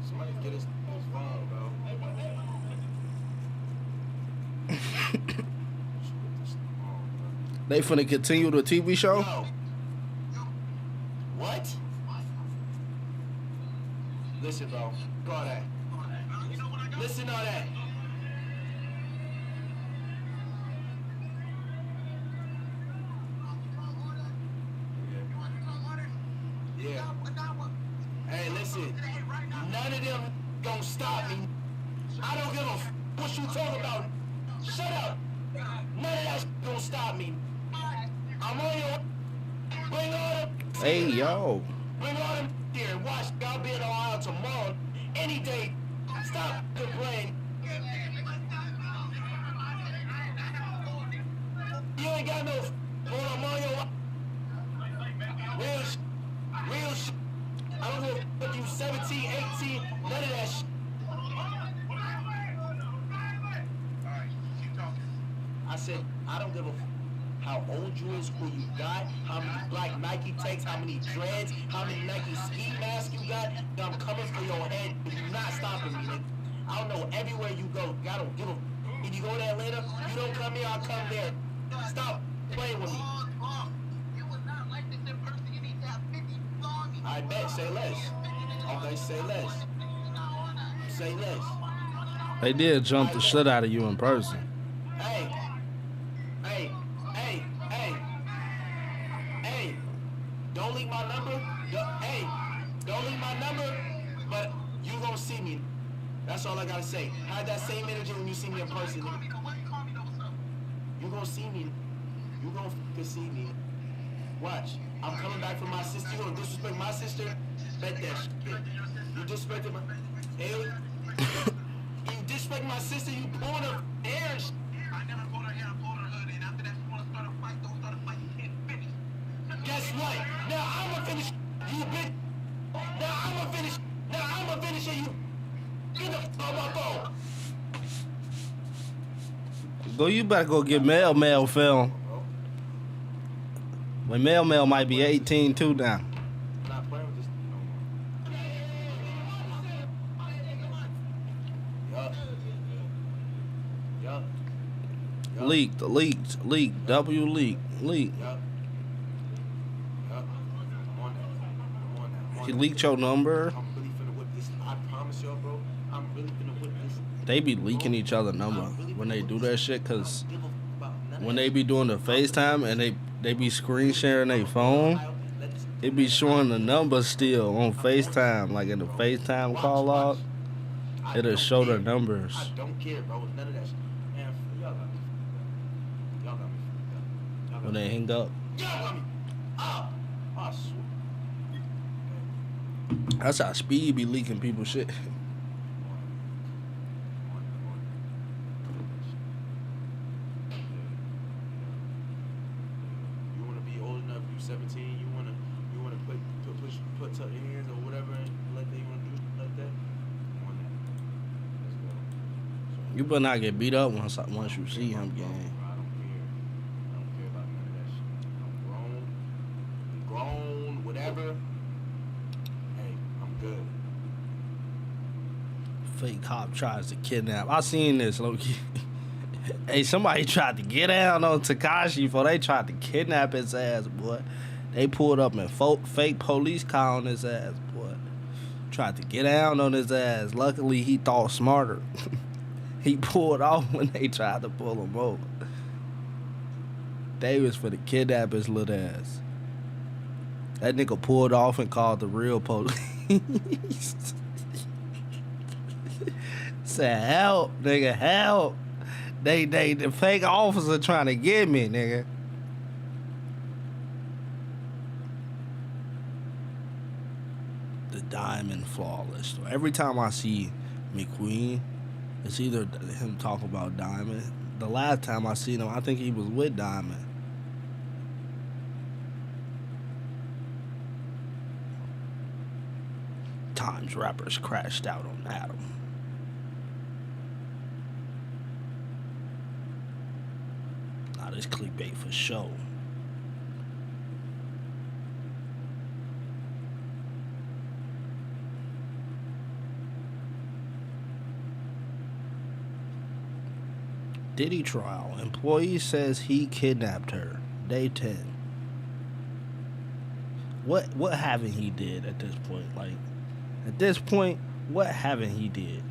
Speaker 22: Somebody get his phone, bro.
Speaker 1: They finna continue the TV show?
Speaker 22: What? Listen, bro. Go on that. Listen on that. Yeah. Hey, listen. None of them gonna stop me. I don't give a what you talking about. Shut up. None of that gonna stop me. I'm on your. Bring all them.
Speaker 1: Hey, yo.
Speaker 22: Bring all them here and watch. I'll be in Ohio tomorrow. Any day. Stop complaining. You ain't got no. I'm on your. Real shit. Real shit. I don't give a fuck you 17, 18, none of that shit. I said, I don't give a how old you is, who you got, how many black Nike takes, how many dreads, how many Nike ski masks you got. I'm coming for your head, but you're not stopping me, nigga. I don't know, everywhere you go, I don't give a if you go to Atlanta, you don't come here, I'll come there. Stop playing with me. I bet, say less. Okay, say less. Say less.
Speaker 1: They did jump the shit out of you in person.
Speaker 22: Hey. Hey. Hey. Hey. Hey. Don't leave my number. Hey. Don't leave my number, but you gonna see me. That's all I gotta say. Have that same energy when you see me in person. You gonna see me. You gonna f***ing see me. Watch. I'm coming back from my sister. You gonna disrespect my sister? Bet that shit. You disrespected my... Hey. You disrespect my sister, you pulling her hair and shit. I never pulled her hair, I pulled her hood, and after that, you wanna start a fight, don't start a fight, you can't finish. Guess what? Now I'ma finish, you bitch. Now I'ma finish it, you... Get the f*** on my phone.
Speaker 1: Go, you better go get Mel film. When Mel might be 18 too now.
Speaker 22: Not playing with this. Yup.
Speaker 1: Leaked. W leak.
Speaker 22: Yup. I'm on that.
Speaker 1: He leaked your number.
Speaker 4: I'm really finna whip this. I promise y'all, bro. I'm really finna whip this.
Speaker 1: They be leaking each other number when they do that shit, cause when they be doing the FaceTime and they be screen sharing their phone, it be showing the number still on FaceTime, like in the FaceTime call log. It'll show the numbers.
Speaker 4: I don't care, bro. None of that shit. Man, y'all got me. Y'all got me. Y'all got
Speaker 1: When they hang up.
Speaker 4: Y'all got me. Ah, I swear.
Speaker 1: That's how Speed be leaking people shit.
Speaker 4: You wanna be old enough? You 17. You wanna put your hands or whatever, and like they wanna do like that. On that. Let's go.
Speaker 1: You better not get beat up once you see him again.
Speaker 4: I don't care. I don't care about none of that shit. I'm grown, whatever. Hey, I'm good.
Speaker 1: Fake cop tries to kidnap. I seen this, Loki. Hey, somebody tried to get down on Takashi before they tried to kidnap his ass, boy. They pulled up and fake police car on his ass, boy. Tried to get down on his ass. Luckily, he thought smarter. He pulled off when they tried to pull him over. They was for the kidnap his little ass. That nigga pulled off and called the real police. Said, help, nigga, help. The fake officer trying to get me, nigga. The Diamond Flawless. Every time I see McQueen, it's either him talking about Diamond. The last time I seen him, I think he was with Diamond. Times rappers crashed out on Adam. Now this clickbait for show. Diddy trial. Employee says he kidnapped her. Day 10. What haven't he did at this point? Like, at this point, what haven't he did?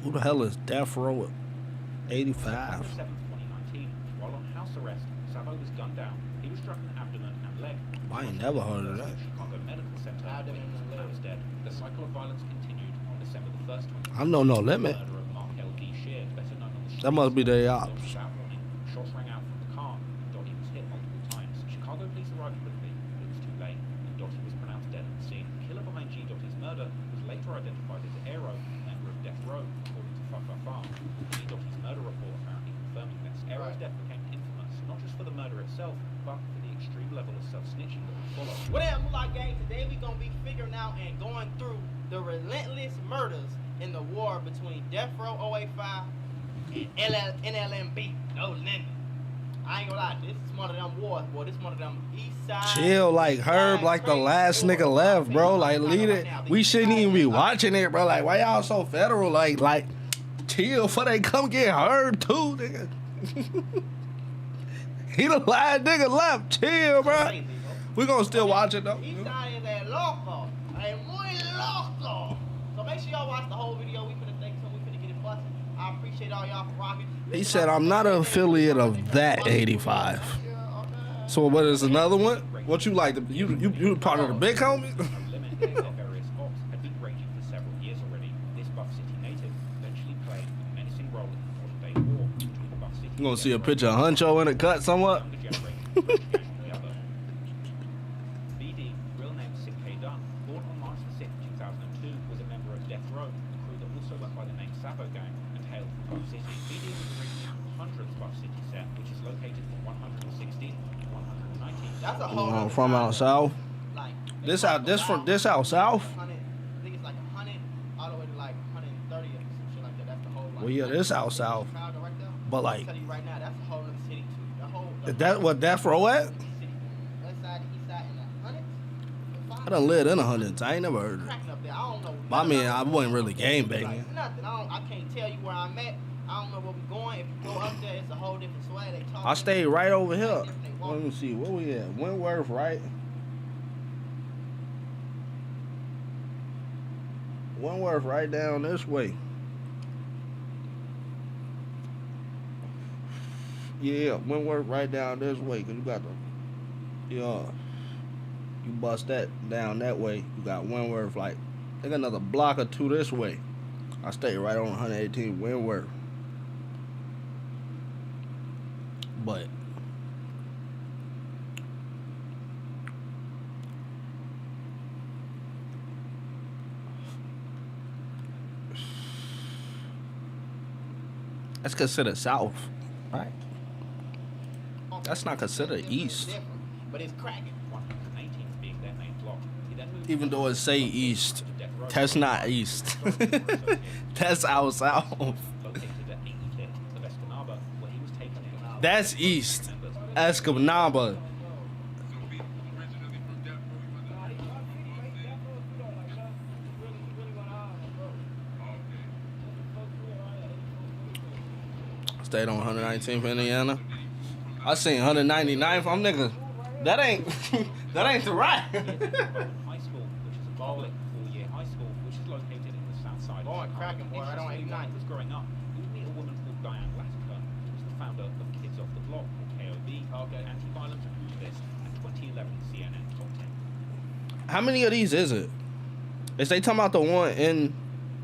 Speaker 1: Who the hell is Death Row at 85?
Speaker 2: 2019, while on house arrest, Sabo was gunned down. He was struck in the abdomen and leg.
Speaker 1: I ain't never heard of that.
Speaker 2: Chicago Medical Center, where he was pronounced dead. The cycle of violence continued on December the 1st.
Speaker 1: I know No Limit.
Speaker 2: Murder of Mark L.D. Sheard, better known on the streets.
Speaker 1: That must be their
Speaker 2: Dottie
Speaker 1: ops.
Speaker 2: was out warning. Shots rang out from the car. Dottie was hit multiple times. Chicago police arrived quickly, but it was too late, and Dottie was pronounced dead at the scene. The killer behind G. Dottie's murder was later identified as Aero, member of Death Row, according to Farm. G. Dottie's murder report apparently confirming this. Aero's death became infamous, not just for the murder itself, but for the extreme level of self-snitching that would follow.
Speaker 20: What up, Moolah Gang? Today we gonna be figuring out and going through the relentless murders in the war between Death Row 085 and NLMB. No Limit. I ain't gonna lie, this is one of them wars, boy. This is one of them east side.
Speaker 1: Chill, like Herb, like the last nigga left, bro. Like, lead it. We shouldn't even be watching it, bro. Like, why y'all so federal? Like, chill before they come get Herb too, nigga. He the last nigga left. Chill, bro. We gonna still watch it though.
Speaker 20: East side is a loco. A muy loco. So make sure y'all watch the whole video. We finna think so. We finna get it busted. I appreciate all y'all for rocking.
Speaker 1: He said, I'm not an affiliate of that 85. So what is another one? What you like? You part of the big homie?
Speaker 2: Their various ops had been raging for several years already. This Buff City native eventually played a menacing role in the modern-day war between Buff City.
Speaker 1: You gonna see a picture of Huncho in a cut somewhat?
Speaker 2: BD, real name MnK, born on March 6, 2002, was a member of Death Row, a crew that also went by the name Sabo Gang and hailed from Buff City. BD was originally from the 100th Buff City set, which is located from 116 to 119.
Speaker 20: That's a whole
Speaker 1: From out south.
Speaker 20: Like
Speaker 1: This out south.
Speaker 20: 100, I think it's like 100 all the way to like 130 or some shit like that. That's the whole. Like,
Speaker 1: Well, yeah, this out south.
Speaker 20: Chicago right there.
Speaker 1: But
Speaker 20: I'm
Speaker 1: like,
Speaker 20: telling you right now, that's a whole other city too. The whole.
Speaker 1: is that what Death Row at?
Speaker 20: West side, the east side, and the hundreds.
Speaker 1: I done lived in the hundreds. I ain't never heard of it.
Speaker 20: Cracking up there. I don't know.
Speaker 1: I mean, I wasn't really game banging.
Speaker 20: Like, nothing. I can't tell you where I'm at. I don't know where we're going. If you go up there, it's a whole different swag. They talk.
Speaker 1: I stayed right over here. Let me see, where we at? Wentworth, right? Wentworth right down this way. Yeah, Wentworth right down this way. Cause you got the, you bust that down that way. You got Wentworth like, I think another block or two this way. I stayed right on 118 Wentworth. But that's considered south, right? That's not considered east.
Speaker 20: But it's cracking.
Speaker 2: 118th being their main block. He then moved
Speaker 1: Even though it say east, that's not east. That's out south.
Speaker 2: located at 85th of Escanaba, where he was taken in.
Speaker 1: That's east. Escanaba. Stayed on 119th Indiana. I seen 199th. I'm nigga. That ain't the right.
Speaker 2: High School, which is a public four-year high school, which is located in the south side.
Speaker 20: Boy, cracking, boy. Right on 89.
Speaker 2: When he was growing up, he would meet a woman called Diane Latimer, who was the founder of Kids Off the Block, or KOB, Anti-Violence Activist, and 2011 CNN Top 10.
Speaker 1: How many of these is it? Is they talking about the one in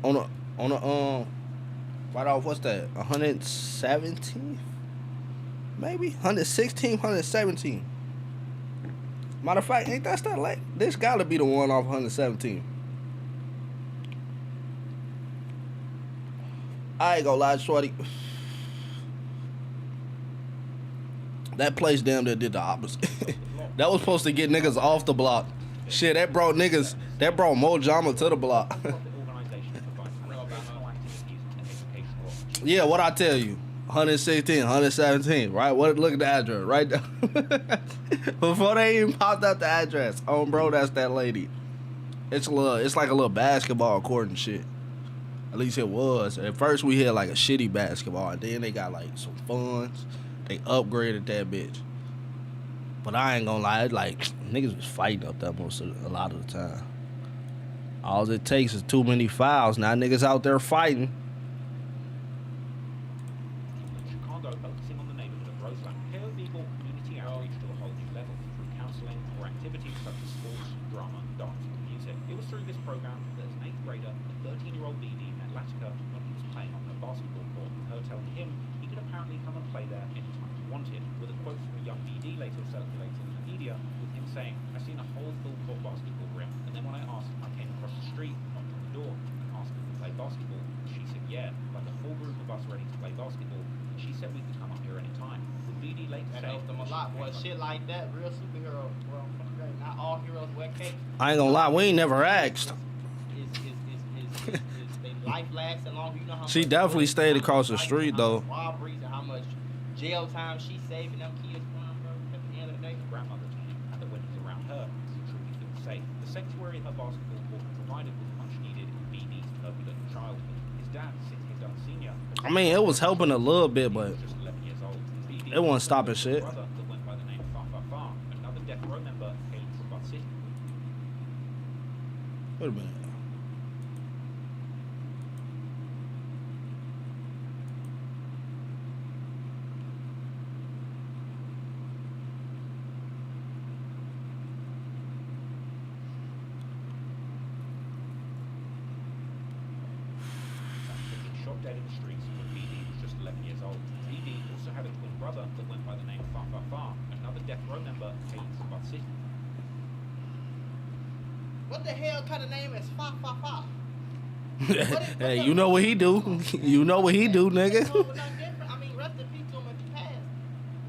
Speaker 1: on a right off, what's that? 117th? Maybe 116th, 117th. Matter of fact, ain't that late? This gotta be the one off 117th. I ain't gonna lie, shorty. That place damn near did the opposite. That was supposed to get niggas off the block. Shit, that brought Mo Jama to the block. Yeah, what I tell you? 116, 117, right? Look at the address, right there. Before they even popped out the address. Oh, bro, that's that lady. It's like a little basketball court and shit. At least it was. At first we had like a shitty basketball, and then they got like some funds. They upgraded that bitch. But I ain't gonna lie, like niggas was fighting up there a lot of the time. All it takes is too many fouls. Now niggas out there fighting.
Speaker 2: Chicago, focusing on the neighborhood of Roseland, KOB brought community outreach to a whole new level through counseling or activities such as sports, drama, dance, and music. It was through this program that as an 8th grader, a 13-year-old BD met Latica when he was playing on a basketball court, with her telling him he could apparently come and play there anytime he wanted, with a quote from a young BD later circulating in the media, with him saying, "I've seen a whole full court basketball rim, and then when I asked, I came across the street, knocked on the door, and asked if we could play basketball, and she said, yeah, like a full group of us ready to play basketball, and she said we could come up here anytime." With BD later
Speaker 20: That
Speaker 2: saying,
Speaker 20: helped them a lot, boy. Shit like that, real superhero, bro. Not all heroes wear capes.
Speaker 1: I ain't gonna lie, we ain't never asked.
Speaker 20: They life lasts and long. You know how
Speaker 1: She
Speaker 20: much
Speaker 1: definitely
Speaker 20: blood,
Speaker 1: stayed
Speaker 20: how
Speaker 1: across
Speaker 20: much
Speaker 1: the street,
Speaker 20: how
Speaker 1: though.
Speaker 20: much robberies and how much jail time she saving them kids from, bro. At the end of the day,
Speaker 2: grandmother to him, and that when he's around her, he truly feels safe. The sanctuary her basketball court provided was much needed in BD's turbulent childhood. His dad, Sid Hiddle Sr.
Speaker 1: I mean, it was helping a little bit, but
Speaker 2: just 11 years old. BD
Speaker 1: it wasn't stopping shit.
Speaker 2: brother that went by the name of Far, another death row member hailing from Bud City.
Speaker 1: Wait a minute.
Speaker 2: Shot dead in the streets when BD was just 11 years old. BD also had a twin brother that went by the name of Far, another death row member hailing from Bud City.
Speaker 20: what the hell kind of name is Fa?
Speaker 1: Hey, you know what he do. You know what he do, nigga.
Speaker 20: I mean, rest in peace to him if he passed.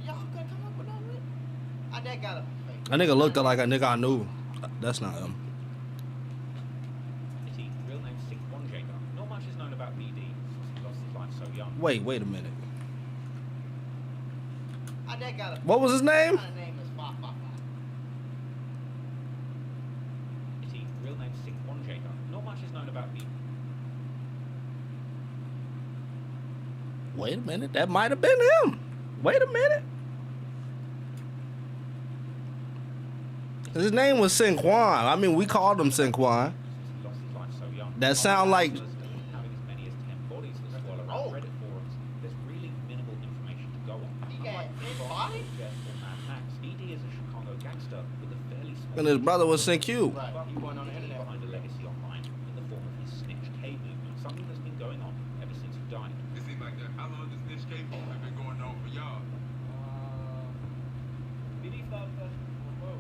Speaker 20: Y'all couldn't come up with no real. That gotta be fake.
Speaker 1: That nigga looked like a nigga I knew. That's not him.
Speaker 2: Real name Sink Bonjager. Not much is known about BD since he lost his life so young.
Speaker 1: Wait a minute.
Speaker 20: that got a
Speaker 1: What was his name?
Speaker 20: kind of name is Fa Fa Fa.
Speaker 2: His real name is MnK. Not much is known about the.
Speaker 1: Wait a minute, that might have been him. Wait a minute. His name was Sinquan. I mean, we called him Sinquan.
Speaker 2: Lost his life so young.
Speaker 1: That sound like.
Speaker 2: Having as many as 10 bodies that swirl around Reddit forums, there's really minimal information to go on.
Speaker 20: He got 10 bodies?
Speaker 2: BD is a Chicago gangster with a fairly small.
Speaker 1: And his brother was Sinq.
Speaker 20: Right, he went on the internet.
Speaker 2: Behind a legacy online in the form of his snitch K movement, something that's been going on ever since he died.
Speaker 5: It seems like that. How long does snitch K movement been going on for y'all?
Speaker 20: BD thought that bro.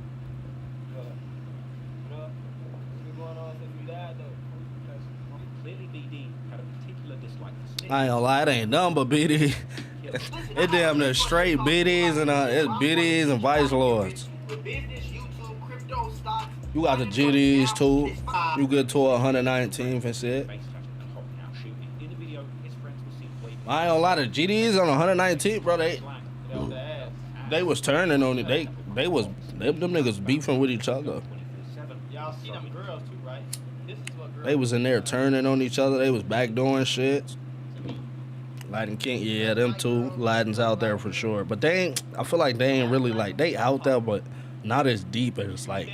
Speaker 20: What up? What's been going on since we died though?
Speaker 2: Clearly BD had a particular dislike for snitch.
Speaker 1: I ain't gonna lie, it ain't nothing but BD. It damn near straight BDs and it's BDs and Vice Lords.
Speaker 20: Business, YouTube, crypto, stocks.
Speaker 1: You got the GDs too. You get to 119th and shit.
Speaker 2: In the video, his friends were seen waving.
Speaker 1: I ain't gonna lie, the GDs on 119th, bro. They was turning on it. Them niggas beefing with each other.
Speaker 20: Y'all see them girls too, right? This is what girls.
Speaker 1: They was in there turning on each other. They was backdooring shit. Latin King, yeah, them two. Latin's out there for sure. But they ain't, I feel like they ain't really like, they out there, but not as deep as like,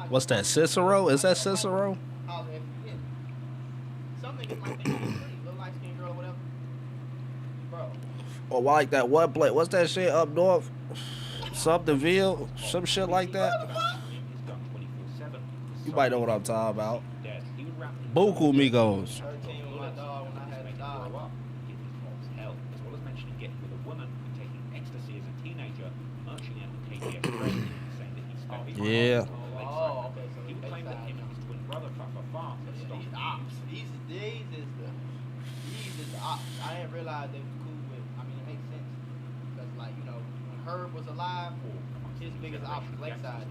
Speaker 1: what's that, Cicero? Is that Cicero?
Speaker 20: Some niggas might think she's pretty, little light skinned girl or whatever. Bro.
Speaker 1: Or like that, what's that shit up north? Subdiville? Some shit like that? You might know what I'm talking about. Buku Migos. Yeah.
Speaker 20: Oh, okay. So he claimed that him and his twin brother these ops. These is the ops. I didn't realize they was cool with. I mean, it makes sense because, like, you know, when Herb was alive, his biggest ops was Lakeside.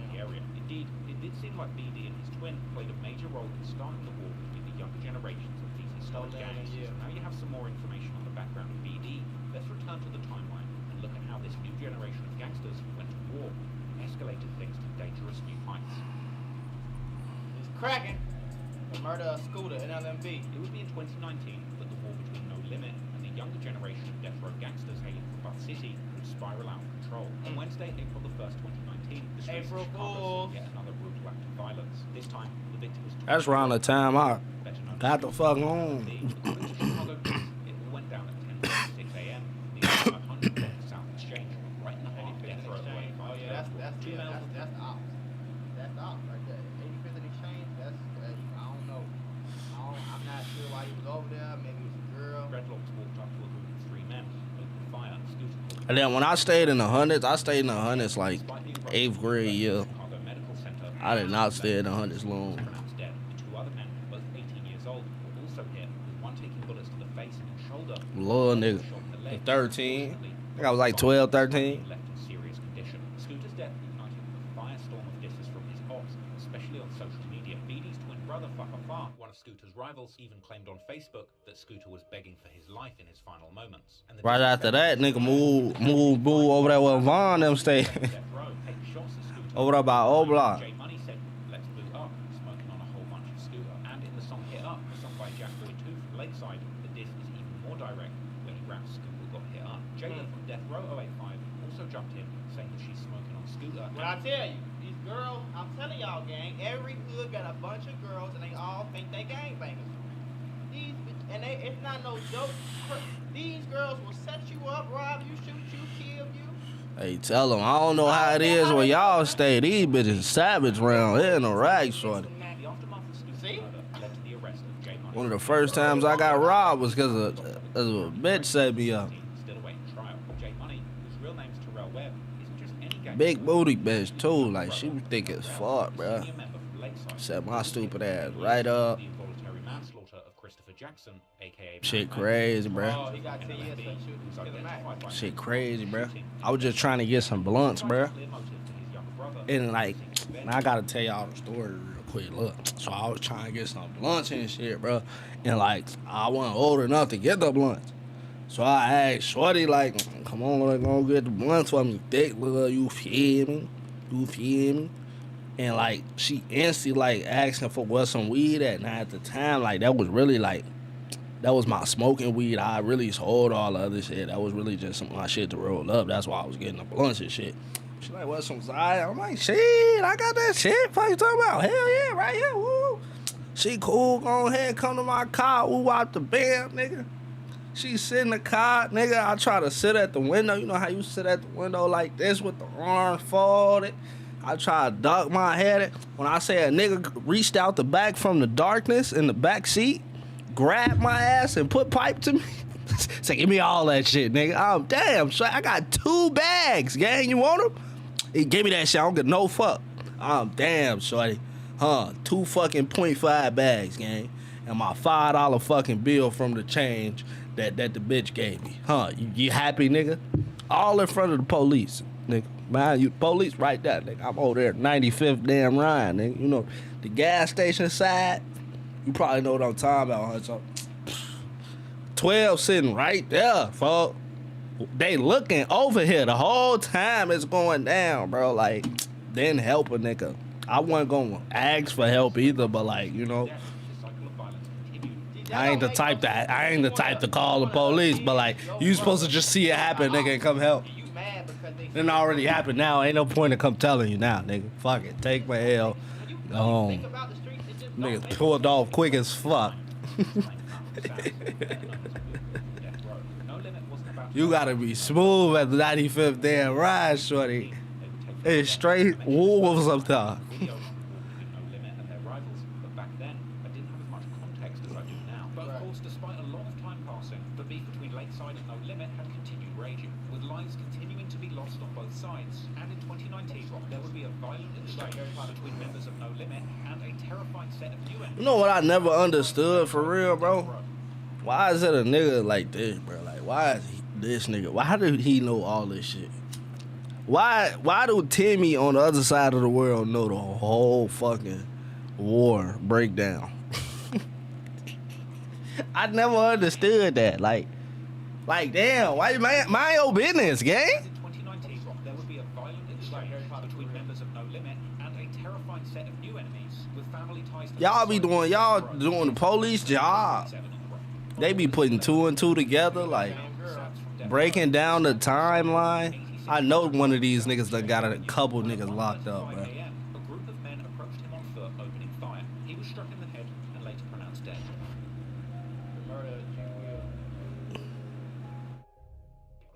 Speaker 2: Indeed, it did seem like BD and his twin played a major role in starting the war between the younger generations of these historic gangs. So now you have some more information on the background of BD. Let's return to the timeline and look at how this new generation of gangsters went to war and escalated things to dangerous new heights.
Speaker 20: It's cracking. The murder of Scooter in LMB.
Speaker 2: It would be in 2019 that the war between No Limit and the younger generation of death row gangsters hailing from Butt City would spiral out of control. On Wednesday, April the 1st, 2019, the streets of Chicago saw yet another brutal act of violence. This time, the victim was
Speaker 1: That's around the time I got the fuck on.
Speaker 2: It all went down at 10:06 a.m. near 500 block South Exchange, right in the heart of death row.
Speaker 20: Oh yeah, that's the ops. That's the ops right there. 85th and Exchange. That's I don't know. I'm not sure why he was over there. Maybe it was a girl.
Speaker 2: Dreadlocks walked up to a group of 3 men, opened fire.
Speaker 1: And then when I stayed in the hundreds, I stayed in the hundreds like 8th grade year. I did not stay in the hundreds long.
Speaker 2: Pronounced dead. The 2 other men, both 18 years old, were also hit, with one taking bullets to the face and shoulder.
Speaker 1: Little nigga. 13. I think I was like 12, 13.
Speaker 2: Left in serious condition. Scooter's death ignited a firestorm of disses from his ops, especially on social media. BD's twin brother, Fa, one of Scooter's rivals, even claimed on Facebook that Scooter was begging for his life in his final moments. And
Speaker 1: Right after that, nigga moved over there where Vaughn them stay. Over there by Oblin.
Speaker 2: J Money said, "Let's boot up," smoking on a whole bunch of Scooter. And in the song "Hit Up," a song by Jack Boy 2 from Lakeside, the diss is even more direct when he raps Scooter got hit up. Jada from Death Row 085 also jumped in, saying that she's smoking on Scooter.
Speaker 20: Well, I tell you, these girls, I'm telling y'all, gang, every hood got a bunch of girls and they all think they gangbangers. It's not no joke. These girls will set you up, rob you, shoot you, kill you.
Speaker 1: Hey, tell them, I don't know how it is where y'all stay. These bitches savage round here in the rags, shorty.
Speaker 20: See?
Speaker 1: One of the first times I got robbed was because a bitch set me up.
Speaker 2: Still awaiting trial. J Money, whose real name's Terrell Webb, isn't just any gang.
Speaker 1: Big booty bitch, too. Like, she was thick as fuck, bruh. Set my stupid ass right up.
Speaker 2: The involuntary manslaughter of Christopher Jackson, aka
Speaker 1: Shit crazy, bruh.
Speaker 20: Oh, he got 10 years for shooting.
Speaker 1: Shit crazy, bruh. I was just trying to get some blunts, bruh. And like, I gotta tell y'all the story real quick. Look, so I was trying to get some blunts and shit, bruh. And like, I wasn't old enough to get the blunts. So I asked Shorty, like, come on, like, go get the blunt for me, thick, little, you feel me? You feel me? And, like, she instantly, like, asking for where some weed at. Now, at the time, like, that was really, like, that was my smoking weed. I really sold all the other shit. That was really just some of my shit to roll up. That's why I was getting the blunts and shit. She like, what's some Zaya? I'm like, shit, I got that shit. What you talking about? Hell yeah, right here, woo. She cool, go ahead, come to my car, woo out the band, nigga. She sit in the car, nigga. I try to sit at the window. You know how you sit at the window like this with the arms folded? I try to duck my head. When I say a nigga reached out the back from the darkness in the back seat, grabbed my ass and put pipe to me. Say, give me all that shit, nigga. Damn, so I got 2 bags, gang. You want them? He gave me that shit. I don't get no fuck. Damn, shorty. 2 fucking .5 bags, gang. And my $5 fucking bill from the change that the bitch gave me. You happy, nigga? All in front of the police, nigga. Man, you police right there, nigga. I'm over there at 95th damn Ryan, nigga. You know, the gas station side. You probably know what I'm talking about, huh? So, 12 sitting right there, folks. They looking over here the whole time it's going down, bro. Like, didn't help a nigga. I wasn't gonna ask for help either, but like, you know, I ain't the type to call the police, but like, you supposed to just see it happen, nigga, and come help. It already happened now. Ain't no point in come telling you now, nigga. Fuck it. Take my L. Go home. Niggas pulled off quick as fuck. You gotta be smooth at the 95th damn ride, shorty. It's straight wolves up there.
Speaker 2: But of course, despite a lot of time passing, the beef between Lakeside and No Limit had continued raging, with lives continuing to be lost on both sides. And in 2019, there would be a violent exchange between members of No Limit and a terrifying set of new enemies.
Speaker 1: You know what I never understood for real, bro? Why is it a nigga like this, bro? Like, why is this nigga? Why did he know all this shit? Why do Timmy on the other side of the world know the whole fucking war breakdown? I never understood that. Like, damn, why you mind your business, gang?
Speaker 2: In 2019, there would be a violent exchange between members of No Limit and a terrifying set of new enemies with family ties to
Speaker 1: Y'all doing the police job. They be putting 2 and 2 together, like breaking down the timeline. I know one of these niggas that got a couple niggas locked up, bro.
Speaker 2: A group of men approached him on foot, opening fire. He was struck in the head and later pronounced dead.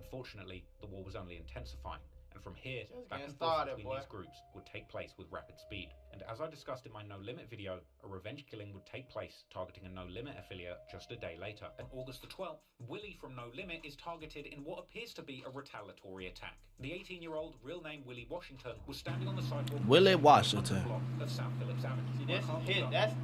Speaker 2: Unfortunately, the war was only intensifying, and from here, back and forth between these groups would take place with rapid speed. And as I discussed in my No Limit video, a revenge killing would take place targeting a No Limit affiliate just a day later. On August the 12th, Willie from No Limit is targeted in what appears to be a retaliatory attack. The 18-year-old, real name Willie Washington, was standing on the sidewalk
Speaker 1: Willie Washington
Speaker 2: of South Phillips Avenue.
Speaker 20: See, that's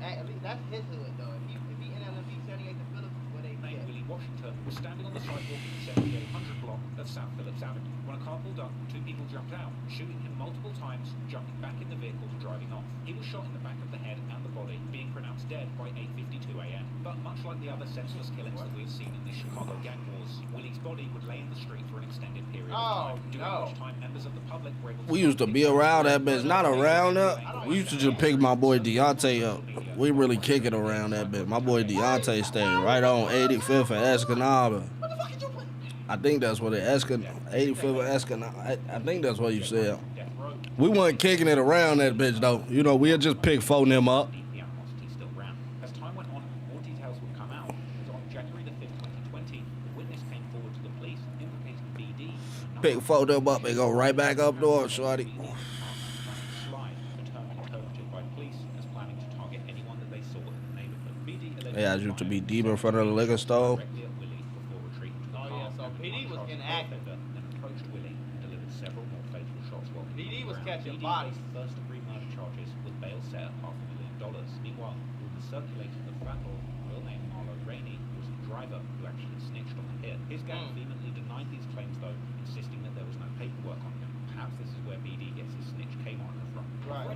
Speaker 20: his hood though. If he NLMP 78 to Phillips, where they
Speaker 2: Name Willie Washington was standing on the sidewalk of the 7800 block of South Phillips Avenue. When a car pulled up, 2 people jumped out, shooting him multiple times, jumping back in the vehicle and driving off. He was shot in the back of the head and the body, being pronounced dead by 8:52 a.m. But much like the other senseless killings that we've seen in the Chicago gang wars, Willie's body would lay in the street for an extended period of time, during which time members of the public were able to...
Speaker 1: We used to be around that bitch, not around her. We used to just pick my boy Deontay up. We really kick it around that bitch. My boy Deontay stayed right on 85th and Escanaba. I think that's what it 85th and Escanaba. I think that's what you said. We weren't kicking it around that bitch though. You know, we'll just pick 4 them up.
Speaker 2: Still ran. As time went on, more details would come out. As on January the 5th, 2020, a witness came forward to the police implicating BD.
Speaker 1: Pick 4 them up and go right back up north, shorty. They asked you to be deep in front of the liquor store.
Speaker 20: PD was getting active. PD was catching bodies.
Speaker 2: First degree murder charges with bail set at $500,000. Meanwhile, rumors circulated that Fatal, real name Marlo Rainey, was the driver who actually snitched on the hit. His gang vehemently denied these claims though, insisting that there was no paperwork on him. Perhaps this is where BD gets his snitch K marker from.
Speaker 20: Right.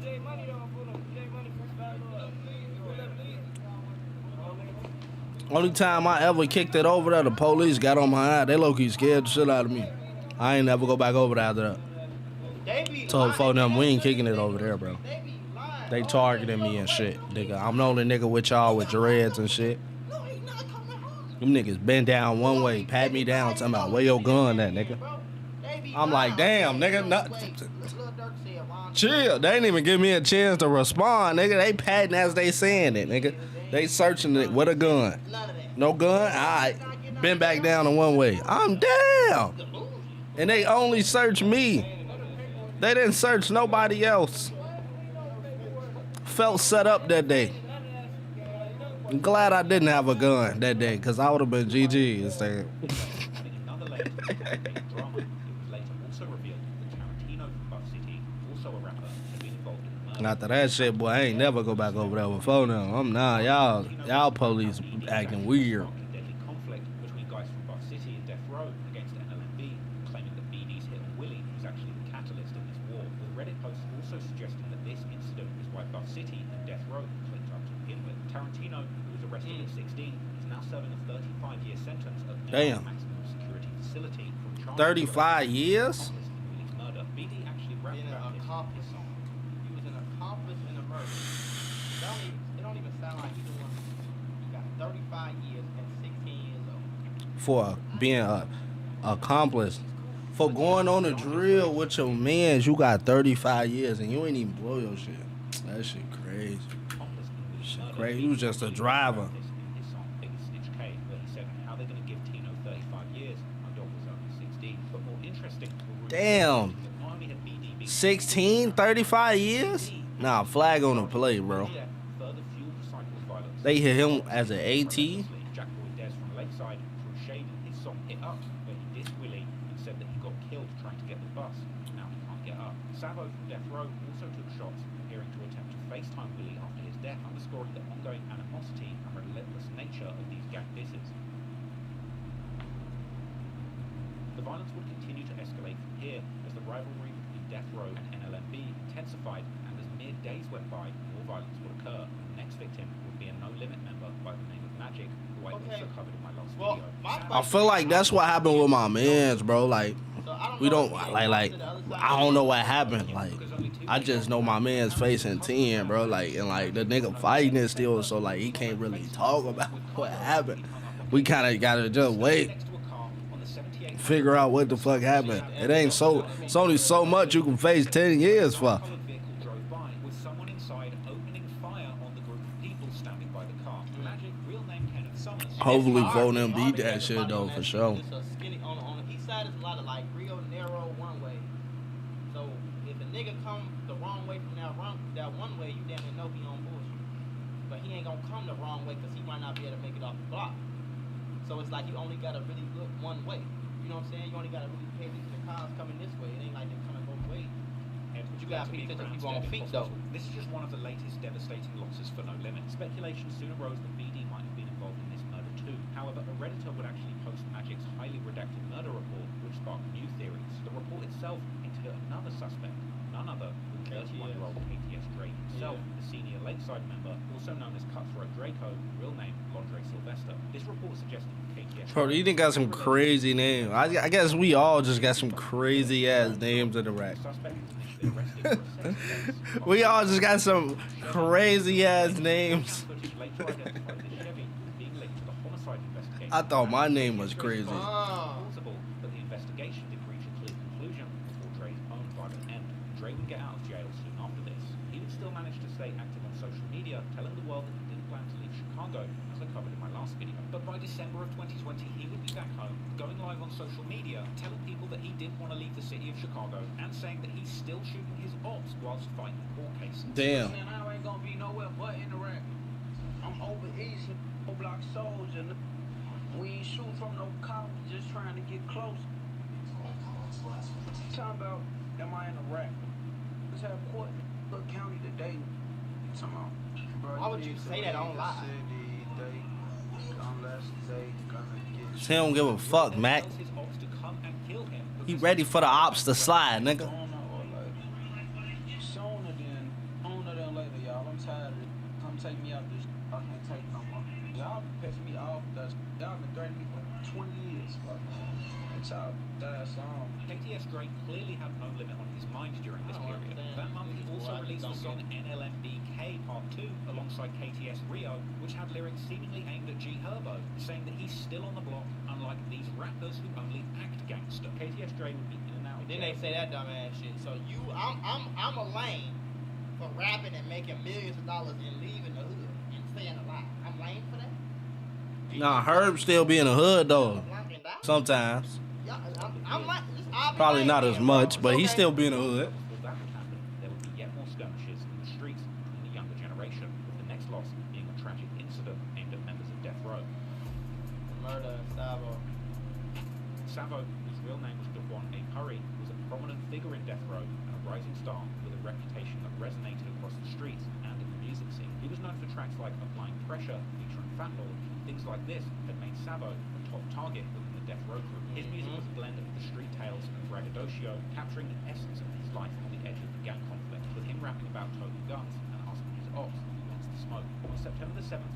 Speaker 1: Only time I ever kicked it over there, the police got on my eye. They low-key scared the shit out of me. I ain't never go back over there after that. Told folk them we ain't kicking it over there, bro. They targeting me and shit, nigga. I'm the only nigga with y'all with dreads and shit. Them niggas bend down one way, pat me down, talking about where your gun at, nigga. I'm like, damn, nigga, chill. They ain't even give me a chance to respond, nigga. They patting as they saying it, nigga. They searching it with a gun. No gun? Alright. Bend back down in one way. I'm down. And they only search me. They didn't search nobody else. Felt set up that day. I'm glad I didn't have a gun that day, because I would have been GG instead. After that shit, boy, I ain't never go back over there with phone now. I'm not. Y'all police acting weird.
Speaker 2: Deadly conflict between guys from Buff City and Death Row against NLMB, claiming that BD's hit on Willie was actually the catalyst in this war, with Reddit posts also suggesting that this incident is why Buff City and Death Row clicked up to begin with. Tarantino, who was arrested at 16, is now serving a 35-year sentence at the maximum security facility from
Speaker 1: 35 years?
Speaker 2: murder. BD actually rapped about his song.
Speaker 20: He was an accomplice in a murder. It don't even sound like he's the one. He got 35 years and 16 years old.
Speaker 1: For being a accomplice. For going on a drill with your mans, you got 35 years and you ain't even blow your shit. That shit crazy. Shit crazy. You was just a driver. Damn. 16, 35 years? Nah, flag on the play, bro. They hit him as an AT.
Speaker 2: Savo from Death Row also took shots, appearing to attempt to FaceTime Willie after his death, underscoring the ongoing animosity and relentless nature of these gang disses. The violence would continue to escalate from here as the rivalry between Death Row and NLMB intensified, and as mere days went by, more violence would occur. The next victim would be a No Limit member by the name of Magic, who I also covered in my last video.
Speaker 1: I feel like that's what happened with my mans, bro. Like, we don't, like, I don't know what happened. Like, I just know my man's facing 10, bro. Like, and like, the nigga fighting it still, so like, he can't really talk about what happened. We kind of gotta just wait, figure out what the fuck happened. It ain't so, it's only so much you can face 10 years for. Hopefully, vote beat that shit though, for sure.
Speaker 20: On the east side, it's a lot of like real narrow one way. So if a nigga come the wrong way from that one way, you damn near know he on bullshit. But he ain't gonna come the wrong way because he might not be able to make it off the block. So it's like you only gotta really look one way. You know what I'm saying? You only gotta really pay attention to the cars coming this way. It ain't like they're coming both ways. But you gotta pay attention to people on feet though.
Speaker 2: This is just one of the latest devastating losses for No Limit. Speculation soon arose that BD might have been involved in this murder too. However, a Redditor would actually post Magic's highly redacted murder report, which sparked new theories. The report itself hinted at another suspect, none other than 31-year-old KTS Dre himself, the senior Lakeside member, also known as Cutthroat Draco, real name Londre Sylvester. This report suggested KTS.
Speaker 1: Bro, you didn't got some crazy names. I guess we all just got some crazy ass names in the rack. We all just got some crazy ass names. I thought my name was crazy.
Speaker 2: Plausible, but the investigation did reach a clear conclusion before Dre's own violent end. Dre would get out of jail soon after this. He would still manage to stay active on social media, telling the world that he didn't plan to leave Chicago, as I covered in my last video. But by December of 2020, he would be back home, going live on social media, telling people that he didn't want to leave the city of Chicago, and saying that he's still shooting his ops whilst fighting court cases.
Speaker 1: Damn.
Speaker 18: Man, I ain't gonna be nowhere but in the rack. I'm over east, block soldier. We ain't shooting from no cop, just trying to get close. Talking about, am I in the rack? Let's have court in Cook County today. Talking about,
Speaker 20: why would you say that on live?
Speaker 1: He don't give a fuck, Mac. He ready for the ops to slide, nigga.
Speaker 18: Sooner than later, y'all. I'm tired of it. Come take me out this. I can't take no more. Y'all y'all been pissing me off. Y'all been threatening me for 20 years, bro. It's y'all that song.
Speaker 2: KTS Dre clearly had No Limit on his mind during this period. That month he also released the song NLMBK Part 2 alongside KTS Rio, which had lyrics seemingly aimed at G Herbo, saying that he's still on the block, unlike these rappers who only act gangster. KTS Dre would be in and out.
Speaker 20: Then they say that dumbass shit. So I'm a lame for rapping and making millions of dollars and leaving the hood and staying alive. I'm lame for that.
Speaker 1: Nah, Herb still be in the hood though. Sometimes.
Speaker 20: I'm like,
Speaker 1: Probably not as much, but he still be in the hood.
Speaker 2: If that would happen, there would be yet more skirmishes in the streets in the younger generation, with the next loss being a tragic incident aimed at members of Death Row.
Speaker 20: Murder Savo.
Speaker 2: Savo, whose real name was Dewan A. Curry, was a prominent figure in Death Row and a rising star with a reputation that resonated across the streets and in the music scene. He was known for tracks like Applying Pressure, featuring Fat Lord. Things like this had made Savo a top target within the Death Row crew. His music was a blend of the street tales and braggadocio, capturing the essence of his life on the edge of the gang conflict, with him rapping about toting guns and asking his ops who wants to smoke. On September the 7th,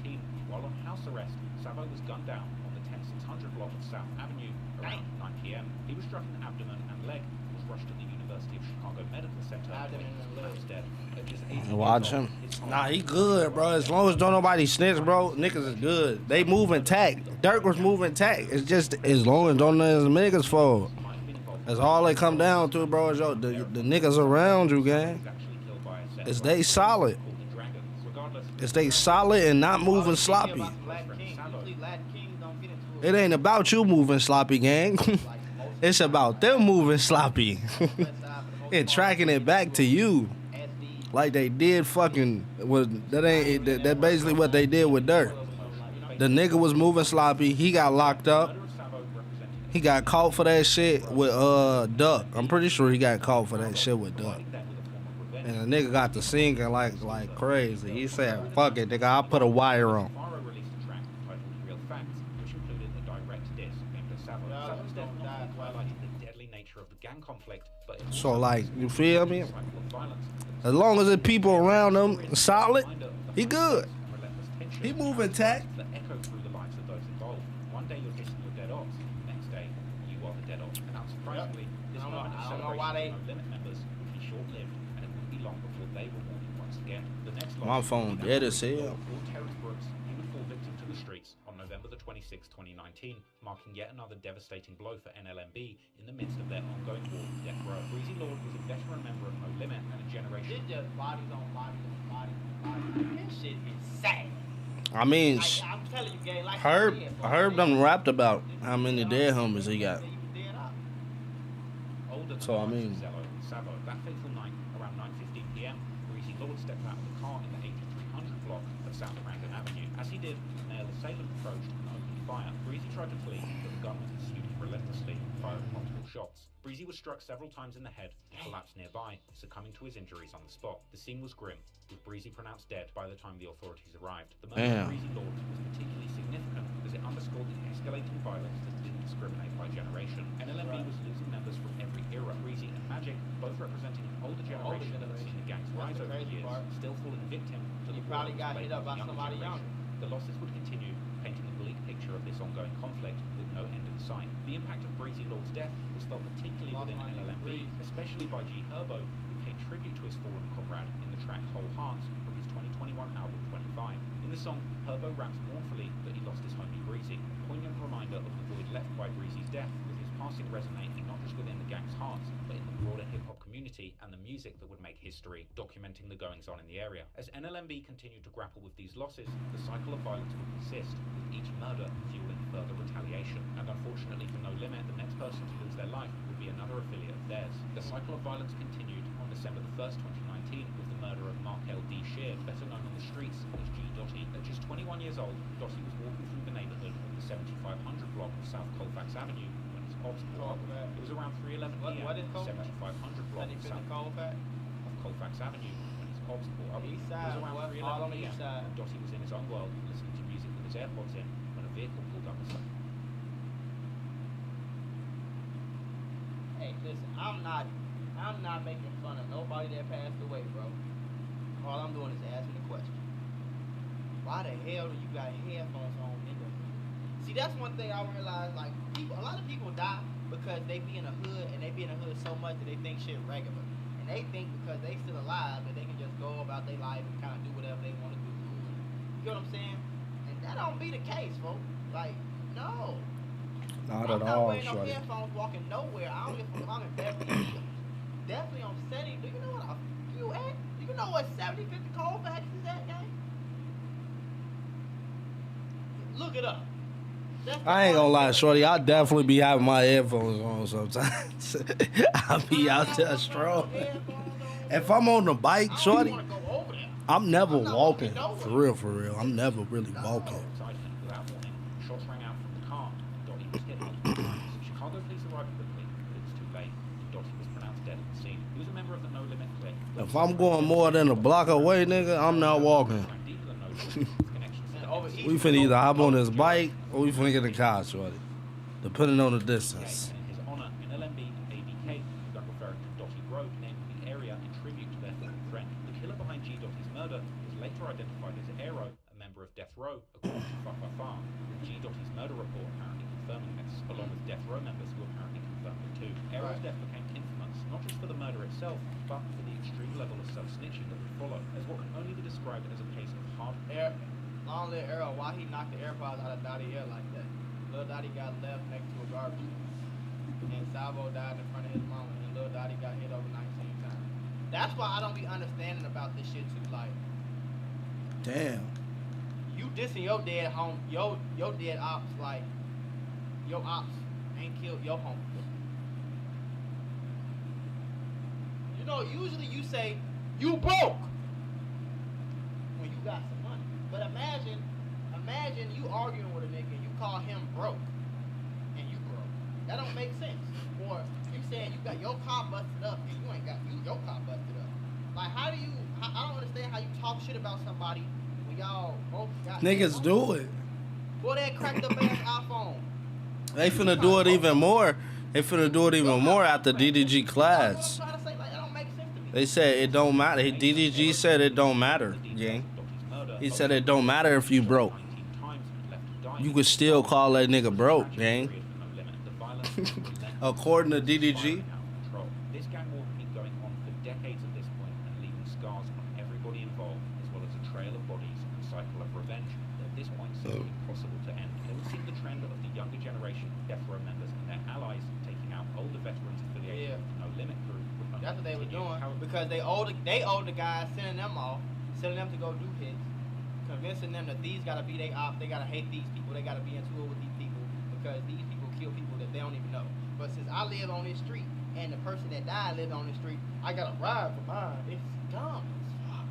Speaker 2: 2019, while on house arrest, Savo was gunned down on the 10600 block of South Avenue around 9 p.m. He was struck in the abdomen and leg and was rushed to the University of Chicago Medical Center where he was pronounced dead. At just 18
Speaker 1: Watch
Speaker 2: years
Speaker 1: him.
Speaker 2: old,
Speaker 1: Nah, he good, bro. As long as don't nobody snitch, bro, niggas is good. They moving tack. Dirk was moving tack. It's just as long as don't let his niggas fall. That's all they come down to, bro. Is the niggas around you, gang. Is they solid. Is they solid and not moving sloppy. It ain't about you moving sloppy, gang. It's about them moving sloppy. And tracking it back to you. Like they did fucking that basically what they did with Dirk. The nigga was moving sloppy, he got locked up. He got caught for that shit with Duck. I'm pretty sure he got caught for that shit with Duck. And the nigga got to singing like crazy. He said, fuck it, nigga, I'll put a wire on. So like, you feel me? As long as the people around him solid, he good. He moving tack.
Speaker 2: That echo through the lives of those involved. One day you're dissing your dead ops, the next day you are the dead ops. And unsurprisingly, this moment of celebration of No Limit members would be short-lived, and it wouldn't be long before they were mourning once again. The next
Speaker 1: My phone dead as hell.
Speaker 2: Terrence Brooks, he would fall victim to the streets on November the 26th, 2019, marking yet another devastating blow for NLMB in the midst of their ongoing war with Death Row. Breezy Lord was a veteran member of No Limit and a generation.
Speaker 20: It's just bodies on bodies on bodies on bodies. This shit is sad.
Speaker 1: I mean,
Speaker 20: I'm telling you, gang, like
Speaker 1: Herb done rapped about how many dead homies he got. So I mean,
Speaker 2: Savo, that fateful night around 9:15 p.m., Breezy Lord stepped out of the car in the 8300 block of South Rankin Avenue. As he did, a male assailant approached and opened fire. Breezy tried to flee, but the gunman pursued him relentlessly, firing multiple shots. Breezy was struck several times in the head and collapsed nearby, succumbing to his injuries on the spot. The scene was grim, with Breezy pronounced dead by the time the authorities arrived. The murder of Breezy Lord was particularly significant as it underscored the escalating violence that didn't discriminate by generation. NLMB was losing members from every era. Breezy and Magic, both representing an older generation that had seen the gangs rise over the years, still falling victim to the
Speaker 20: probably got hit up by somebody young.
Speaker 2: The losses would continue, painting a bleak picture of this ongoing conflict with no end in sight. The impact of Breezy Lord's death was felt particularly within NLMB, especially by G Herbo, who paid tribute to his fallen comrade in the track Whole Hearts from his 2021 album 25. In the song, Herbo raps mournfully that he lost his homie Breezy, a poignant reminder of the void left by Breezy's death, with his passing resonating not just within the gang's hearts, but in the broader hip-hop community and the music that would make history, documenting the goings-on in the area. As NLMB continued to grapple with these losses, the cycle of violence would persist, with each murder fueling further retaliation. And unfortunately for No Limit, the next person to lose their life would be another affiliate of theirs. The cycle of violence continued on December the 1st, 2019, with the murder of Mark L.D. Sheard, better known on the streets as G. Dotty. At just 21 years old, Dotty was walking through the neighborhood of the 7500 block of South Colfax Avenue when his ops pulled up. It was around 3:11 p.m.
Speaker 20: What is
Speaker 2: the 7500 block of South Colfax Avenue when his ops pulled up. It was around 3:11 p.m. and Dotty was in his own world, listening to music with his AirPods in, when a vehicle pulled up beside him.
Speaker 20: Hey, listen, I'm not making fun of nobody that passed away, bro. All I'm doing is asking a question. why the hell do you got headphones on, nigga? See, that's one thing I realized. Like, a lot of people die because they be in the hood and they be in the hood so much that they think shit regular. And they think because they still alive that they can just go about their life and kind of do whatever they want to do. You know what I'm saying? And that don't be the case, folks. Like, no.
Speaker 1: Not
Speaker 20: I'm
Speaker 1: at
Speaker 20: not
Speaker 1: all,
Speaker 20: wearing no
Speaker 1: shorty.
Speaker 20: headphones walking nowhere. I don't give a fuck if I'm in Beverly Hills. Definitely on setting. Do you know what you at? Do you know what 70-50 Colfax is at, gang? Look it up.
Speaker 1: I ain't gonna lie, shorty. I definitely be having my headphones on sometimes. I be out there strolling. If I'm on the bike, shorty, I'm never walking. For real. I'm never really walking.
Speaker 2: Without warning, shots rang out from the car. Dottie was hit multiple times. Chicago police arrived quickly, but it was too late. Dottie was pronounced dead at the scene. He was a member of the No Limit clique.
Speaker 1: If I'm going more than a block away, nigga, I'm not walking. We finna either hop on this bike or we finna get in the car, shorty. Depending on the distance.
Speaker 2: In his honor, MnK and ABK began referring to Dottie Grove, named the area in tribute to their fallen friend. The killer behind G. Dottie's murder was later identified as Aero, a member of Death Row, according to Farm, with G. Dottie's murder report apparently confirming this, along with Death Row members who apparently confirmed it too. Aero's death became infamous, not just for the murder itself, but for the extreme level of self-snitching that would follow, as what can only be described as a case of hard...
Speaker 20: Long live Arrow, why he knocked the AirPods out of Dottie's ear like that? Lil Dottie got left next to a garbage can. And Salvo died in front of his mama, and Lil Dottie got hit over 19 times. That's why I don't be understanding about this shit too. Like,
Speaker 1: damn.
Speaker 20: You dissing your dead home, your dead ops, like, your ops ain't killed your home. You know, usually you say, you broke! When you got some money. But imagine you arguing with a nigga and you call him broke, and you broke. That don't make sense. Or you saying you got your car busted up and you ain't got your car busted up. Like, how do you? I don't understand how you talk shit about somebody when y'all both got.
Speaker 1: Niggas do it.
Speaker 20: Boy, that cracked up ass iPhone.
Speaker 1: They finna do it even more. They finna do it even more after DDG class. They said it don't matter. DDG said it don't matter, gang. He said it don't matter if you broke. You could still call that nigga broke, gang. According to DDG.
Speaker 2: This gang war had been going on for decades at this point and leaving scars on everybody involved, as well as a trail of bodies and cycle of revenge that at this point seemed impossible to end. It would seem the trend of the younger generation, Death Row members and their allies taking out older veterans affiliated with the No Limit crew.
Speaker 20: That's what they were doing because they owed the guys, sending them off, sending them to go do hits, convincing them that these gotta be they ops, they gotta hate these people, they gotta be in tour with these people because these people kill people that they don't even know. But since I live on this street and the person that died lived on this street, I gotta ride for mine. It's dumb as fuck.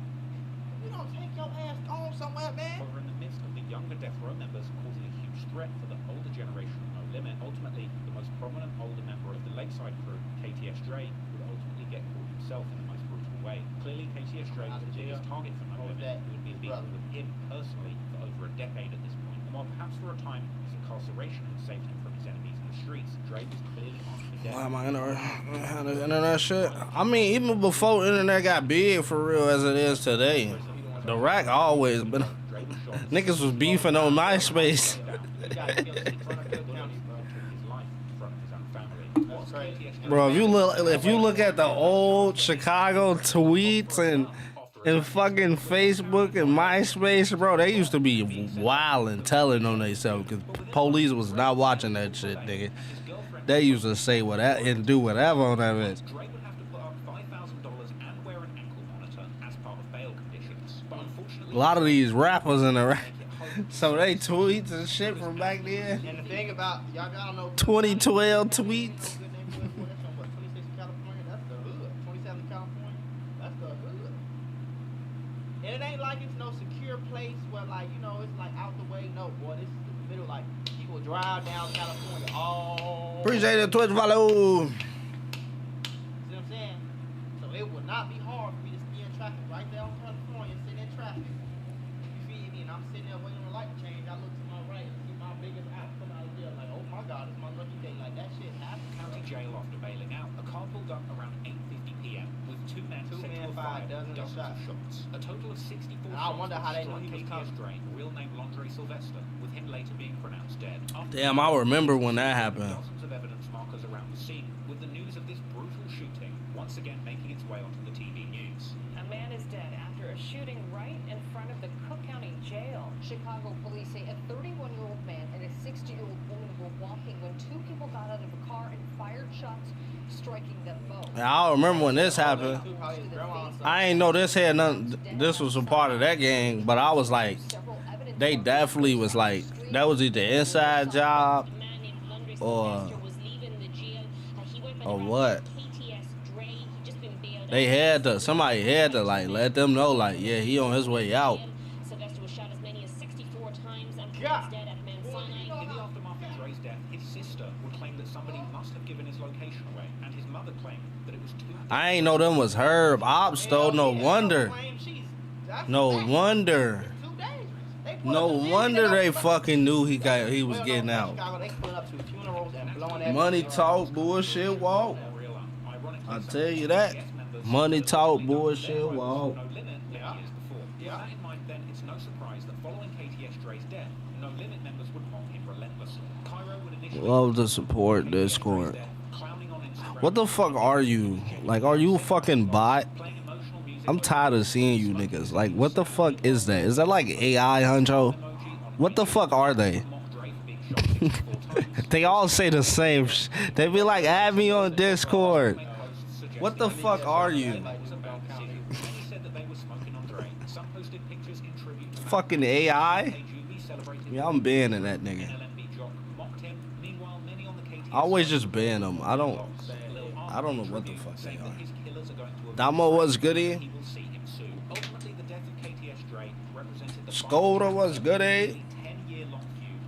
Speaker 20: You don't take your ass home somewhere, man.
Speaker 2: However, in the midst of the younger Death Row members causing a huge threat for the older generation of No Limit, ultimately the most prominent older member of the Lakeside crew, KTSJ, would ultimately get caught himself in the most brutal way. Clearly, KTSJ was the biggest target for No Limit, who had been beaten with him personally for over a decade at this point. And while perhaps for a time his incarceration had saved him from his enemies in the streets, Dre was clearly on for death.
Speaker 1: Why am I internet shit? I mean, even before internet got big for real as it is today, the rack always been. Niggas was beefing on MySpace. Bro, if you look at the old Chicago tweets and fucking Facebook and MySpace, bro, they used to be wild and telling on themselves because police was not watching that shit, nigga. They used to say whatever and do whatever on that bitch.
Speaker 2: Dre would have to put up $5,000 and wear an ankle monitor as part of bail conditions. But unfortunately,
Speaker 1: A lot of these rappers in the rack, so they tweets and shit from back then.
Speaker 20: And the thing about y'all don't know
Speaker 1: 2012 tweets.
Speaker 20: And it ain't like it's no secure place where, like, you know, it's like out the way. No, boy, this is the middle. Like, people drive down California all.
Speaker 1: Appreciate the Twitch follow.
Speaker 20: See what I'm saying? So it would not be hard for me to be in traffic right there on California, sitting in traffic. You feel me? And I'm sitting there waiting on the light to change. I look to my right and see my biggest app come out of there. Like, oh my God, it's my lucky day. Like, that shit happened.
Speaker 2: County jail after bailing out. A car pulled up around 8:50 p.m. with two men set to a fire dozens of shots. A total of 64
Speaker 20: I
Speaker 2: shots
Speaker 20: wonder how they
Speaker 2: struck
Speaker 20: knew he was
Speaker 2: KTS
Speaker 20: coming.
Speaker 2: Drain, real name Londre Sylvester, with him later being pronounced dead. After
Speaker 1: Damn, I remember when that happened.
Speaker 2: dozens of evidence markers around the scene, with the news of this brutal shooting once again making its way onto the TV news.
Speaker 7: A man is dead after a shooting right in front of the Cook County Jail. Chicago police say a 31-year-old man and a 60-year-old woman were walking when two people got out of a car and fired shots, striking them both.
Speaker 1: I remember when this happened. I ain't know this had nothing. This was a part of that gang, but I was like, they definitely was like, that was either inside job or what. They had to, somebody had to like let them know, like, yeah, he on his way out.
Speaker 2: Sylvester was shot as many as 64 times and pronounced dead at Mount Sinai. In the aftermath of Dre's death, his sister would claim that somebody must have given his location away, and his mother claimed that it was too.
Speaker 1: I ain't know them was Herb Ops though. No wonder. No wonder. No wonder they fucking knew he was getting out. Money talk, bullshit walk. I tell you that. Money talk, bullshit walk.
Speaker 2: With that in mind, then, it's no surprise that following KTS Dre's death, No Limit members would mock him relentlessly. Cairo would initially
Speaker 1: Love the support Discord. What the fuck are you? Like, are you a fucking bot? I'm tired of seeing you niggas. Like, what the fuck is that? Is that like AI, Huncho? What the fuck are they? They all say the same they be like, add me on Discord. What the fuck are you? Fucking AI? Yeah, I'm banning that nigga. I always just ban them. I don't know what the fuck they are. Damo was goody. Skoda was goody.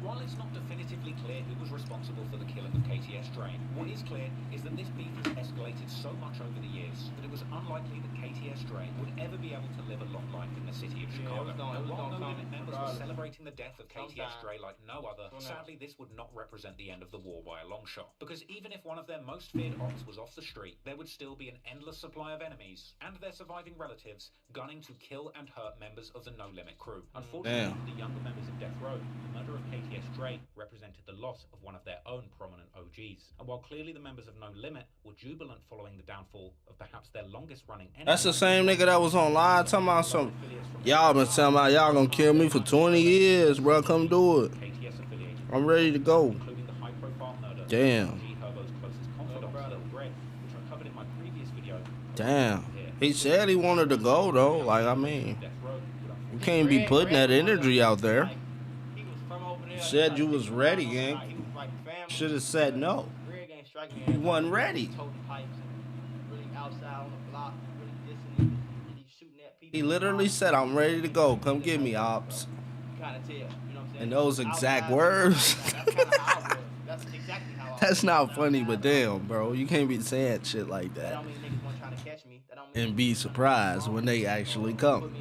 Speaker 2: While it's not definitively clear who was responsible for the killing of KTS Drain, what is clear is that this beef has escalated so much over the years that it was unlikely that KTS Drain would ever be able to live a long life in the city of Chicago. And while No Limit members were celebrating the death of KTS Drain like no other, sadly this would not represent the end of the war by a long shot. Because even if one of their most feared ops was off the street, there would still be an endless supply of enemies and their surviving relatives gunning to kill and hurt members of the No Limit crew. Unfortunately, the younger members of Death Row, the murder of KTS Drain represented the loss of one of their own prominent OGs. And while clearly the members of No Limit were jubilant following the downfall of perhaps their longest running enemy.
Speaker 1: That's the same nigga that was on live talking about some. Y'all been telling about y'all gonna kill me for 20 years, bro. Come do it. I'm ready to go. Damn. Damn. He said he wanted to go though. Like, I mean, you can't be putting that energy out there. You said you was ready, gang. Should have said no. You wasn't ready. He literally said, I'm ready to go. Come get me, ops. And those exact words. That's not funny, but damn, bro. You can't be saying shit like that and be surprised when they actually come.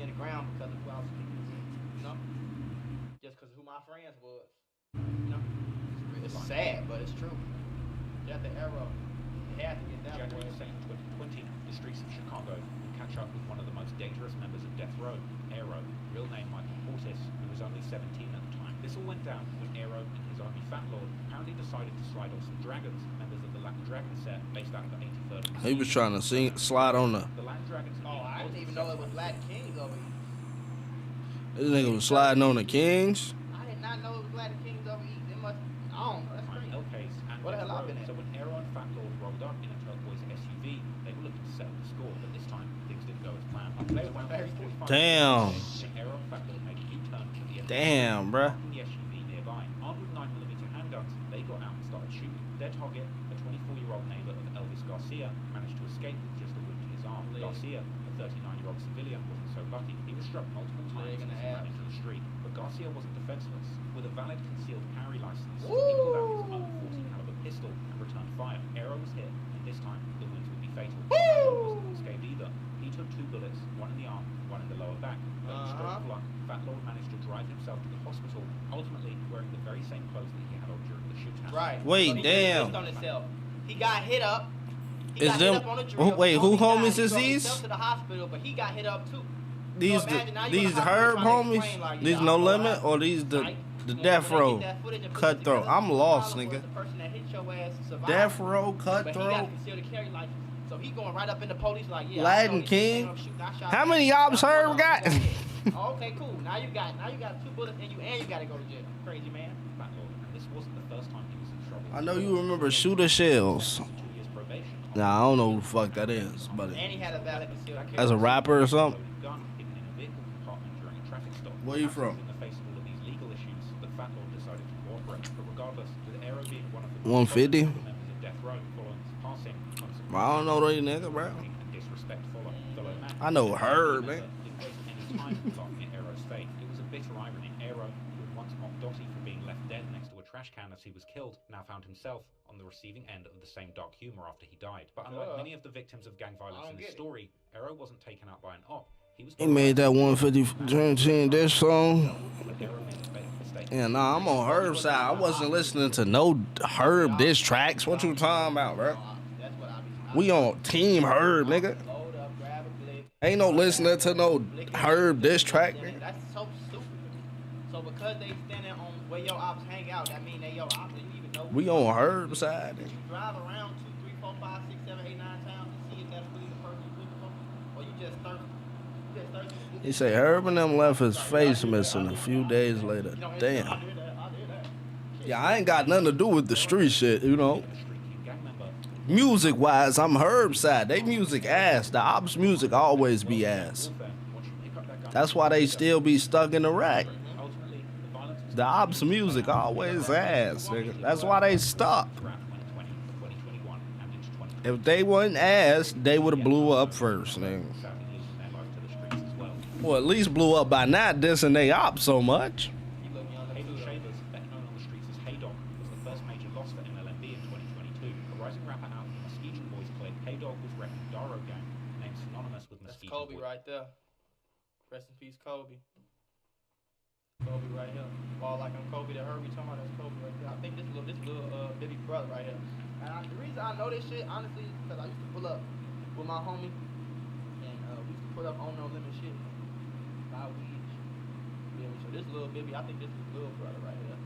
Speaker 20: It's sad, but it's true. Death of Arrow. It had to get that way.
Speaker 2: January 2nd, 2020, the streets of Chicago would catch up with one of the most dangerous members of Death Row, Arrow, real name Michael Portis, who was only 17 at the time. This all went down when Arrow and his army Fat Lord apparently decided to slide off some dragons, members of the Latin Dragon set based out of the 83rd.
Speaker 1: He was trying to slide on the.
Speaker 2: Latin Dragons.
Speaker 20: Oh, I didn't even know it was Latin Kings over here.
Speaker 1: This nigga was sliding on the Kings.
Speaker 20: I did not know it was Latin Kings over here. It must. I don't know. That's crazy. What the hell I been at?
Speaker 2: So when Arrow and Fat Lord rolled up in a turquoise SUV, they were looking to settle the score, but this time things didn't go as planned.
Speaker 1: Damn.
Speaker 2: Arrow and Fat Lord made a U-turn to the
Speaker 1: Damn, bruh.
Speaker 2: The SUV nearby. Armed with 9mm handguns, they got out and started shooting. Their target, a 24-year-old neighbor of Elvis Garcia, managed to escape with just a wound to his arm. Garcia, a 39-year-old civilian, wasn't so lucky. He was struck multiple times as he ran into the street, but Garcia wasn't defenseless. With a valid concealed carry license, he pulled out his own 40-caliber pistol and returned fire. Arrow was hit, and this time the wounds would be fatal. Arrow wasn't unscathed either. He took 2 bullets, one in the arm, one in the lower back. But with stroke of luck, Fat Lord managed to drive himself to the hospital, ultimately wearing the very same clothes that he had on during the shootout.
Speaker 20: Right.
Speaker 1: Wait, damn.
Speaker 20: He got hit up. He
Speaker 1: Is
Speaker 20: got
Speaker 1: them?
Speaker 20: hit up on a drill.
Speaker 1: Wait, who
Speaker 20: He died.
Speaker 1: homies
Speaker 20: He
Speaker 1: is
Speaker 20: drove
Speaker 1: these?
Speaker 20: himself to the hospital, but he got hit up too.
Speaker 1: These
Speaker 20: So imagine now you
Speaker 1: these
Speaker 20: in the hospital
Speaker 1: Herb
Speaker 20: trying to
Speaker 1: homies?
Speaker 20: explain, like,
Speaker 1: These
Speaker 20: yeah,
Speaker 1: No
Speaker 20: I don't know what
Speaker 1: Limit
Speaker 20: happened.
Speaker 1: or these the
Speaker 20: Right?
Speaker 1: Death
Speaker 20: When they
Speaker 1: Row
Speaker 20: get that footage and put it
Speaker 1: Cutthroat?
Speaker 20: together,
Speaker 1: I'm lost,
Speaker 20: the
Speaker 1: nigga.
Speaker 20: person that hit your ass survived.
Speaker 1: Death Row
Speaker 20: But he got
Speaker 1: Cutthroat.
Speaker 20: concealed carry license. So he going right up in the police like, yeah.
Speaker 1: Latin King. How many ops Herb got?
Speaker 20: Oh, okay, cool. Now you got 2 bullets in you, and you got to go to jail. Crazy man.
Speaker 2: This wasn't the first time he was in trouble.
Speaker 1: I know you remember Shooter Shells. Nah, I don't know who the fuck that is, but
Speaker 20: And he had a valid concealed carry.
Speaker 1: as a rapper or something.
Speaker 2: Gun hidden in a vehicle compartment during a traffic stop.
Speaker 1: Where you from?
Speaker 2: In the face of all of these legal issues, the Fat Lord decided to cooperate. But regardless, with Aero being one of the
Speaker 1: 150?
Speaker 2: members of Death Row following his passing,
Speaker 1: I don't know those niggas, bro.
Speaker 2: and disrespect fellow man.
Speaker 1: I know Herb, man.
Speaker 2: Didn't waste any time laughing at Aero's fate. It was a bitter irony. Aero, who had once mocked Dottie for being left dead next to a trash can as he was killed, now found himself on the receiving end of the same dark humor after he died. But unlike many of the victims of gang violence in the story, Aero wasn't taken out by an op. He was
Speaker 1: He made that 150 Dream this song. Yeah, nah, I'm on Herb's side. I wasn't listening to no Herb diss tracks. What you talking about, bro? We on Team Herb, nigga. Ain't no listening to no Herb diss track, nigga.
Speaker 20: That's so stupid. So because they standing on where your ops hang out, that mean they your ops. And you even know.
Speaker 1: We on Herb's side.
Speaker 20: Did you drive around 2, 3, 4, 5, 6, 7, 8, 9 times to see if that's really the person you're looking for, or you just thirsty?
Speaker 1: He say Herb and them left his face missing a few days later. Damn. Yeah, I ain't got nothing to do with the street shit, you know. Music wise, I'm Herb's side. They music ass. The ops music always be ass. That's why they still be stuck in the rack. The ops music always ass, nigga. That's why they stuck. If they wasn't ass, they would have blew up first, nigga. Well, at least blew up by not dissing they ops so much.
Speaker 20: Kobe right there. Rest in peace, Kobe. Kobe right here. Ball like I'm Kobe that heard me talking about, that's Kobe right there. I think this little baby brother right here. And the reason I know this shit, honestly, is because I used to pull up with my homie. And we used to pull up on no limit shit. Buy weed. Yeah, so this little baby, I think this is little brother right here.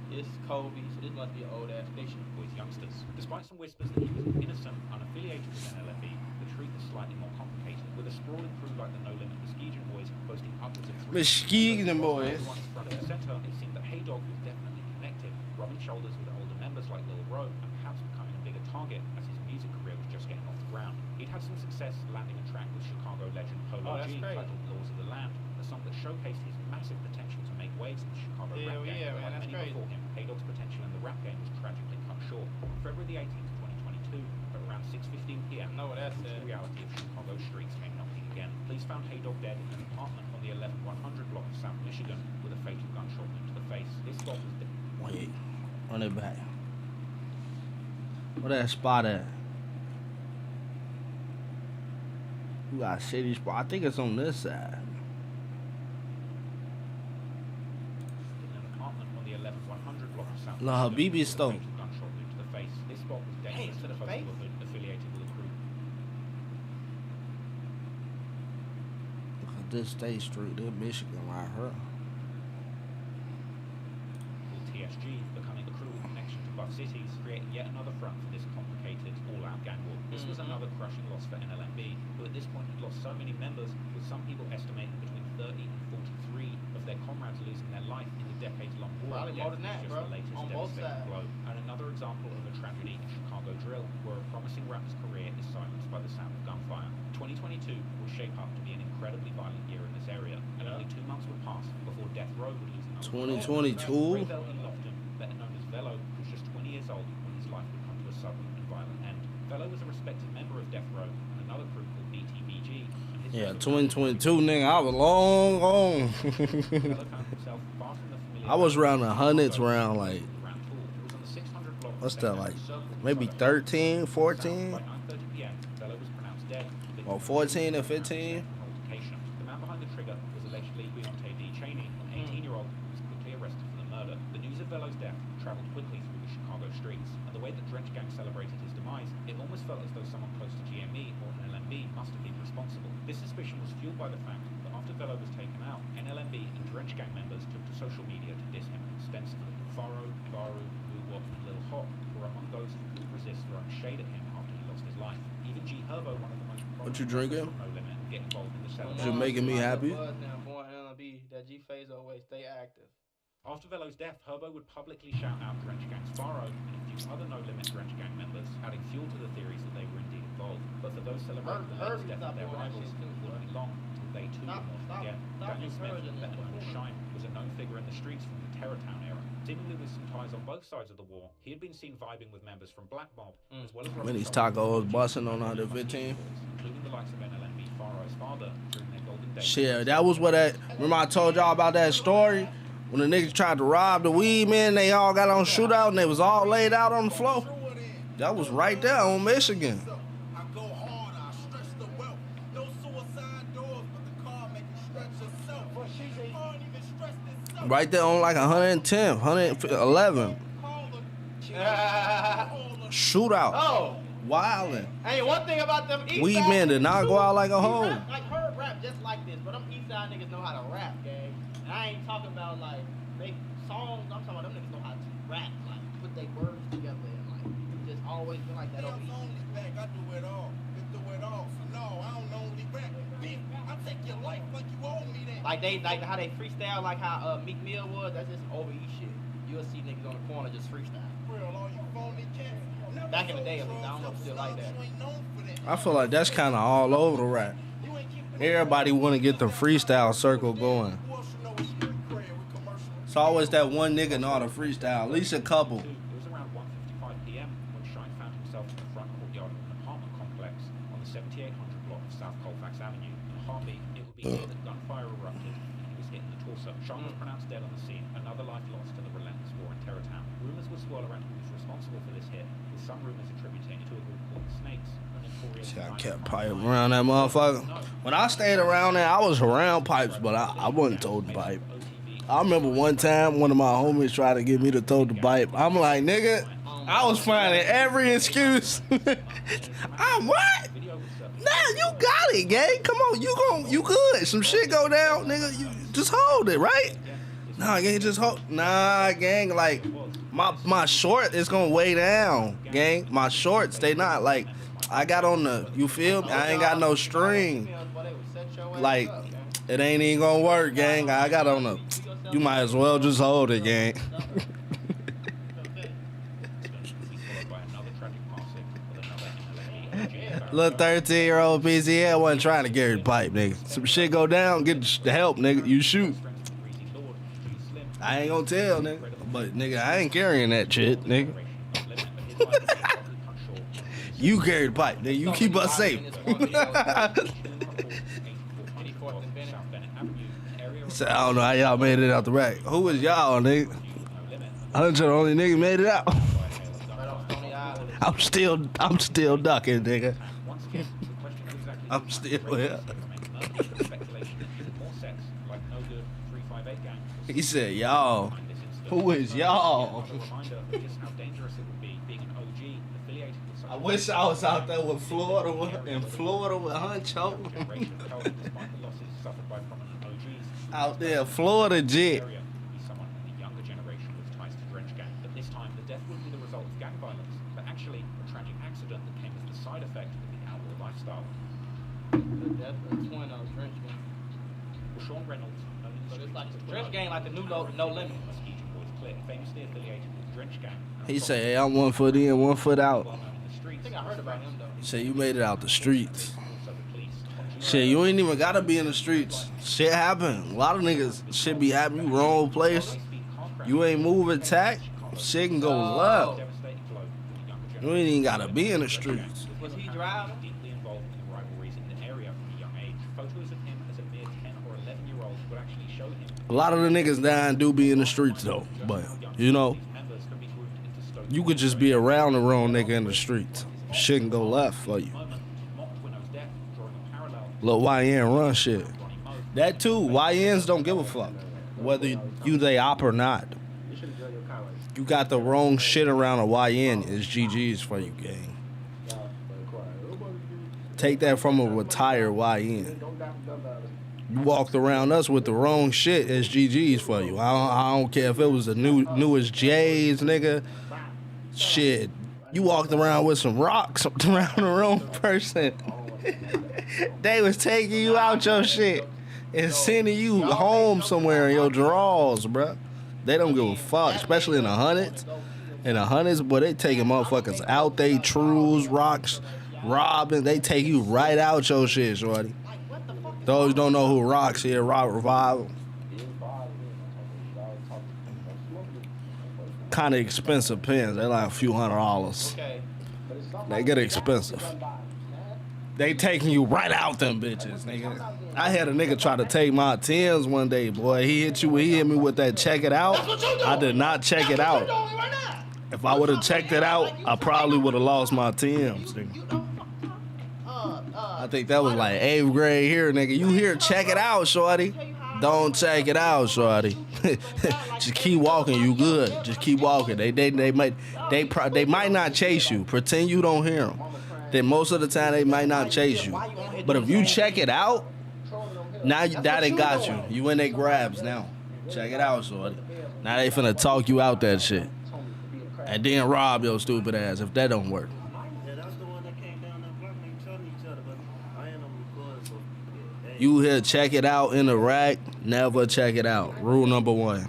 Speaker 20: This Kobe, so this must be an old ass fiction.
Speaker 2: Boys youngsters. Despite some whispers that he was innocent, unaffiliated with NLFB, the truth is slightly more complicated. With a sprawling crew like the No Limit Muskegon Boys boasting upwards of 3
Speaker 1: Muskegon Boys.
Speaker 2: Front and center, it seemed that Hey Dog was definitely connected, rubbing shoulders with older members like Lil Ro, and perhaps becoming a bigger target as his music career was just getting off the ground. He'd had some success landing a track with Chicago legend Polo G titled Laws of the Land, a song that showcased his massive potential to make waves in the Chicago rap game.
Speaker 20: Yeah, man,
Speaker 2: Like
Speaker 20: that's
Speaker 2: many
Speaker 20: crazy.
Speaker 2: before him, Hey Dog's potential in the rap game was tragically cut short. On February the 18th, 2022, at around 6:15 p.m., the reality of Chicago streets came knocking again. Police found Hey Dog dead in an apartment on the 11100 block of South Michigan with a fatal gunshot wound to the face. This spot was dead.
Speaker 1: Wait, run it back. Where that spot at? You got a city spot. I think it's on this side.
Speaker 2: In an apartment on the 11100 block of South
Speaker 1: La
Speaker 2: Michigan
Speaker 1: Habibi
Speaker 2: with a
Speaker 1: stone.
Speaker 2: fatal gunshot wound to the face. This spot was dangerous
Speaker 20: to
Speaker 2: for
Speaker 20: the
Speaker 2: folks
Speaker 20: face?
Speaker 2: who were affiliated with the crew.
Speaker 1: Look at this State Street, this Michigan right here.
Speaker 2: With TSG becoming the crew with connection to Buff Cities, creating yet another front for this complicated all-out gang war. This was another crushing loss for NLMB, who at this point had lost so many members, with some people estimating between 30 and 43 of their comrades losing their life in the decades-long war.
Speaker 20: Probably more than that,
Speaker 2: just
Speaker 20: bro.
Speaker 2: the latest
Speaker 20: On both
Speaker 2: devastating
Speaker 20: sides.
Speaker 2: blow. And another example of a tragedy in Chicago drill, where a promising rapper's career is silenced by the sound of gunfire. 2022 will shape up to be an incredibly violent year in this area, and only 2 months would pass before Death Row would lose another.
Speaker 1: 2022?
Speaker 2: Ray Belton Lofton, better known as Velo, was just 20 years old when his life would come to a sudden and violent end. Velo was a respected member of Death Row and another crew called BTBG. And his
Speaker 1: Yeah,
Speaker 2: fellow
Speaker 1: 2022, nigga. I was long gone.
Speaker 2: Velo found himself far from the familiar
Speaker 1: I was around the hundreds, around like,
Speaker 2: Grand Tour. It was on the 600 block of
Speaker 1: what's that,
Speaker 2: St.
Speaker 1: like,
Speaker 2: Andrew's Circle,
Speaker 1: maybe
Speaker 2: Southern
Speaker 1: 13, 14?
Speaker 2: By 9:30 p.m., Velo was pronounced dead.
Speaker 1: Or 14 and 15?
Speaker 2: Altercation. The man behind the trigger was allegedly Deontay D. Cheney, an 18-year-old who was quickly arrested for the murder. The news of Velo's death travelled quickly through the Chicago streets, and the way that Drench Gang celebrated his demise, it almost felt as though someone close to GME or NLMB must have been responsible. This suspicion was fueled by the fact that after Velo was taken out, NLMB and Drench Gang members took to social media to diss him extensively. Faro, Baru, Woo-Wop, and Lil Hop were among those who couldn't resist throwing shade at him after he lost his life. Even G Herbo, one of the most
Speaker 1: What you drinking?
Speaker 2: No Limit, get involved in the celebration.
Speaker 1: You making me happy?
Speaker 20: Now, boy, LB, that G phase always stay active.
Speaker 2: After Velo's death, Herbo would publicly shout out Drench Gang's Faro and a few other No Limit Drench Gang members, adding fuel to the theories that they were indeed involved. But for those celebrating the latest death of their rivals, it wouldn't be long until they too were morphed again. Daniel Smith, better known as Shine, was a known figure in the streets from the Terrortown era. Seemingly with some ties on both sides of the war, he had been seen vibing with members from Black Mob, as well as
Speaker 1: When these tacos busting on 115.
Speaker 2: including the likes of NLMB Faro's father during their golden days.
Speaker 1: Shit, that was what that. Remember I told y'all about that story when the niggas tried to rob the weed man. They all got on shootout and they was all laid out on the floor. That was right there on Michigan. Right there on like 110, 111. Shootout.
Speaker 20: Oh.
Speaker 1: Wildin'.
Speaker 20: Hey, one thing about them East
Speaker 1: Weed
Speaker 20: Side
Speaker 1: men did not
Speaker 20: niggas,
Speaker 1: go out like a hoe.
Speaker 20: Like her rap just like this, but them East Side niggas know how to rap, gang. And I ain't talking about like make songs. I'm talking about them niggas know how to rap, like put their words together, and like it's just always been like that over East.
Speaker 10: I do it all. Do it all. So no, I don't only rap. Bitch, I take your life like you owe me that.
Speaker 20: Like how they freestyle, like how Meek Mill was. That's just over East shit. You'll see niggas on the corner just freestyle.
Speaker 10: Real, all you phony cats.
Speaker 20: Back in the day, at least, I don't know if it's still like that.
Speaker 1: I feel like that's kind of all over the rap. Everybody want to get the freestyle circle going. It's always that one nigga know how to freestyle, at least a couple.
Speaker 2: It was around 1:55 p.m. when Shine found himself in the front courtyard of an apartment complex on the 7800 block of South Colfax Avenue. In a heartbeat, it would be here that gunfire erupted and he was hit in the torso. Shine was pronounced dead on the scene, another life lost to the relentless war in Terrortown. Rumors would swirl around who was responsible for this hit, with some rumors attributing it to a group called the Snakes, a notorious...
Speaker 1: See, I kept pipe around that motherfucker. When I stayed around there, I was around pipes, but I wasn't told the pipe. I remember one time one of my homies tried to get me to throw the pipe. I'm like, nigga, I was finding every excuse. I'm what? Nah, you got it, gang. Come on, you good. Some shit go down, nigga. You just hold it, right? Nah, gang, just hold. Nah, gang, like my short is gonna weigh down, gang. My shorts, they not like. I got on the. You feel me? I ain't got no string. Like it ain't even gonna work, gang. I got on the. You might as well just hold it, gang. Little 13-year-old PCN wasn't trying to carry the pipe, nigga. Some shit go down, get the help, nigga. You shoot. I ain't gonna tell, nigga. But, nigga, I ain't carrying that shit, nigga. You carry the pipe, nigga. You keep us safe. So, I don't know how y'all made it out the rack. Who was y'all, nigga? I'm the only nigga made it out. I'm still ducking, nigga. I'm still here. He said, y'all. Who is y'all? I wish I was out there with Florida with Huncho. Out there, Florida jet.
Speaker 2: Someone in the younger generation with ties to Drench Gang, but this time the death wouldn't be the result of gang violence, but actually a tragic accident that came as the side effect of the outlaw lifestyle.
Speaker 20: The death of the twin of Drench Gang.
Speaker 2: Well, Sean Reynolds, known in the
Speaker 20: So it's
Speaker 2: streets
Speaker 20: like
Speaker 2: as
Speaker 20: the
Speaker 2: the
Speaker 20: Drench Gang, like the new No Limit.
Speaker 2: Muskegon Boys Clique, famously affiliated with Drench Gang.
Speaker 1: He said, hey, I'm 1 foot in, 1 foot out.
Speaker 20: I think I heard about him though.
Speaker 1: He said, you made it out the streets. Shit, you ain't even gotta be in the streets. Shit happen. A lot of niggas shit be happening. You wrong place. You ain't move attack. Shit can go left. You ain't even gotta be in the streets.
Speaker 20: Was he driving?
Speaker 2: Deeply involved in the rivalries in the area from a young age. Photos of him as a mere 10 or 11-year-old would actually show him.
Speaker 1: A lot of the niggas dying do be in the streets though. But, you know, you could just be around the wrong nigga in the streets. Shit can go left for you. Look, YN run shit. That too, YNs don't give a fuck whether you they op or not. You got the wrong shit around a YN. It's GG's for you, gang. Take that from a retired YN. You walked around us with the wrong shit. It's GG's for you. I don't care if it was the newest J's, nigga. Shit. You walked around with some rocks around the wrong person. They was taking you out your shit and sending you home somewhere in your drawers, bruh. They don't give a fuck, especially in the hundreds. In the hundreds, boy, they taking motherfuckers out they trues, rocks, robbing. They take you right out your shit, shorty. Those don't know who rocks here, rock revival. Kind of expensive pens. They're like a few $100s. They get expensive. They taking you right out them bitches, nigga. I had a nigga try to take my 10s one day, boy. He hit me with that check it out. I did not check it out. If I would have checked it out, I probably would have lost my 10s, nigga. I think that was like 8th grade here, nigga. You here, check it out, shorty. Don't check it out, shorty. Just keep walking, you good. Just keep walking. They might not chase you. Pretend you don't hear them. Then most of the time they might not chase you. But if you check it out, now they got you. You in their grabs now. Check it out, shorty. Now they finna talk you out that shit. And then rob your stupid ass if that don't work. You here, check it out in the rack, never check it out. Rule number 1,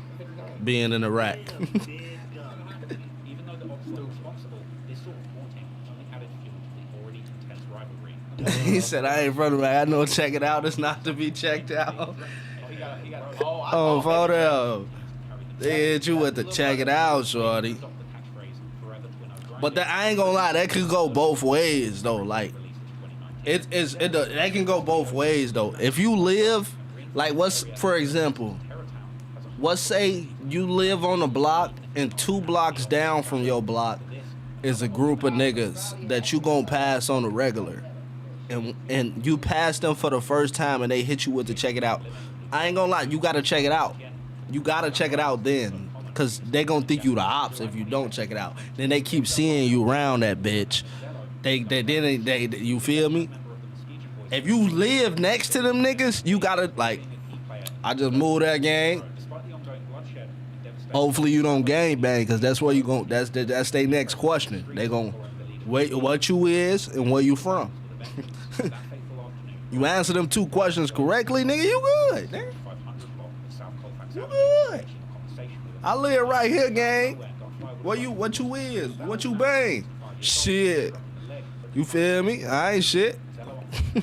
Speaker 1: being in the rack.
Speaker 2: Even though the ops were responsible, this sort of haunting only added fuel to the already intense rivalry.
Speaker 1: He said, I ain't front of I know check it out, it's not to be checked out. Oh, photo. They hit you with the check it out, shorty. But I ain't gonna lie, that could go both ways though. Like, that can go both ways though. If you live, like, for example, let's say you live on a block and 2 blocks down from your block is a group of niggas that you gonna pass on the regular, and you pass them for the first time and they hit you with the check it out. I ain't gonna lie, you gotta check it out. You gotta check it out then, cause they gonna think you the ops if you don't check it out. Then they keep seeing you around that bitch. They you feel me? If you live next to them niggas, you gotta, like, I just moved that gang. Hopefully you don't gang bang, cause that's where you gon' that's their next question. They gon' wait what you is and where you from. You answer them 2 questions correctly, nigga, you good, nigga. You good. I live right here, gang. What you is? What you bang? Shit. You feel me? I ain't shit.
Speaker 2: He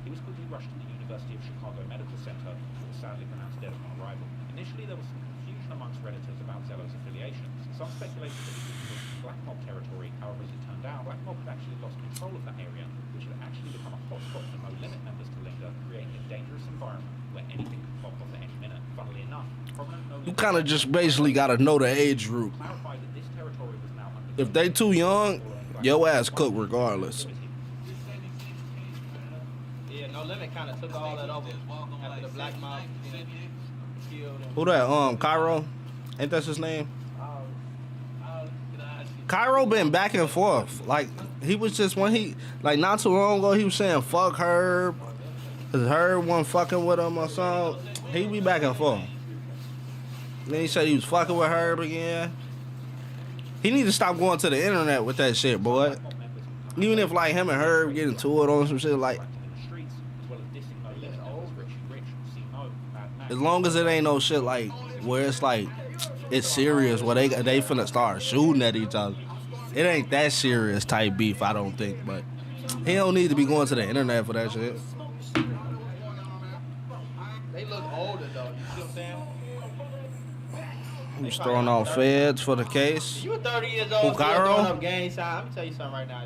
Speaker 2: was quickly rushed to the University of Chicago Medical Center, but was sadly pronounced dead upon arrival. Initially, there was some confusion amongst Redditors about Zello's affiliations. Some speculated that he was in Black Mob territory. However, as it turned out, Black Mob had actually lost control of that area, which had actually become a hotspot for No Limit members to linger, creating a dangerous environment where anything could pop off at any minute. Funnily enough, prominent No Limit
Speaker 1: You kind of just basically gotta know the age group.
Speaker 2: clarified that this territory was now under
Speaker 1: If they too young, your ass cook regardless.
Speaker 20: Yeah, No Limit kind of took all that over after the Black Mob killed him.
Speaker 1: Who that? Cairo? Ain't that his name? Cairo been back and forth. Like, he was just, when he, like, not too long ago, he was saying fuck Herb. Cause Herb wasn't fucking with him or something. He be back and forth. Then he said he was fucking with Herb again. He need to stop going to the internet with that shit, boy. Even if, like, him and Herb get into it on some shit, like, as long as it ain't no shit like where it's like it's serious, where they finna start shooting at each other. It ain't that serious type beef, I don't think. But he don't need to be going to the internet for that shit.
Speaker 20: They look older though. You see what I'm saying?
Speaker 1: Who's throwing off feds for the case?
Speaker 20: You 30 years old, still
Speaker 1: Cairo?
Speaker 20: throwing up gang signs. Let me tell you something right now.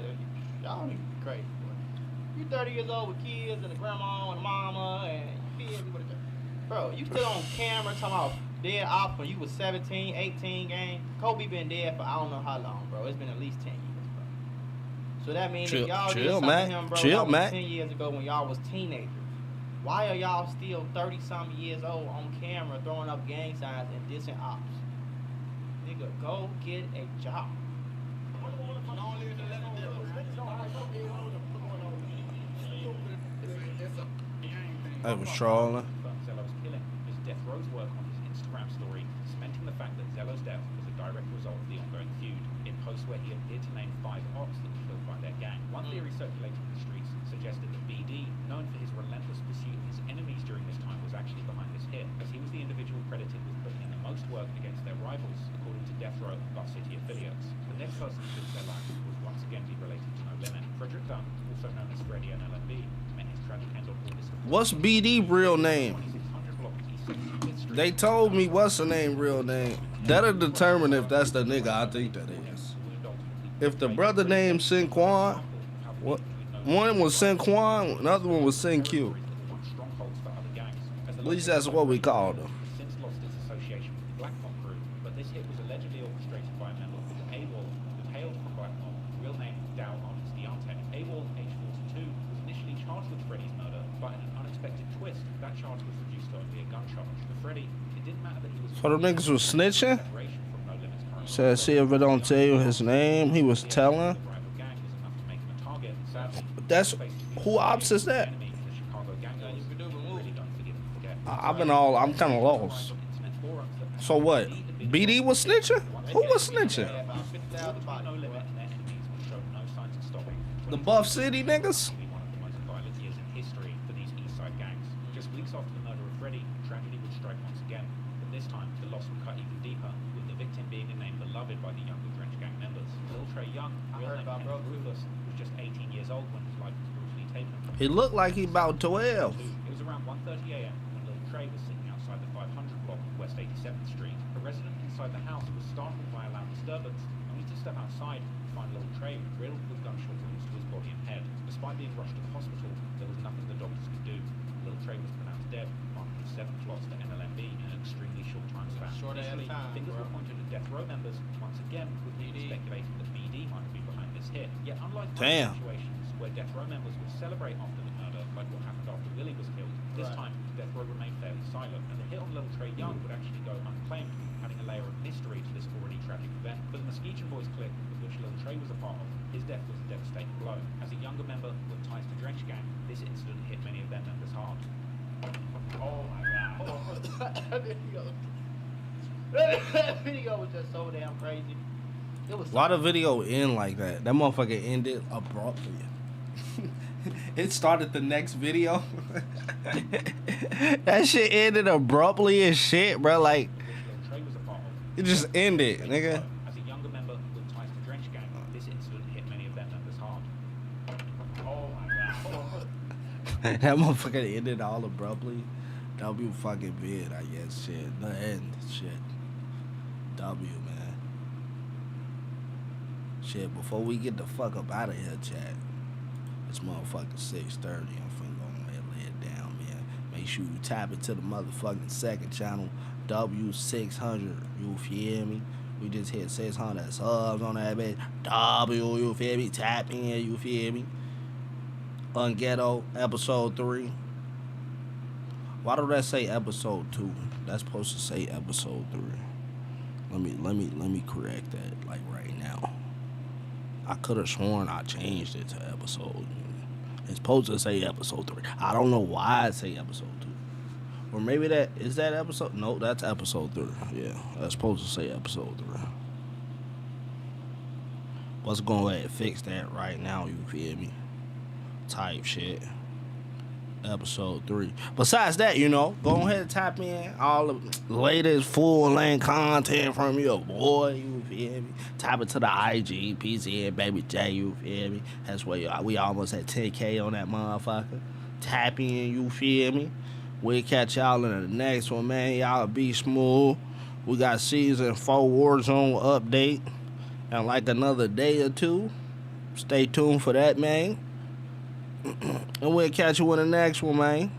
Speaker 20: Y'all be crazy. Boy. You 30 years old with kids and a grandma and a mama and kids. Bro, you still on camera talking about dead off when you was 17, 18, gang. Kobe been dead for I don't know how long, bro. It's been at least 10 years, bro. So that means if y'all did something to him, bro, that was 10 years ago when y'all was teenagers. Why are y'all still 30-something years old on camera throwing up gang signs and dissing ops? Nigga, go get a job.
Speaker 1: I was trolling.
Speaker 2: Zello's killing is Death Row's work on his Instagram story, cementing the fact that Zello's death was a direct result of the ongoing feud. In posts where he appeared to name 5 ops that were killed by their gang, one theory circulating in the streets suggested that BD, known for his relentless pursuit of his enemies during this time, was actually behind this hit, as he was the individual credited with putting in the most work against their rivals, according to Death Row and Buff City affiliates. The next person to lose their life was once again be related to No Limit. Frederick Dunn, also known as Freddy and LMB, met his tragic end on August.
Speaker 1: What's BD real name? They told me what's the name real name. That'll determine if that's the nigga I think that is. If the brother named Sinquan, what? One was Sinquan, another one was Sinq. At least that's what we called him.
Speaker 2: Since lost its association with the Black Mob group, but this hit was allegedly orchestrated by a member called AWOL, who hailed from Black Mob, real name Dow Arnold Deante. AWOL, age 42, was initially charged with Freddy's murder, but in an unexpected twist, that charge was reduced to only a gun charge. For Freddy, it didn't matter that he was
Speaker 1: So the niggas was snitching? Said, see if it don't tell you his name, he was telling. That's, who ops is that? I'm kind of lost. So what? BD was snitching? Who was snitching? The Buff City niggas?
Speaker 2: Just weeks after the murder of Freddy, tragedy would strike once again, but this time the loss would cut even deeper, with the victim being a name beloved by the younger Drench gang members. Lil Trey Young, real name Ruthless, was just 18 years old when his life was brutally taken.
Speaker 1: He looked like he about 12.
Speaker 2: It was around 1:30 a.m. when Lil Trey was sitting outside the 500 block of West 87th Street. A resident inside the house was startled by a loud disturbance, only to step outside and find Lil Trey riddled with gunshot wounds to his body and head. Despite being rushed to the hospital, there was nothing the doctors could do. Lil Trey was pronounced dead, marking 7 plots to MLMB in an extremely short time span. Initially, fingers were pointed at Death Row members, once again with people speculating that BD might be behind this hit. Yet unlike other situations where Death Row members would celebrate after the murder, like what happened after Willie was killed, this time Death Row remained fairly silent, and the hit on Lil Trey Young would actually go unclaimed, adding a layer of mystery to this already tragic event. For the Muskegon Boys clique, of which Lil Trey was a part of, his death was a devastating blow. As a younger member with ties to Drench Gang, this incident hit many of their members hard.
Speaker 20: Oh my god. That video was just so damn crazy. It was
Speaker 1: Why the video end like that? That motherfucker ended abruptly. It started the next video. That shit ended abruptly as shit, bro. Like, it just ended, nigga.
Speaker 2: As a younger member with ties to Drench Gang, this incident hit many of their members hard. Oh my god.
Speaker 1: That motherfucker ended all abruptly. W fucking vid, I guess. Shit. The end. Shit. W, man. Shit, before we get the fuck up out of here, chat. It's motherfucking 6:30. I'm finna go ahead and lay it down, man. Make sure you tap into the motherfucking second channel, W600. You feel me? We just hit 600 subs on that bitch. W, you feel me? Tap in, you feel me? Unghetto, episode 3. Why do that say episode 2? That's supposed to say episode 3. Let me correct that, like, right now. I could have sworn I changed it to episode. It's supposed to say episode 3. I don't know why I say episode 2. Or maybe that is that episode? No, that's episode 3. Yeah, that's supposed to say episode 3. Let's go ahead and fix that right now, you feel me? Type shit. Episode 3. Besides that, you know, go ahead and tap in all the latest full-length content from your boy, you feel me? Tap into the IG, PCNBabyJ, you feel me? That's where we almost at 10K on that motherfucker. Tap in, you feel me? We'll catch y'all in the next one, man. Y'all be smooth. We got season 4 Warzone update in like another day or two. Stay tuned for that, man. And we'll catch you in the next one, man.